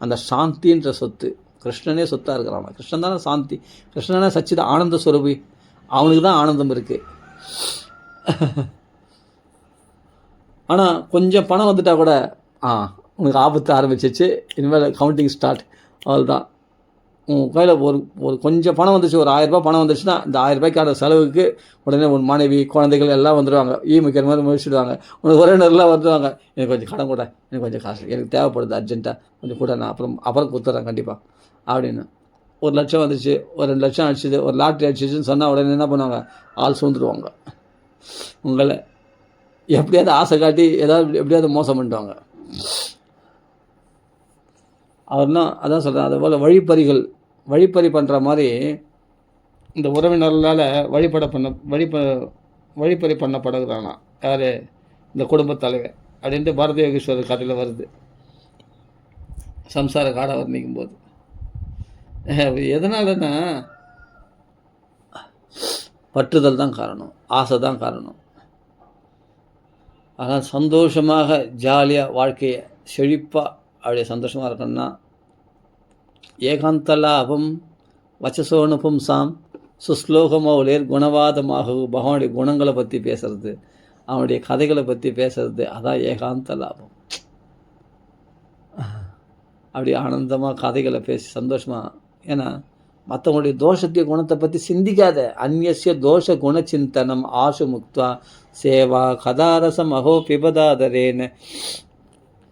அந்த சாந்தின்ற சொத்து. கிருஷ்ணனே சொத்தாக இருக்கிறான். கிருஷ்ணன் தானே சாந்தி, கிருஷ்ணனே சச்சித ஆனந்த ஸ்வரூபி, அவனுக்கு தான் ஆனந்தம் இருக்குது. ஆனால் கொஞ்சம் பணம் வந்துட்டால் கூட உனக்கு ஆபத்து ஆரம்பிச்சிச்சு, இனிமேல் கவுண்டிங் ஸ்டார்ட். அவ்வளோதான். உன் கையில் ஒரு கொஞ்சம் பணம் வந்துச்சு, ஒரு 1000 ரூபாய் பணம் வந்துச்சுன்னா இந்த 1000 ரூபாய்க்கான செலவுக்கு உடனே உன் மனைவி குழந்தைகள் எல்லாம் வந்துடுவாங்க. ஈமுக்கிற மாதிரி முடிச்சுடுவாங்க. உனக்கு உறவினர்லாம் வந்துடுவாங்க. எனக்கு கொஞ்சம் கடன் கூட, எனக்கு கொஞ்சம் காசு எனக்கு தேவைப்படுது அர்ஜென்ட்டாக, கொஞ்சம் கூட நான் அப்புறம் கொடுத்துட்றேன் கண்டிப்பாக அப்படின்னு. 1 லட்சம் வந்துச்சு, ஒரு 2 லட்சம் அடிச்சுது, ஒரு லாட்ரி அடிச்சிச்சுன்னு சொன்னால் உடனே என்ன பண்ணுவாங்க? ஆள் சூழ்ந்துருவாங்க உங்களை. எப்படியாவது ஆசை காட்டி ஏதாவது எப்படியாவது மோசம் பண்ணிட்டாங்க. அவர்லாம் அதான் சொல்கிறேன், அதுபோல் வழிப்பறி பண்ணுற மாதிரி இந்த உறவினர்களால் வழிப்பறி பண்ணப்படுகிறானா யார்? இந்த குடும்பத் தலைவர் அப்படின்ட்டு பாரதி யோகேஸ்வரர் கதையில் வருது, சம்சார காடை வர்ணிக்கும் போது. எதனாலன்னா பற்றுதல் தான் காரணம், ஆசை தான் காரணம். ஆனால் சந்தோஷமாக ஜாலியாக வாழ்க்கையை செழிப்பாக அப்படியே சந்தோஷமாக இருக்கணும்னா ஏகாந்த லாபம் வச்சசோனு பும்சாம் சுஸ்லோகமௌலேர் குணவாதமாக பகவானுடைய குணங்களை பற்றி பேசுறது, அவனுடைய கதைகளை பற்றி பேசுறது, அதான் ஏகாந்த லாபம். அப்படி ஆனந்தமாக கதைகளை பேசி சந்தோஷமாக. ஏன்னா மற்றவங்களுடைய தோஷத்திய குணத்தை பற்றி சிந்திக்காத. அந்நிய தோஷ குணச்சிந்தனம் ஆசு முக்தா சேவா கதாரசம் அஹோ பிபதாதரேன.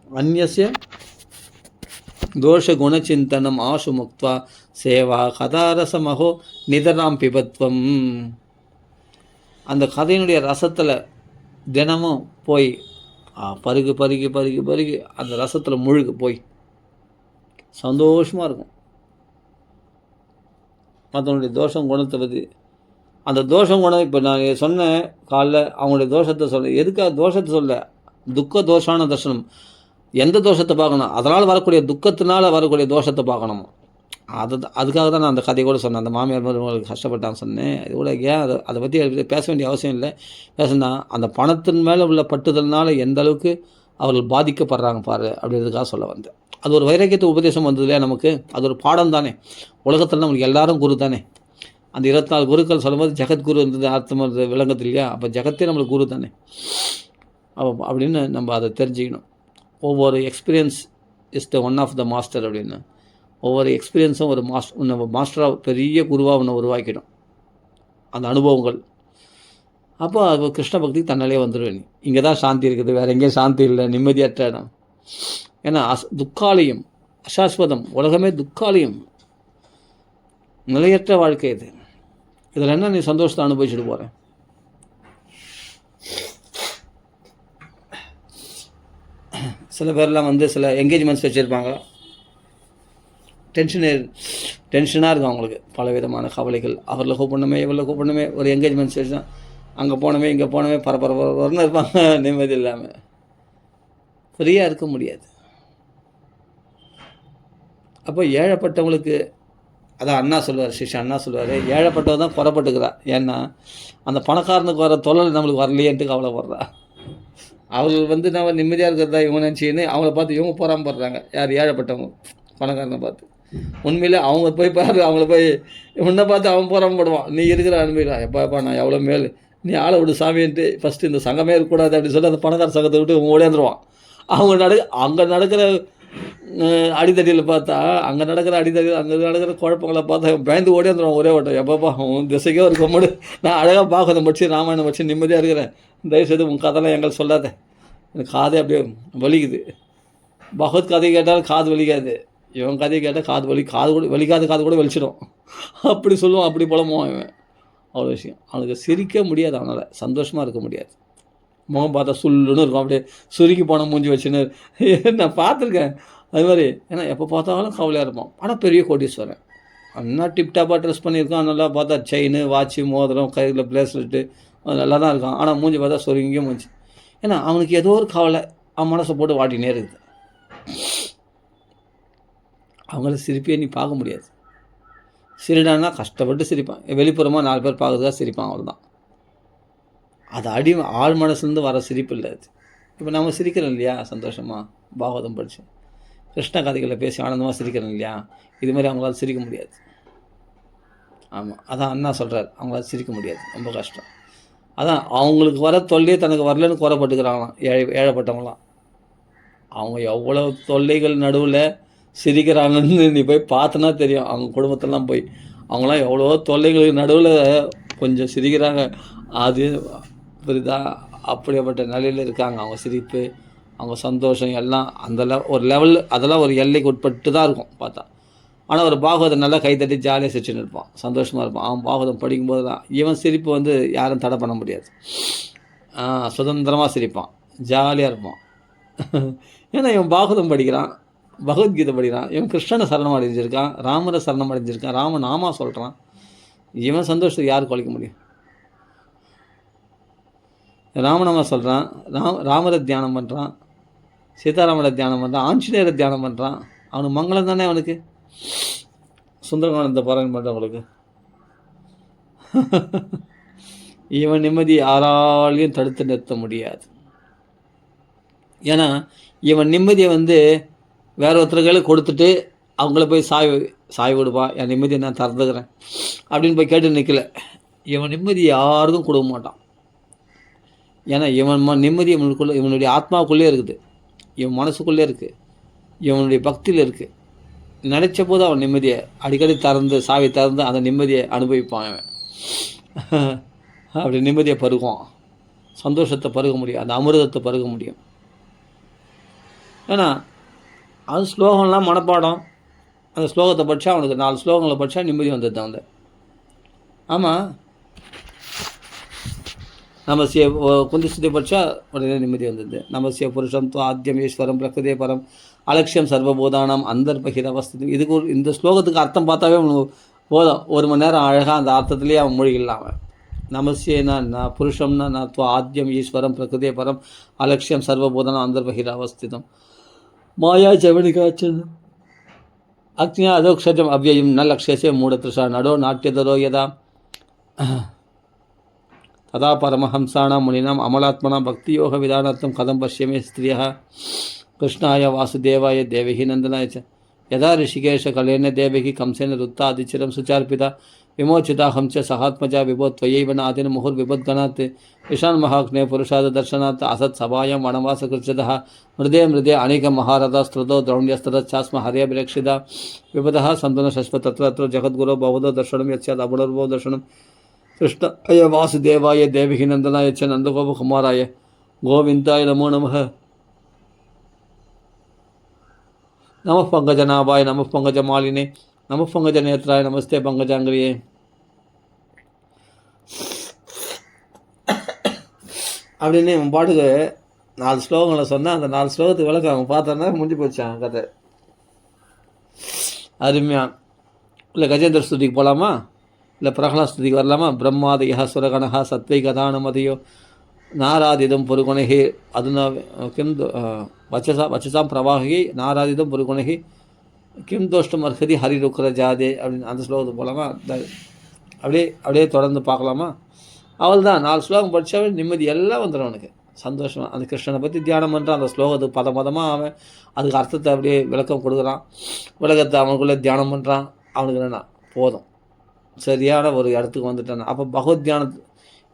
அந்நிய தோஷ குணச்சிந்தனம் ஆசு முக்தா சேவா கதாரசம் அஹோ நிதராம் பிபத்வம். அந்த கதையினுடைய ரசத்தில் தினமும் போய் பருகு பருகி பருகி பருகி அந்த ரசத்தில் முழுகு போய் சந்தோஷமாக இருக்கும். மற்றவங்களுடைய தோஷம் குணத்தை பற்றி அந்த தோஷம் குணம் இப்போ நான் சொன்னேன் காலைல, அவங்களுடைய தோஷத்தை சொல்ல எதுக்காக தோஷத்தை சொல்ல, துக்க தோஷான தர்சனம். எந்த தோஷத்தை பார்க்கணும்? அதனால் வரக்கூடிய துக்கத்தினால் வரக்கூடிய தோஷத்தை பார்க்கணும். அதுக்காக தான் நான் அந்த கதையை கூட சொன்னேன். அந்த மாமியார் மருமகளுக்கு கஷ்டப்பட்டான்னு சொன்னேன். இது கூட ஏன் அதை பற்றி பேச வேண்டிய அவசியம் இல்லை. பேசுனா அந்த பணத்தின் மேலே உள்ள பட்டுதல்னால எந்த அளவுக்கு அவர்கள் பாதிக்கப்படுறாங்க பாரு அப்படின்றதுக்காக சொல்ல வந்தேன். அது ஒரு வைராக்கியத்தை உபதேசம் வந்தது இல்லையா நமக்கு, அது ஒரு பாடம் தானே. உலகத்தில் நம்மளுக்கு எல்லாரும் குரு தானே. அந்த 24 குருக்கள் சொல்லும்போது ஜெகத்குரு இருந்தது அர்த்தம் இருந்தது விளங்கத்து இல்லையா. அப்போ ஜெகத்தே நம்மளுக்கு குரு தானே அப்படின்னு நம்ம அதை தெரிஞ்சுக்கணும். ஒவ்வொரு experience is the one of the master அப்படின்னு. ஒவ்வொரு எக்ஸ்பீரியன்ஸும் ஒரு மாஸ்டராக பெரிய குருவாக ஒன்று உருவாக்கிடும் அந்த அனுபவங்கள். அப்போ அது கிருஷ்ண பக்திக்கு தன்னாலே வந்துடுவேன். இங்கே தான் சாந்தி இருக்குது, வேறு எங்கேயும் சாந்தி இல்லை, நிம்மதியற்ற இடம். ஏன்னா துக்காலயம், அசாஸ்வதம், உலகமே துக்காலயம், நிலையற்ற வாழ்க்கை இது. இதில் என்ன நீ சந்தோஷத்தை அனுபவிச்சுட்டு போகிறேன்? சில பேர்லாம் சில என்கேஜ்மெண்ட்ஸ் வச்சுருப்பாங்க. டென்ஷனாக இருக்கும் அவங்களுக்கு, பல விதமான கவலைகள். அவரில் கூப்பிடணுமே, இவரில் கூப்பிடணுமே, ஒரு என்கேஜ்மெண்ட்ஸ் வச்சு அங்கே போனமே இங்கே போனமே பரபரன்னு இருப்பாங்க, நிம்மதி இல்லாமல். ஃப்ரீயாக இருக்க முடியாது. அப்போ ஏழைப்பட்டவங்களுக்கு அதான் அண்ணா சொல்லுவார், அண்ணா சொல்லுவார், ஏழைப்பட்டவ தான் குறைப்பட்டுக்கிறா. ஏன்னா அந்த பணக்காரனுக்கு வர தொழில் நம்மளுக்கு வரலையேன்ட்டு கவலைப்படுறா. அவர்கள் நம்ம நிம்மதியாக இருக்கிறதா இவங்க நினச்சின்னு அவங்கள பார்த்து இவங்க போகாமல் போடுறாங்க. யார்? ஏழைப்பட்டவங்க பணக்காரனை பார்த்து. உண்மையிலே அவங்க போய் பாரு, அவங்கள போய் உன்னை பார்த்து அவன் போகாமல் போடுவான். நீ இருக்கிற அனுபவிடா, எப்பா நான் எவ்வளோ மேல், நீ ஆளை விடு சாமின்ட்டு ஃபஸ்ட்டு இந்த சங்கமே இருக்கக்கூடாது அப்படின்னு சொல்லி அந்த பணக்கார சங்கத்தை விட்டு ஓடியாந்துருவான். அங்கே நடக்கிற அடித்தடியில் பார்த்தா, அங்கே நடக்கிற குழப்பங்களை பார்த்தா பயந்து ஓடியாந்துருவான் ஒரே ஓட்டம். எப்பப்பா உன் திசைக்கே ஒரு கொம்படு, நான் அழகாக பாகவதம் படித்து ராமாயணம் படித்து நிம்மதியாக இருக்கிறேன், தயவுசெய்து உன் கதைலாம் எங்களுக்கு சொல்லாத, எனக்கு காதே அப்படியே வலிக்குது. பகவத் கதை கேட்டாலும் காது வலிக்காது, இவன் கதையை கேட்டால் காது கூட வலிக்காத காது கூட வலிச்சிடும். அப்படி சொல்லுவான், அப்படி புலம்புவான் இவன். அவ்வளோ விஷயம். அவனுக்கு சிரிக்க முடியாது, அவனால் சந்தோஷமாக இருக்க முடியாது. முகம் பார்த்தா சுல்லுன்னு இருக்கும், அப்படியே சுருக்கி போன மூஞ்சி வச்சுன்னு நான் பார்த்துருக்கேன். அது மாதிரி ஏன்னா எப்போ பார்த்தாலும் கவலையாக இருப்பான். ஆனால் பெரிய கோட்டீஸ்வரன், அண்ணா டிப்டாப்பாக ட்ரெஸ் பண்ணியிருக்கான், நல்லா பார்த்தா செயின் வாட்சு மோதிரம் கையில் ப்ளேஸ்லெட்டு நல்லா தான் இருக்கான். ஆனால் மூஞ்சி பார்த்தா சொருங்கியும் மூஞ்சி. ஏன்னா அவனுக்கு ஏதோ ஒரு கவலை அவன் மனசை போட்டு வாட்டினே இருக்குது. அவங்கள சிரிப்பே நீ பார்க்க முடியாது. சிரிடான்னா கஷ்டப்பட்டு சிரிப்பான், வெளிப்புறமாக 4 பேர் பார்க்குறதுக்காக சிரிப்பான், அவ்வளோதான். அது ஆழ் மனசுலேருந்து வர சிரிப்பு இல்லை அது. இப்போ நம்ம சிரிக்கிறோம் இல்லையா சந்தோஷமாக பாகவதம் படித்து கிருஷ்ண கதைகளை பேசி ஆனந்தமாக சிரிக்கிறோம் இல்லையா, இது மாதிரி அவங்களால சிரிக்க முடியாது. ஆமாம், அதான் அண்ணா சொல்கிறார், அவங்களால சிரிக்க முடியாது, ரொம்ப கஷ்டம். அதான் அவங்களுக்கு வர தொல்லையே தனக்கு வரலன்னு குறைப்பட்டுக்கிறாங்களாம் ஏழைப்பட்டவங்களாம். அவங்க எவ்வளோ தொல்லைகள் நடுவில் சிரிக்கிறாங்கன்னு நீ போய் பார்த்தனா தெரியும். அவங்க குடும்பத்தெல்லாம் போய் அவங்களாம் எவ்வளோ தொல்லைகளுக்கு நடுவில் கொஞ்சம் சிரிக்கிறாங்க. அது புரியுதா? அப்படிப்பட்ட நிலையில் இருக்காங்க. அவங்க சிரிப்பு, அவங்க சந்தோஷம் எல்லாம் அந்த ஒரு லெவல், அதெல்லாம் ஒரு எல்லைக்கு உட்பட்டு தான் இருக்கும் பார்த்தா. ஆனால் ஒரு பாகவதம் நல்லா கைத்தட்டி ஜாலியாக சிரிச்சுன்னு இருப்பான், சந்தோஷமாக இருப்பான். அவன் பாகவதம் படிக்கும்போது தான் இவன் சிரிப்பு யாரும் தடை பண்ண முடியாது. சுதந்திரமாக சிரிப்பான், ஜாலியாக இருப்பான். ஏன்னா இவன் பாகவதம் படிக்கிறான், பகவத்கீதை படிக்கிறான், இவன் கிருஷ்ணனை சரணம் அடைஞ்சிருக்கான், ராமரை சரணம் அடைஞ்சிருக்கான், ராமநாமா சொல்கிறான். இவன் சந்தோஷத்துக்கு யார் குலைக்க முடியும்? ராமநாமா சொல்கிறான், ராமரை தியானம் பண்ணுறான், சீதாராமரை தியானம் பண்ணுறான், ஆஞ்சநேயரை தியானம் பண்ணுறான். அவனுக்கு மங்களம் தானே அவனுக்கு. சுந்தரகானந்த பாராயணம் பண்ணுறவங்களுக்கு இவன் நிம்மதி யாராலையும் தடுத்து நிறுத்த முடியாது. ஏன்னா இவன் நிம்மதியை வேற ஒருத்தர்களை கொடுத்துட்டு அவங்கள போய் சாய் விடுப்பா, என் நிம்மதியை நான் திறந்துக்கிறேன் அப்படின்னு போய் கேட்டு நிற்கல. இவன் நிம்மதி யாருக்கும் கொடுக்க மாட்டான். ஏன்னா இவன் நிம்மதி இவனுடைய ஆத்மாவுக்குள்ளே இருக்குது, இவன் மனசுக்குள்ளே இருக்குது, இவனுடைய பக்தியில் இருக்குது. நினச்ச போது அவன் நிம்மதியை அடிக்கடி சாவி திறந்து அந்த நிம்மதியை அனுபவிப்பான். அவன் அப்படி நிம்மதியை பருகுவான், சந்தோஷத்தை பருக முடியும், அந்த அமிர்தத்தை பருக முடியும். ஏன்னா அது ஸ்லோகம்லாம் மனப்பாடம். அந்த ஸ்லோகத்தை படித்தா அவனுக்கு 4 ஸ்லோகங்களை படித்தா நிம்மதி வந்தது தான். ஆமாம், நமசிய குந்திஸ்துதி படித்தா உடனே நிம்மதி வந்தது. நமசிய புருஷம் ஆத்தியம் ஈஸ்வரம் பிரகிருதே பரம் அலட்சியம் சர்வபூதானம் அந்தர்பகிர அவஸ்தி. இதுக்கு இந்த ஸ்லோகத்துக்கு அர்த்தம் பார்த்தாவே போதும், 1 மணி நேரம் அழகாக அந்த அர்த்தத்துலேயே அவன் மூழ்கிடலாம். அவன் நமசியனா நான் புருஷம்னா நான் ஆத்தியம் ஈஸ்வரம் பிரகிருதே பரம் அலட்சியம் சர்வபூதானம் அந்தர்பகிர அவஸ்திதம் மாயா ஜவனிகாச்சன் அக்னியா அதோக்ஷஜம் அவ்யயம் ந லக்ஷேசே மூடத்ருஷா நடோ நாட்டியதரோ யதா ததா பரமஹம்சானாம் முனினாம் அமலாத்மனாம் பக்தியோக விதானார்த்தம் கதம் பஷ்யமே ஸ்திரியா கிருஷ்ணாய வாசுதேவாய தேவகி நந்தனாய ச யதா ரிஷிகேஷ கலேன தேவகி கம்சேன ருத்தாதிச்சிரம் சுச்சார்பிதா விமோச்சிதாஹம் ச சகாத்மஜா விபோ त्वयैव नादिन मुहुर्विपद्गणात् ईशान महाग्ने पुरुषाद दर्शनात् असत् सभायां वनवास कृच्छदः मृदे मृदे अनेक महारथस्त्रदो द्रौण्यस्तरच्छास्म हर्यभिरक्षिता विपदः सन्तुन शश्व तत्र जगद्गुरो भवदो दर्शनं यस्यात् अबुडर्वो दर्शनं कृष्णाय वासुदेवाय देवकी नन्दनाय च नन्दगोपकुमाराय गोविन्दाय नमो नमः नमः पंकजनाभाय नमः पंकजमालिने नमः पंकजनेत्राय नमस्ते पंकजांग्रिये. அப்படின்னு அவன் பாட்டுக்கு 4 ஸ்லோகங்களை சொன்னால் அந்த 4 ஸ்லோகத்துக்கு விளக்கம் அவன் பார்த்தோன்னா முடிஞ்சு போச்சான் கதை. அருமையாக. இல்லை கஜேந்திர ஸ்துதிக்கு போகலாமா, இல்லை பிரகலாத் ஸ்துதிக்கு வரலாமா? பிரம்மாதயா சுரகணா சத்வை கதானமதியோ நாராதிதம் பொறுகுணகி அதுனா கிம் வச்சசாம் பிரவாகி நாராதிதம் பொறுகுணகி கிம் தோஷ்டம் அர்ஹதி ஹரிருக்கிற ஜாதே அப்படின்னு அந்த ஸ்லோகத்துக்கு போகலாமா? அப்படியே தொடர்ந்து பார்க்கலாமா? அவள் தான் 4 ஸ்லோகம் படித்தாவே நிம்மதி எல்லாம் வந்துடும் அவனுக்கு, சந்தோஷமாக. அந்த கிருஷ்ணனை பற்றி தியானம் பண்ணுறான், அந்த ஸ்லோகத்துக்கு பதமாக அவன் அதுக்கு அர்த்தத்தை அப்படியே விளக்கம் கொடுக்குறான், விளக்கத்தை அவனுக்குள்ளே தியானம் பண்ணுறான். அவனுக்கு என்னென்னா போதும், சரியான ஒரு இடத்துக்கு வந்துட்டான். அப்போ பகவத் தியானத்து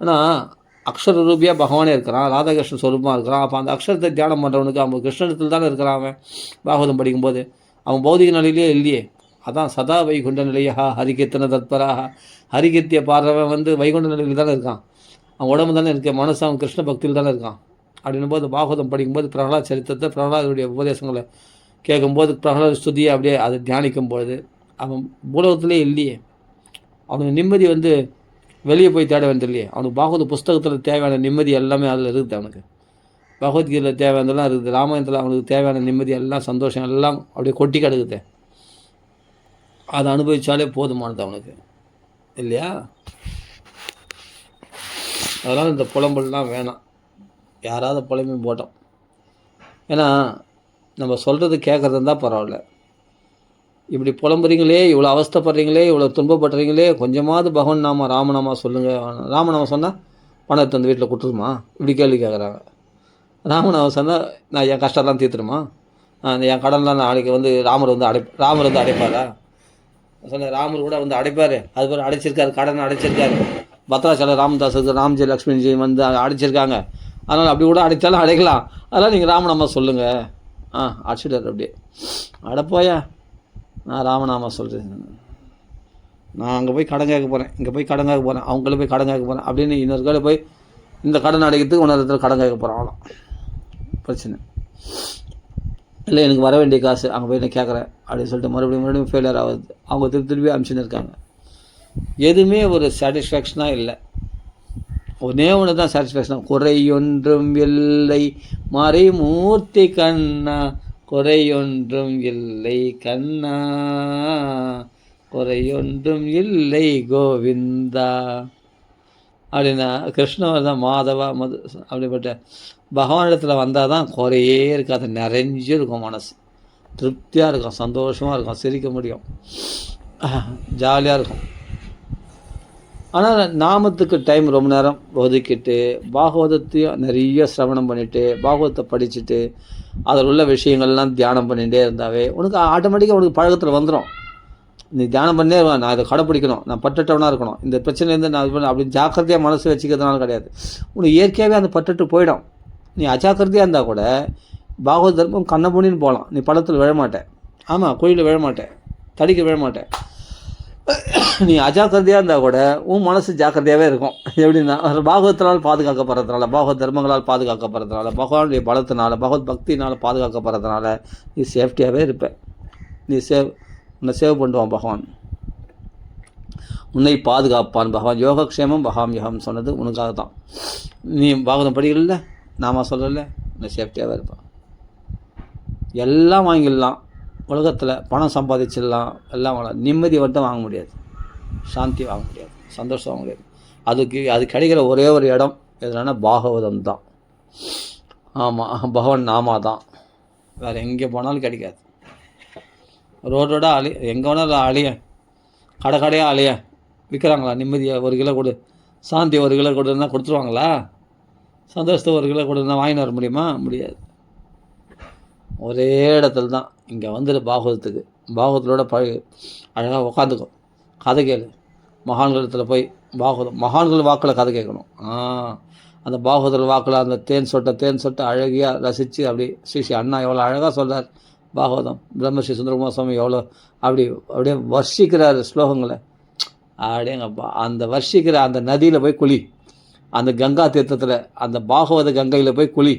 ஏன்னா அக்ஷர ரூபியாக பகவானே இருக்கிறான், ராதாகிருஷ்ணன் சொரூபமாக இருக்கிறான். அப்போ அந்த அக்ஷரத்தை தியானம் பண்ணுறவனுக்கு அவன் கிருஷ்ணத்தில் தானே இருக்கிறான். அவன் பாகவதம் படிக்கும்போது அவன் பௌதிக நிலையிலே இல்லையே. அதான் சதா வைகுண்ட நிலையா ஹரிகீர்த்தன தத்பராக. ஹரிகீர்த்தியை பாடுறவன் வைகுண்ட நிலையில் தானே இருக்கான், அவன் உடம்பு தானே இருக்கு, மனசு அவன் கிருஷ்ண பக்தியில் தானே இருக்கான். அப்படின்னும் போது பாகவதம் படிக்கும்போது பிரகலாத் சரித்திரத்தை பிரகலாதுடைய உபதேசங்களை கேட்கும்போது பிரகலாத் ஸ்துதியை அப்படியே அதை தியானிக்கும்போது அவன் பூலகத்திலே இல்லையே. அவனுக்கு நிம்மதி வெளியே போய் தேட வேண்டியதில்லையே. அவனுக்கு பாகவத புஸ்தகத்தில் தேவையான நிம்மதி எல்லாமே அதில் இருக்குது. அவனுக்கு பகவத்கீதையில் தேவையானதெல்லாம் இருக்குது, ராமாயணத்தில் அவனுக்கு தேவையான நிம்மதி எல்லாம் சந்தோஷம் எல்லாம் அப்படியே கொட்டி கிடக்குது. அதை அனுபவித்தாலே போதுமானது அவனுக்கு, இல்லையா? அதனால் இந்த புலம்பல்லாம் வேணாம், யாராவது புலம்பி போட்டோம். ஏன்னா நம்ம சொல்கிறது கேட்குறது இருந்தால் பரவாயில்ல. இப்படி புலம்புறீங்களே, இவ்வளோ அவஸ்தைப்படுறீங்களே, இவ்வளோ துன்பப்படுறீங்களே, கொஞ்சமாவது பகவான் நாம ராமநாமா சொல்லுங்கள். ராமநாமா சொன்னால் பணத்தை வந்து வீட்டில் கொடுத்துருமா, இப்படி கேள்வி கேட்குறாங்க. ராமநாமா சொன்னால் நான் என் கஷ்டம்லாம் தீர்த்துருமா, என் கடன்லாம் நாளைக்கு ராமர் அடைப்பாரா? சொன்னேன், ராமர் கூட அடைப்பார், அது பேர் அடைச்சிருக்காரு, கடனை அடைச்சிருக்காரு. பத்ராச்சலம் ராமதாஸுக்கு ராம்ஜி லக்ஷ்மிஜி அடைச்சிருக்காங்க. அதனால் அப்படி கூட அடைச்சாலும் அடைக்கலாம். அதனால் நீங்கள் ராமநாமா சொல்லுங்கள். அடிச்சுட்டார் அப்படியே. அடைப்போயா, நான் ராமநாமா சொல்கிறேன், நான் அங்கே போய் கடன் கேட்க போகிறேன், இங்கே போய் கடன் கேட்க போகிறேன், அவங்கள போய் கடன் கேட்க போகிறேன் அப்படின்னு இன்னொரு கடை போய் இந்த கடன் அடைக்கிறதுக்கு இன்னொரு இடத்துல கடன் கேட்க போகிறேன். அவ்வளோ பிரச்சனை இல்லை. எனக்கு வர வேண்டிய காசு அங்கே போய் நான் கேட்குறேன் அப்படின்னு சொல்லிட்டு மறுபடியும் ஃபெயிலியர் ஆகுது. அவங்க திருப்பி அனுப்பிச்சுன்னு இருக்காங்க. எதுவுமே ஒரு சாட்டிஸ்ஃபேக்ஷனாக இல்லை. ஒன்றே ஒன்று தான் சாட்டிஸ்ஃபேக்ஷன். குறையொன்றும் இல்லை மறைமூர்த்தி கண்ணா, குறையொன்றும் இல்லை கண்ணா, குறையொன்றும் இல்லை கோவிந்தா அப்படின்னா கிருஷ்ணவர் தான் மாதவா அப்படிப்பட்ட பகவானிடத்தில் வந்தால் தான் குறையே இருக்காது, நிறைஞ்சு இருக்கும், மனசு திருப்தியாக இருக்கும், சந்தோஷமாக இருக்கும், சிரிக்க முடியும், ஜாலியாக இருக்கும். ஆனால் நாமத்துக்கு டைம் ரொம்ப நேரம் ஒதுக்கிட்டு பாகவதத்தையும் நிறைய சிரவணம் பண்ணிவிட்டு பாகவதத்தை படிச்சுட்டு அதில் உள்ள விஷயங்கள்லாம் தியானம் பண்ணிகிட்டே இருந்தாவே உனக்கு ஆட்டோமேட்டிக்காக உனக்கு பழக்கத்தில் வந்துடும். நீ தியானம் பண்ணே இருக்க, நான் இதை கடைப்பிடிக்கணும், நான் பட்டுட்டவனாக இருக்கணும், இந்த பிரச்சனைலேருந்து நான் இது பண்ண அப்படி ஜாக்கிரதையாக மனசு வச்சுக்கிறதுனால கிடையாது. உனக்கு இயற்கையாகவே அந்த பட்டுட்டு போயிடும். நீ அஜாக்கிரதையாக இருந்தால் கூட பாகவத தர்மம் கண்ணை பூனின்னு போகலாம், நீ பள்ளத்தில் விழமாட்டேன், ஆமாம் கோயிலில் விழமாட்டேன், தடிக்க விழமாட்டேன். நீ அஜாக்கிரதையாக இருந்தால் கூட உன் மனசு ஜாக்கிரதையாகவே இருக்கும். எப்படின்னா பாகவத்தினால் பாதுகாக்கப்படுறதுனால, பாகவத் தர்மங்களால் பாதுகாக்கப்படுறதுனால, பகவானுடைய பலத்தினால, பகவத் பக்தினால் பாதுகாக்கப்படுறதுனால நீ சேஃப்டியாகவே இருப்ப. நீ உன்னை சேவ் பண்ணுவான் பகவான், உன்னை பாதுகாப்பான் பகவான். யோகக்ஷேமம் பகாம் யோகம் சொன்னது உனக்காக தான். நீ பாகவதம் படிக்கல, நாம சொல்லலை, உன்னை சேஃப்டியாகவே இருப்பான். எல்லாம் வாங்கிடலாம் உலகத்தில், பணம் சம்பாதிச்சிடலாம், எல்லாம் வாங்கலாம், நிம்மதி மட்டும் வாங்க முடியாது, சாந்தி வாங்க முடியாது, சந்தோஷம் வாங்க முடியாது. அது கிடைக்கிற ஒரே ஒரு இடம் எதுனா பாகவதம் தான். ஆமாம், பகவான் நாமா தான், வேறு எங்கே போனாலும் கிடைக்காது. ரோடோட எங்கே வேணாலும் அழிய, கடையாக அழிய விற்கிறாங்களா? நிம்மதியாக 1 கிலோ கொடு, சாந்தி 1 கிலோ கொடுன்னா கொடுத்துருவாங்களா? சந்தோஷத்தை 1 கிலோ கொடுன்னா வாங்கின்னு வர முடியுமா? முடியாது. ஒரே இடத்துல தான். இங்கே வந்துடு பாகவதத்துக்கு, பாகவதத்தோட அழகாக உட்காந்துக்கும், கதை கேளு. மகான்களத்தில் போய் மகான்கள் வாக்கில் கதை கேட்கணும். அந்த பாகவதர் வாக்கில் அந்த தேன் சொட்டை அழகியாக ரசித்து அப்படி ஸ்ரீ அண்ணா எவ்வளோ அழகாக சொல்கிறார். பாகவதம் பிரம்மஸ்ரீ சுந்தரகுமார சுவாமி எவ்வளோ அப்படியே வர்ஷிக்கிறார் ஸ்லோகங்களை. அப்படியேங்கப்பா அந்த வர்ஷிக்கிற அந்த நதியில் போய் குளி, அந்த கங்கா தீர்த்தத்தில் அந்த பாகவத கங்கையில் போய் குளி.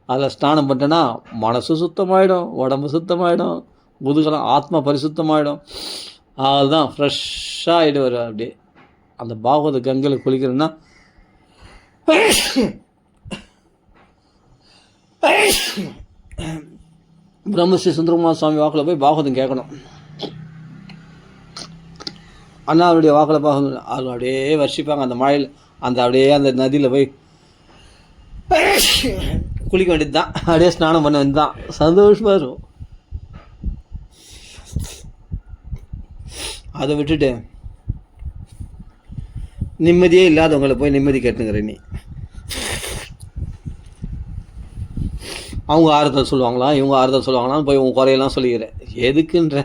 அதில் ஸ்நானம் பண்ணிட்டேன்னா மனசு சுத்தமாயிடும், உடம்பு சுத்தமாயிடும், முதுகலாம் ஆத்மா பரிசுத்தமாயிடும். அதுதான் ஃப்ரெஷ்ஷாக ஆகிடுவார். அப்படியே அந்த பாகவத கங்கையில் குளிக்கிறேன்னா பிரம்மஸ்ரீ சுந்தரகுமார சுவாமி வாக்கில் போய் பாகவதம் கேட்கணும். அண்ணாவுடைய வாக்கில் பாகவதம் அது அப்படியே வர்ஷிப்பாங்க. அந்த மழையில் அப்படியே அந்த நதியில் போய் குளிக்க வேண்டியது தான், அப்படியே ஸ்நானம் பண்ண வேண்டியது தான், சந்தோஷமாக இருக்கும். அதை விட்டுட்டு நிம்மதியே இல்லாதவங்களை போய் நிம்மதி கேட்டுங்கிற நீ. அவங்க ஆறுதல் சொல்லுவாங்களா, இவங்க ஆறுதல் சொல்லுவாங்களான்னு போய் உன் குறையெல்லாம் சொல்லிக்கிறேன். எதுக்குன்ற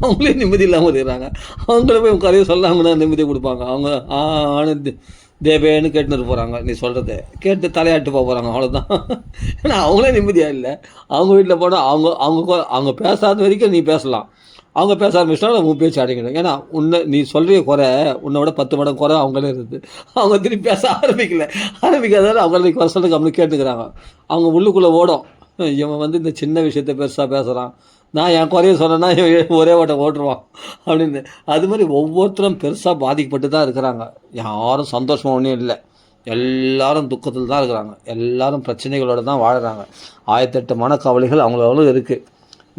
அவங்களே நிம்மதி இல்லாமல் இருக்கிறாங்க. அவங்கள போய் உன் குறைய சொல்லாங்கன்னா நிம்மதி கொடுப்பாங்க. அவங்க ஆனந்த் தேவேன்னு கேட்டுன்னு போகிறாங்க. நீ சொல்கிறத கேட்டு தலையாட்டு போகிறாங்க, அவ்வளோதான். ஏன்னா அவங்களே நிம்மதியாக இல்லை. அவங்க வீட்டில் போனால் அவங்க பேசாத வரைக்கும் நீ பேசலாம், அவங்க பேச ஆரம்பிச்சிட்டாலும் உன் பேச்சு அடங்கிடும். ஏன்னா நீ சொல்கிற குறை உன்னோட 10 மடங்கு குறை அவங்களே இருக்குது. அவங்க திருப்பி பேச ஆரம்பிக்காதால அவங்கள குறை சொல்லுங்க அப்படின்னு கேட்டுக்கிறாங்க. அவங்க உள்ளுக்குள்ளே ஓடும், இவன் இந்த சின்ன விஷயத்த பெருசாக பேசுகிறான், நான் என் குறைய சொன்னேன்னா ஒரே ஓட்டம் ஓட்டுருவான் அப்படின்னு. அது மாதிரி ஒவ்வொருத்தரும் பெருசாக பாதிக்கப்பட்டு தான் இருக்கிறாங்க. யாரும் சந்தோஷமாக ஒன்றும் இல்லை, எல்லாரும் துக்கத்தில் தான் இருக்கிறாங்க, எல்லாரும் பிரச்சனைகளோடு தான் வாழ்கிறாங்க. 1008 மனக்கவலைகள் அவங்களோட இருக்குது.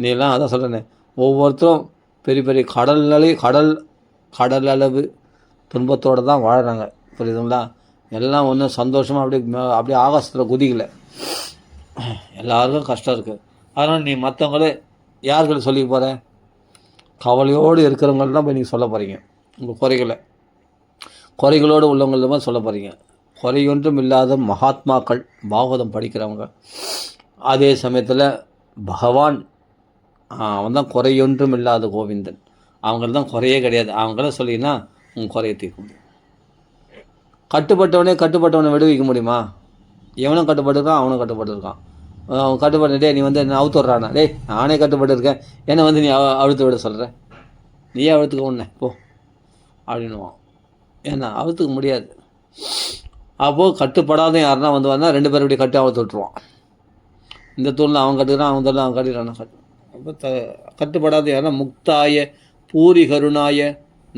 நீ எல்லாம் அதான் சொல்கிறேனே, ஒவ்வொருத்தரும் பெரிய பெரிய கடல் அளவு துன்பத்தோடு தான் வாழ்கிறாங்க. புரியுதுங்களா? எல்லாம் ஒன்றும் சந்தோஷமாக அப்படியே ஆகாசத்தில் குதிக்கலை, எல்லாருக்கும் கஷ்டம் இருக்குது. அதனால் நீ மற்றவங்களே யார்கிட்ட சொல்லி போகிற? கவலையோடு இருக்கிறவங்கள்ட்ட தான் போய் நீங்கள் சொல்ல போகிறீங்க. உங்கள் குறைகளோடு உள்ளவங்கள்ட்ட தான் சொல்ல போகிறீங்க. குறையொன்றும் இல்லாத மகாத்மாக்கள், பாகவதம் படிக்கிறவங்க. அதே சமயத்தில் பகவான் அவன் தான் குறையொன்றும் இல்லாத கோவிந்தன். அவங்கள தான் குறையே கிடையாது. அவங்கள சொல்லிங்கன்னா உங்கள் குறையை தீர்க்க முடியும். கட்டுப்பட்டவனை விடுவிக்க முடியுமா? எவனும் கட்டுப்பட்டுருக்கான், அவனும் கட்டுப்பட்டுருக்கான். அவன் கட்டுப்பட்டு நீ என்ன அவுத்துடுறானா? நானே கட்டுப்பட்டுருக்கேன், என்னை நீ அழுத்து விட சொல்கிற, நீயே அழுத்துக்க உன்னை போ அப்படின்னுவான். ஏன்னா அழுத்துக்க முடியாது. அப்போது கட்டுப்படாத யாருன்னா வந்தால் 2 பேர் இப்படி கட்டி அவுத்து விட்டுருவான். இந்த தூணில் அவன் கட்டுக்கிறான், அவன் தூணில் அவன் கட்டிக்கிறான். அப்போ கட்டுப்படாத யாருன்னா முக்தாய பூரி கருணாய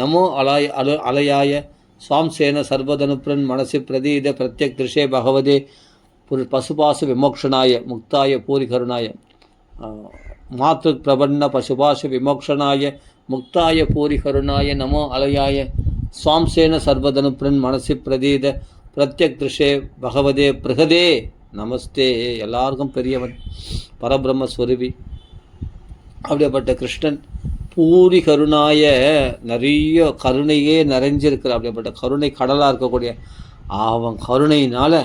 நமோ அலையாய स्वांसेन सर्वदनुप्रन् मनसि प्रदीद प्रत्यक् दृशे भगवते पशुपाशु विमोक्षणाय मुक्ताय पूरिकरुणाय मातृ प्रबन्न पशुपाशु विमोक्षणाय मुक्ताय पूरिकरुणाय नमो अलयाय स्वांसेन सर्वदनुप्रन् मनसि प्रदीद प्रत्यक् दृशे भगवते प्रहदे நமஸ்தே. எல்லாருக்கும் பெரியவன் பரபிரம்ம ஸ்வரூபி அப்படிப்பட்ட கிருஷ்ணன் பூரி கருணாய நிறைய கருணையே நிறைஞ்சிருக்கிற அப்படிப்பட்ட கருணை கடலாக இருக்கக்கூடிய அவன் கருணையினால்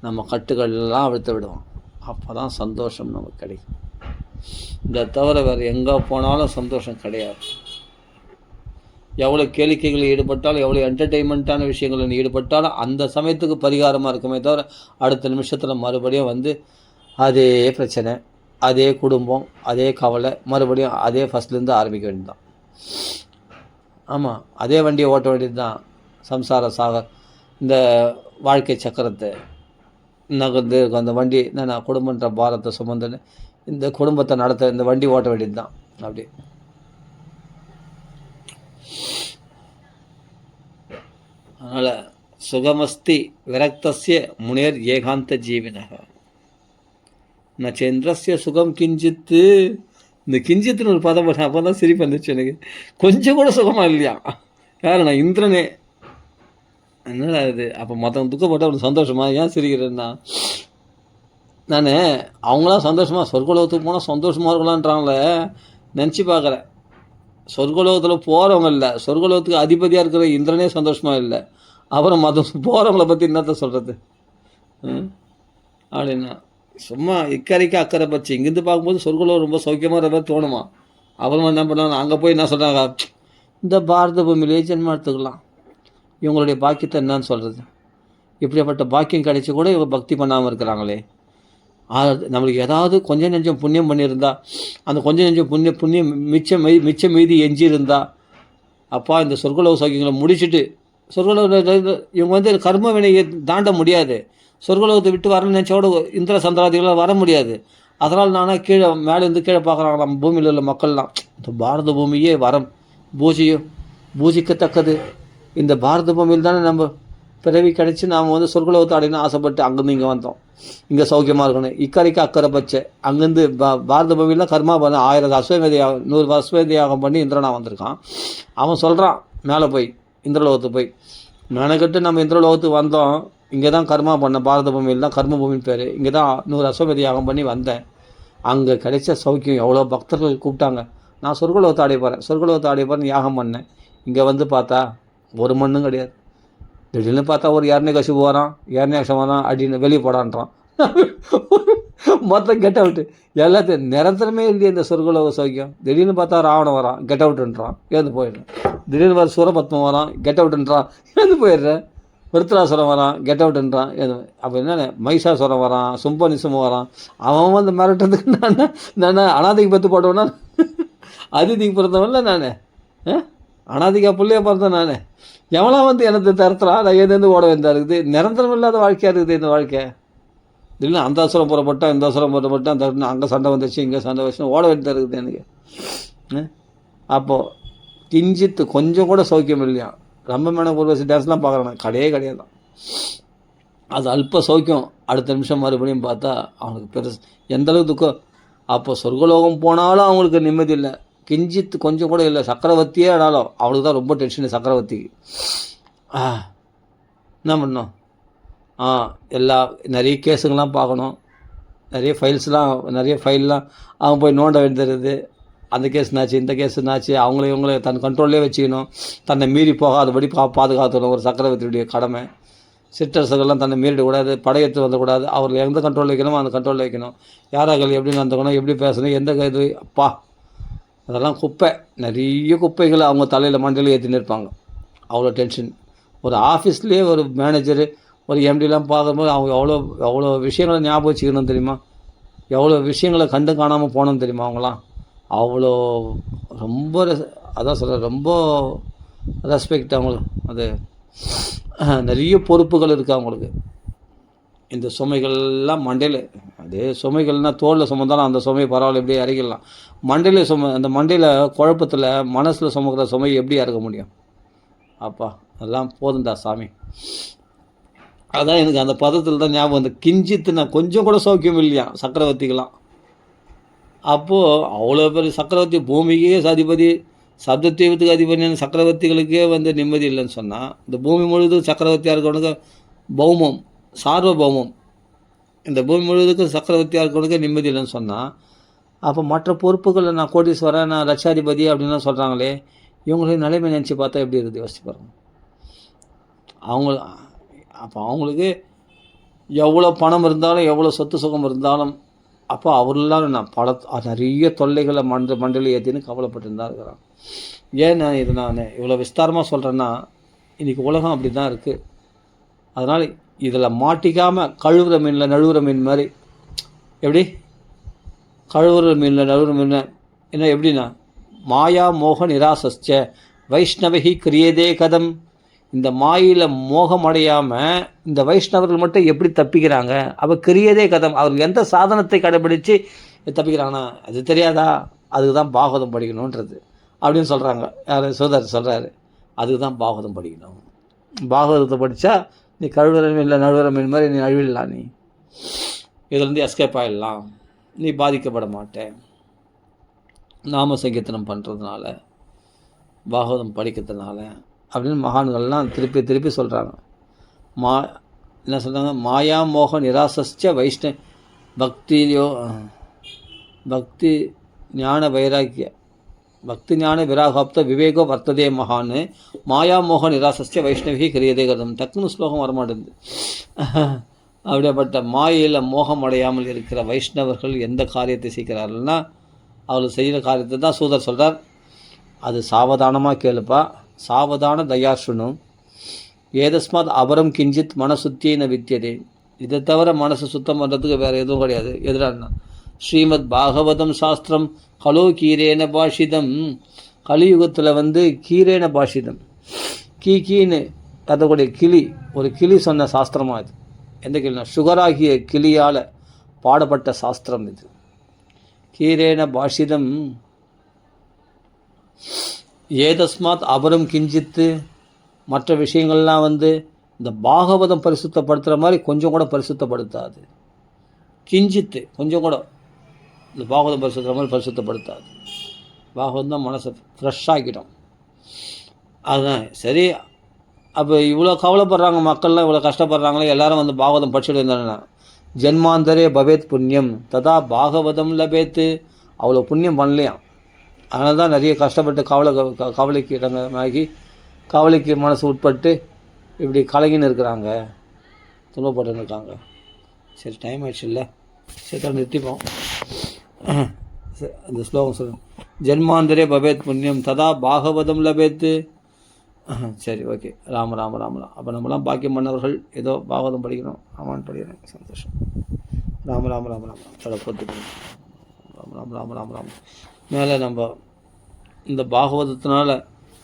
நம்ம கட்டுக்கள்லாம் அழுத்த விடுவான். அப்போ தான் சந்தோஷம் நமக்கு கிடைக்கும். இதை தவிர வேறு எங்கே போனாலும் சந்தோஷம் கிடையாது. எவ்வளோ கேளிக்கைகளில் ஈடுபட்டாலும் எவ்வளோ என்டர்டெயின்மெண்ட்டான விஷயங்களில் ஈடுபட்டாலும் அந்த சமயத்துக்கு பரிகாரமாக இருக்குமே தவிர அடுத்த நிமிஷத்தில் மறுபடியும் வந்து அதே பிரச்சனை, அதே குடும்பம், அதே கவலை, மறுபடியும் அதே ஃபஸ்ட்லேருந்து ஆரம்பிக்க வேண்டியது தான். ஆமாம், அதே வண்டியை ஓட்ட வேண்டியது தான். சம்சார சாகர் இந்த வாழ்க்கை சக்கரத்தை நகர்ந்து இருக்கும் அந்த வண்டி. நான் குடும்பன்ற பாரத்தை சுமந்துன்னு இந்த குடும்பத்தை நடத்த இந்த வண்டி ஓட்ட வேண்டியது தான். அப்படி அதனால் சுகமஸ்தி விரக்தஸ்ய முனேர் ஏகாந்த ஜீவினக நச்சேந்திரஸ்ய சுகம் கிஞ்சித்து. இந்த கிஞ்சித்துன்னு ஒரு பதம் பண்ண அப்போ தான் சிரிப்பு வந்துச்சு எனக்கு. கொஞ்சம் கூட சுகமாக இல்லையா? யார்? நான் இந்திரனே. என்னடா இது? அப்போ மற்றவங்க துக்கப்பட்ட ஒரு சந்தோஷமா? ஏன் சிரிக்கிறேன்னா, நான் அவங்களாம் சந்தோஷமாக சொர்க்கலோகத்துக்கு போனால் சந்தோஷமாக இருக்கலான்றாங்களே நினச்சி பார்க்குறேன். சொர்க்கலோகத்தில் போகிறவங்க இல்லை, சொர்க்கலோகத்துக்கு அதிபதியாக இருக்கிற இந்திரனே சந்தோஷமாக இல்லை. அப்புறம் மற்ற போகிறவங்கள பற்றி என்னத்த சொல்கிறது அப்படின்னா, சும்மா இக்கரைக்கு அக்கறை பச்சு இங்கேருந்து பார்க்கும்போது சொர்க்கலோகம் ரொம்ப சௌக்கியமாக இருக்கிற மாதிரி தோணுமா? அப்புறமா என்ன பண்ணாங்க, அங்கே போய் என்ன சொல்கிறாங்க, இந்த பாரத பூமியிலே ஜென்மம் எடுத்துக்கலாம், இவங்களுடைய பாக்கியத்தை என்னன்னு சொல்கிறது? இப்படிப்பட்ட பாக்கியம் கிடைச்சி கூட இவங்க பக்தி பண்ணாமல் இருக்கிறாங்களே. நம்மளுக்கு ஏதாவது கொஞ்சம் நெஞ்சம் புண்ணியம் பண்ணியிருந்தா, அந்த கொஞ்சம் நெஞ்சம் புண்ணியம் மிச்சம் மீதி எஞ்சி இருந்தா, அப்பா இந்த சொர்க்கலோக சௌக்கியங்களை முடிச்சுட்டு சொர்க்கலோக இவங்க வந்து கர்ம வினையை தாண்ட முடியாது. சொர்க்கலோகத்தை விட்டு வரணும்னு நினச்சோட இந்திர சந்திராதிகளால் வர முடியாது. அதனால் நானாக கீழே மேலேருந்து கீழே பார்க்குறாங்க நம்ம பூமியில் உள்ள மக்கள்லாம். இந்த பாரத பூமியே வரம் பூஜிக்கத்தக்கது. இந்த பாரத பூமியில் தானே நம்ம பிறவி கிடச்சி நாம் வந்து சொர்க்கலோகத்தை அடையணும் ஆசைப்பட்டு அங்கேருந்து இங்கே வந்தோம். இங்கே சௌக்கியமாக இருக்கணும். இக்கரைக்கு அக்கறை பச்சை அங்கேருந்து பாரத பூமியில் கர்மா பண்ண 1000 அஸ்வமேதியாகம் 100 அஸ்வமேதியாகம் பண்ணி இந்திரனா வந்திருக்கான். அவன் சொல்கிறான் மேலே போய் இந்திரலோகத்துக்கு போய் மெனக்கட்டு நம்ம இந்திரலோகத்துக்கு வந்தோம். இங்கே தான் கர்மா பண்ண பாரத பூமியில் தான் கர்ம பூமின்னு பேர். இங்கே தான் 100 அஸ்வமேதியாகம் பண்ணி வந்தேன். அங்கே கிடைச்ச சௌக்கியம் எவ்வளோ பக்தர்கள் கூப்பிட்டாங்க. நான் சொர்க்கலோகத்தை அடைய போகிறேன், சொர்க்கலோகத்தை அடைய போகிறேன்னு யாகம் பண்ணேன். இங்கே வந்து பார்த்தா ஒரு மண்ணும் கிடையாது. திடீர்னு பார்த்தா ஒரு இரநீகசிபு வரான், இரநீகசம் வரான் அப்படின்னு வெளியே போடான்றான். மொத்தம் கெட் அவுட்டு. எல்லாத்தையும் நிரந்தரமே இல்லையே இந்த சொர்க்கலோக சௌக்கியம். திடீர்னு பார்த்தா ராவணன் வரான், கெட் அவுட்டுன்றான், ஏந்து போயிடுறேன். திடீர்னு வர சூரபத்மம் வரான், கெட் அவுட்டுன்றான், ஏந்து போயிடுறேன். விருத்தராசுரம் வரான், கெட் அவுட்டுன்றான். அப்போ என்னென்ன மைசாசுரம் வரான், சும்பனிசுமம் வரான். அவன் வந்து மிரட்டுறதுக்கு நான் அனாதைக்கு பத்து போட்டவனா, அதிதிக்கு பிறந்தவன்ல நான், அனாதிக்கா பிள்ளையா பிறந்தேன் நான். எவனா வந்து எனக்கு தரத்துறான், நான் ஏதேந்து ஓட வேண்டியதாக இருக்குது. நிரந்தரம் இல்லாத வாழ்க்கையாக இருக்குது இந்த வாழ்க்கை. திடீர்னு அந்த அவசரம் புறப்பட்டான், இந்த அவசரம் புறப்பட்டான், அந்த அங்கே சண்டை வந்துச்சு, இங்கே சண்டை வச்சு ஓட வேண்டியதாக இருக்குது எனக்கு. அப்போது கிஞ்சித்து கொஞ்சம் கூட சௌக்கியம் இல்லையா? ரொம்ப மேடம் ஒரு வருஷம் டான்ஸ்லாம் பார்க்குறான், கிடையாது தான். அது அல்ப சௌக்கியம். அடுத்த நிமிஷம் மறுபடியும் பார்த்தா அவனுக்கு பெருசு எந்தளவுக்கு துக்கம். அப்போ சொர்க்கலோகம் போனாலும் அவங்களுக்கு நிம்மதி இல்லை. கிஞ்சித்து கொஞ்சம் கூட இல்லை. சக்கரவர்த்தியே ஆனாலும் அவளுக்கு தான் ரொம்ப டென்ஷனு. சக்கரவர்த்திக்கு என்ன பண்ணோம், எல்லா நிறைய கேஸுங்கெல்லாம் பார்க்கணும், நிறைய ஃபைல்லாம் அவன் போய் நோண்ட வேண்டியது. அந்த கேஸ் என்னாச்சு, இந்த கேஸ் என்னாச்சு, இவங்களே தன் கண்ட்ரோல்லே வச்சுக்கணும். தன்னை மீறி போகாதபடி பாதுகாத்துக்கணும் ஒரு சக்கரவர்த்தியுடைய கடமை. சிற்றரசுகள்லாம் தன்னை மீறிடக்கூடாது, படையெடுத்து வந்துக்கூடாது. அவர்கள் எந்த கண்ட்ரோல் வைக்கணுமோ அந்த கண்ட்ரோலில் வைக்கணும். யாரார்கள் எப்படி நடந்துக்கணும், எப்படி பேசணும், எந்த இது அப்பா அதெல்லாம் குப்பை. நிறைய குப்பைகள் அவங்க தலையில் மண்டையில் ஏற்றின்னு இருப்பாங்க. அவ்வளோ டென்ஷன். ஒரு ஆஃபீஸ்லேயே ஒரு மேனேஜரு ஒரு எம்டிலாம் பார்க்கும்போது அவங்க எவ்வளோ விஷயங்களை ஞாபகம் வச்சுக்கணும் தெரியுமா? எவ்வளோ விஷயங்களை கண்டு காணாமல் போகணும் தெரியுமா? அவங்களாம் அவ்வளோ ரொம்ப அதான் சொல்கிறேன், ரொம்ப ரெஸ்பெக்ட் அவங்களுக்கு. அது நிறைய பொறுப்புகள் இருக்குது அவங்களுக்கு. இந்த சுமைகள்லாம் மண்டையில், அதே சுமைகள்னால் தோளில் சுமந்தாலும் அந்த சுமையை பரவாயில்ல எப்படியே இறக்கிடலாம். மண்டையில் அந்த மண்டையில் குழப்பத்தில் மனசில் சுமக்கிற சுமையை எப்படி இறக்க முடியும்? அப்பா அதெல்லாம் போதும்டா சாமி. அதான் எனக்கு அந்த பதத்தில் தான் ஞாபகம் வந்து கிஞ்சித்து நான் கொஞ்சம் கூட சௌக்கியம் இல்லையா சக்கரவர்த்திக்கெல்லாம். அப்போது அவ்வளோ பெரிய சக்கரவர்த்தி, பூமிக்கே அதிபதி, சப்தத்தீபத்துக்கு அதிபதியான சக்கரவர்த்திகளுக்கே வந்து நிம்மதி இல்லைன்னு சொன்னால், இந்த பூமி முழுவதும் சக்கரவர்த்தியாக இருக்கவனுக்கு பௌமம், சார்வபௌமம், இந்த பூமி முழுவதுக்கும் சக்கரவர்த்தியாக இருக்கவனுக்கு நிம்மதி இல்லைன்னு சொன்னால், அப்போ மற்ற பொறுப்புகளை நான் கோடீஸ்வரன், நான் லட்சாதிபதி அப்படின்லாம் சொல்கிறாங்களே, இவங்களுடைய நிலைமை நினச்சி பார்த்தா எப்படி இருக்குது யோசிச்சு பாருங்கள். அப்போ அவங்களுக்கு எவ்வளோ பணம் இருந்தாலும், எவ்வளோ சொத்து சுகம் இருந்தாலும், அப்போ அவரெல்லாம் நான் நிறைய தொல்லைகளை மண்டலில் ஏற்றின்னு கவலைப்பட்டு தான் இருக்கிறான். ஏன் நான் இவ்வளோ விஸ்தாரமாக சொல்கிறேன்னா, இன்றைக்கி உலகம் அப்படி தான் இருக்குது. அதனால் இதில் மாட்டிக்காமல் கழுவுற மீனில் நழுவுற மீன் மாதிரி, எப்படி கழுவுற மீனில் நழுவுற மீன் என்ன எப்படின்னா, மாயா மோக நிராசஸ்ச வைஷ்ணவஹி கிரியதே கதம். இந்த மாயில் மோகம் அடையாமல் இந்த வைஷ்ணவர்கள் மட்டும் எப்படி தப்பிக்கிறாங்க? அப்போ கிரியதே கதம், அவர் எந்த சாதனத்தை கடைபிடித்து தப்பிக்கிறாங்கன்னா அது தெரியாதா? அதுக்கு தான் பாகவதம் படிக்கணுன்றது அப்படின்னு சொல்கிறாங்க. யார் சோதர் சொல்கிறாரு, அதுக்கு தான் பாகவதம் படிக்கணும். பாகவதத்தை படித்தா நீ கழுவுற மீனில் நழுவுற மீன் மாதிரி நீ நழுவிடலாம், நீ இதுலேருந்து எஸ்கேப் ஆகிடலாம், நீ பாதிக்கப்பட மாட்டேன். நாம சங்கீர்த்தனம் பண்ணுறதுனால, பாகவதம் படிக்கிறதுனால அப்படின்னு மகான்கள்லாம் திருப்பி திருப்பி சொல்கிறாங்க. என்ன சொல்கிறாங்க? மாயா மோக நிராசஸ்ச வைஷ்ண பக்தியோ பக்தி ஞான வைராக்கிய பக்தி ஞான விராகாப்த விவேகோ வர்த்ததே மகான்னு மாயா மோக நிராசஸ்ச வைஷ்ணவி கிரியதே கதம். டக்குன்னு ஸ்லோகம் வரமாட்டேங்குது. அப்படிப்பட்ட மாயையில் மோகம் அடையாமல் இருக்கிற வைஷ்ணவர்கள் எந்த காரியத்தை செய்கிறார்கள்னா, அவர்கள் செய்கிற காரியத்தை தான் சூதர் சொல்கிறார். அது சாவதானமாக கேளுப்பா, சாவதான தயாசுனும் ஏதஸ்மாத் அபரம் கிஞ்சித் மனசுத்தியின வித்தியதே. இதை தவிர மனசு சுத்தம் பண்ணுறதுக்கு வேறு எதுவும் கிடையாது. எதிரான ஸ்ரீமத் பாகவதம் சாஸ்திரம் கலோ கீரேன பாஷிதம். கலியுகத்தில் வந்து கீரேன பாஷிதம், கீன்னு கதக்கூடிய கிளி, ஒரு கிளி சொன்ன சாஸ்திரமாக இது. எந்த கிளினா சுகராகிய கிளியால் பாடப்பட்ட சாஸ்திரம் இது. கீரேன பாஷிதம் ஏதஸ்மாத் அபரம் கிஞ்சித்து. மற்ற விஷயங்கள்லாம் வந்து இந்த பாகவதம் பரிசுத்தப்படுத்துகிற மாதிரி கொஞ்சம் கூட பரிசுத்தப்படுத்தாது. கிஞ்சித்து கொஞ்சம் கூட இந்த பாகவதம் பரிசுத்துற மாதிரி பரிசுத்தப்படுத்தாது. பாகவதம் தான் மனசை ஃப்ரெஷ்ஷாக்கிட்டோம். அதுதான் சரி. அப்போ இவ்வளோ கவலைப்படுறாங்க மக்கள்லாம், இவ்வளோ கஷ்டப்படுறாங்களே, எல்லாரும் வந்து பாகவதம் படிச்சுட்டு இருந்தாங்கன்னா ஜென்மாந்தரே பவேத் புண்ணியம் ததா பாகவதம் லபேத்து. அவ்வளோ புண்ணியம் பண்ணலையாம். அதனால தான் நிறைய கஷ்டப்பட்டு கவலைக்கு இடமாகி கவலைக்கு மனசு உட்பட்டு இப்படி கலங்கின்னு இருக்கிறாங்க, துன்பப்பட்டு இருக்காங்க. சரி, டைம் ஆயிடுச்சு இல்லை? சரி, நிறுத்திப்போம். அந்த ஸ்லோகம் சொல்லுங்கள். ஜென்மாந்தரே பவேத் புண்ணியம் ததா பாகவதம் லபேத்து. சரி, ஓகே. ராம ராம ராம ராம். அப்போ நம்மளாம் பாக்கியம் பண்ணவர்கள் ஏதோ பாகவதம் படிக்கணும். ஆமான்னு படிக்கிறேன், சந்தோஷம். ராம ராம ராம ராம தடப்பத்து ராம ராம ராம ராம ராம. மேலே நம்ம இந்த பாகவதத்தினால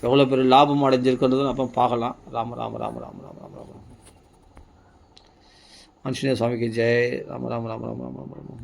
எவ்வளோ பெரிய லாபம் அடைஞ்சிருக்கின்றதுன்னு அப்போ பார்க்கலாம். ராம ராம ராம ராம ராம ராம ராம. ஆஞ்சநேய சுவாமிக்கு ஜெய். ராம ராம ராம ராம ராம ராம.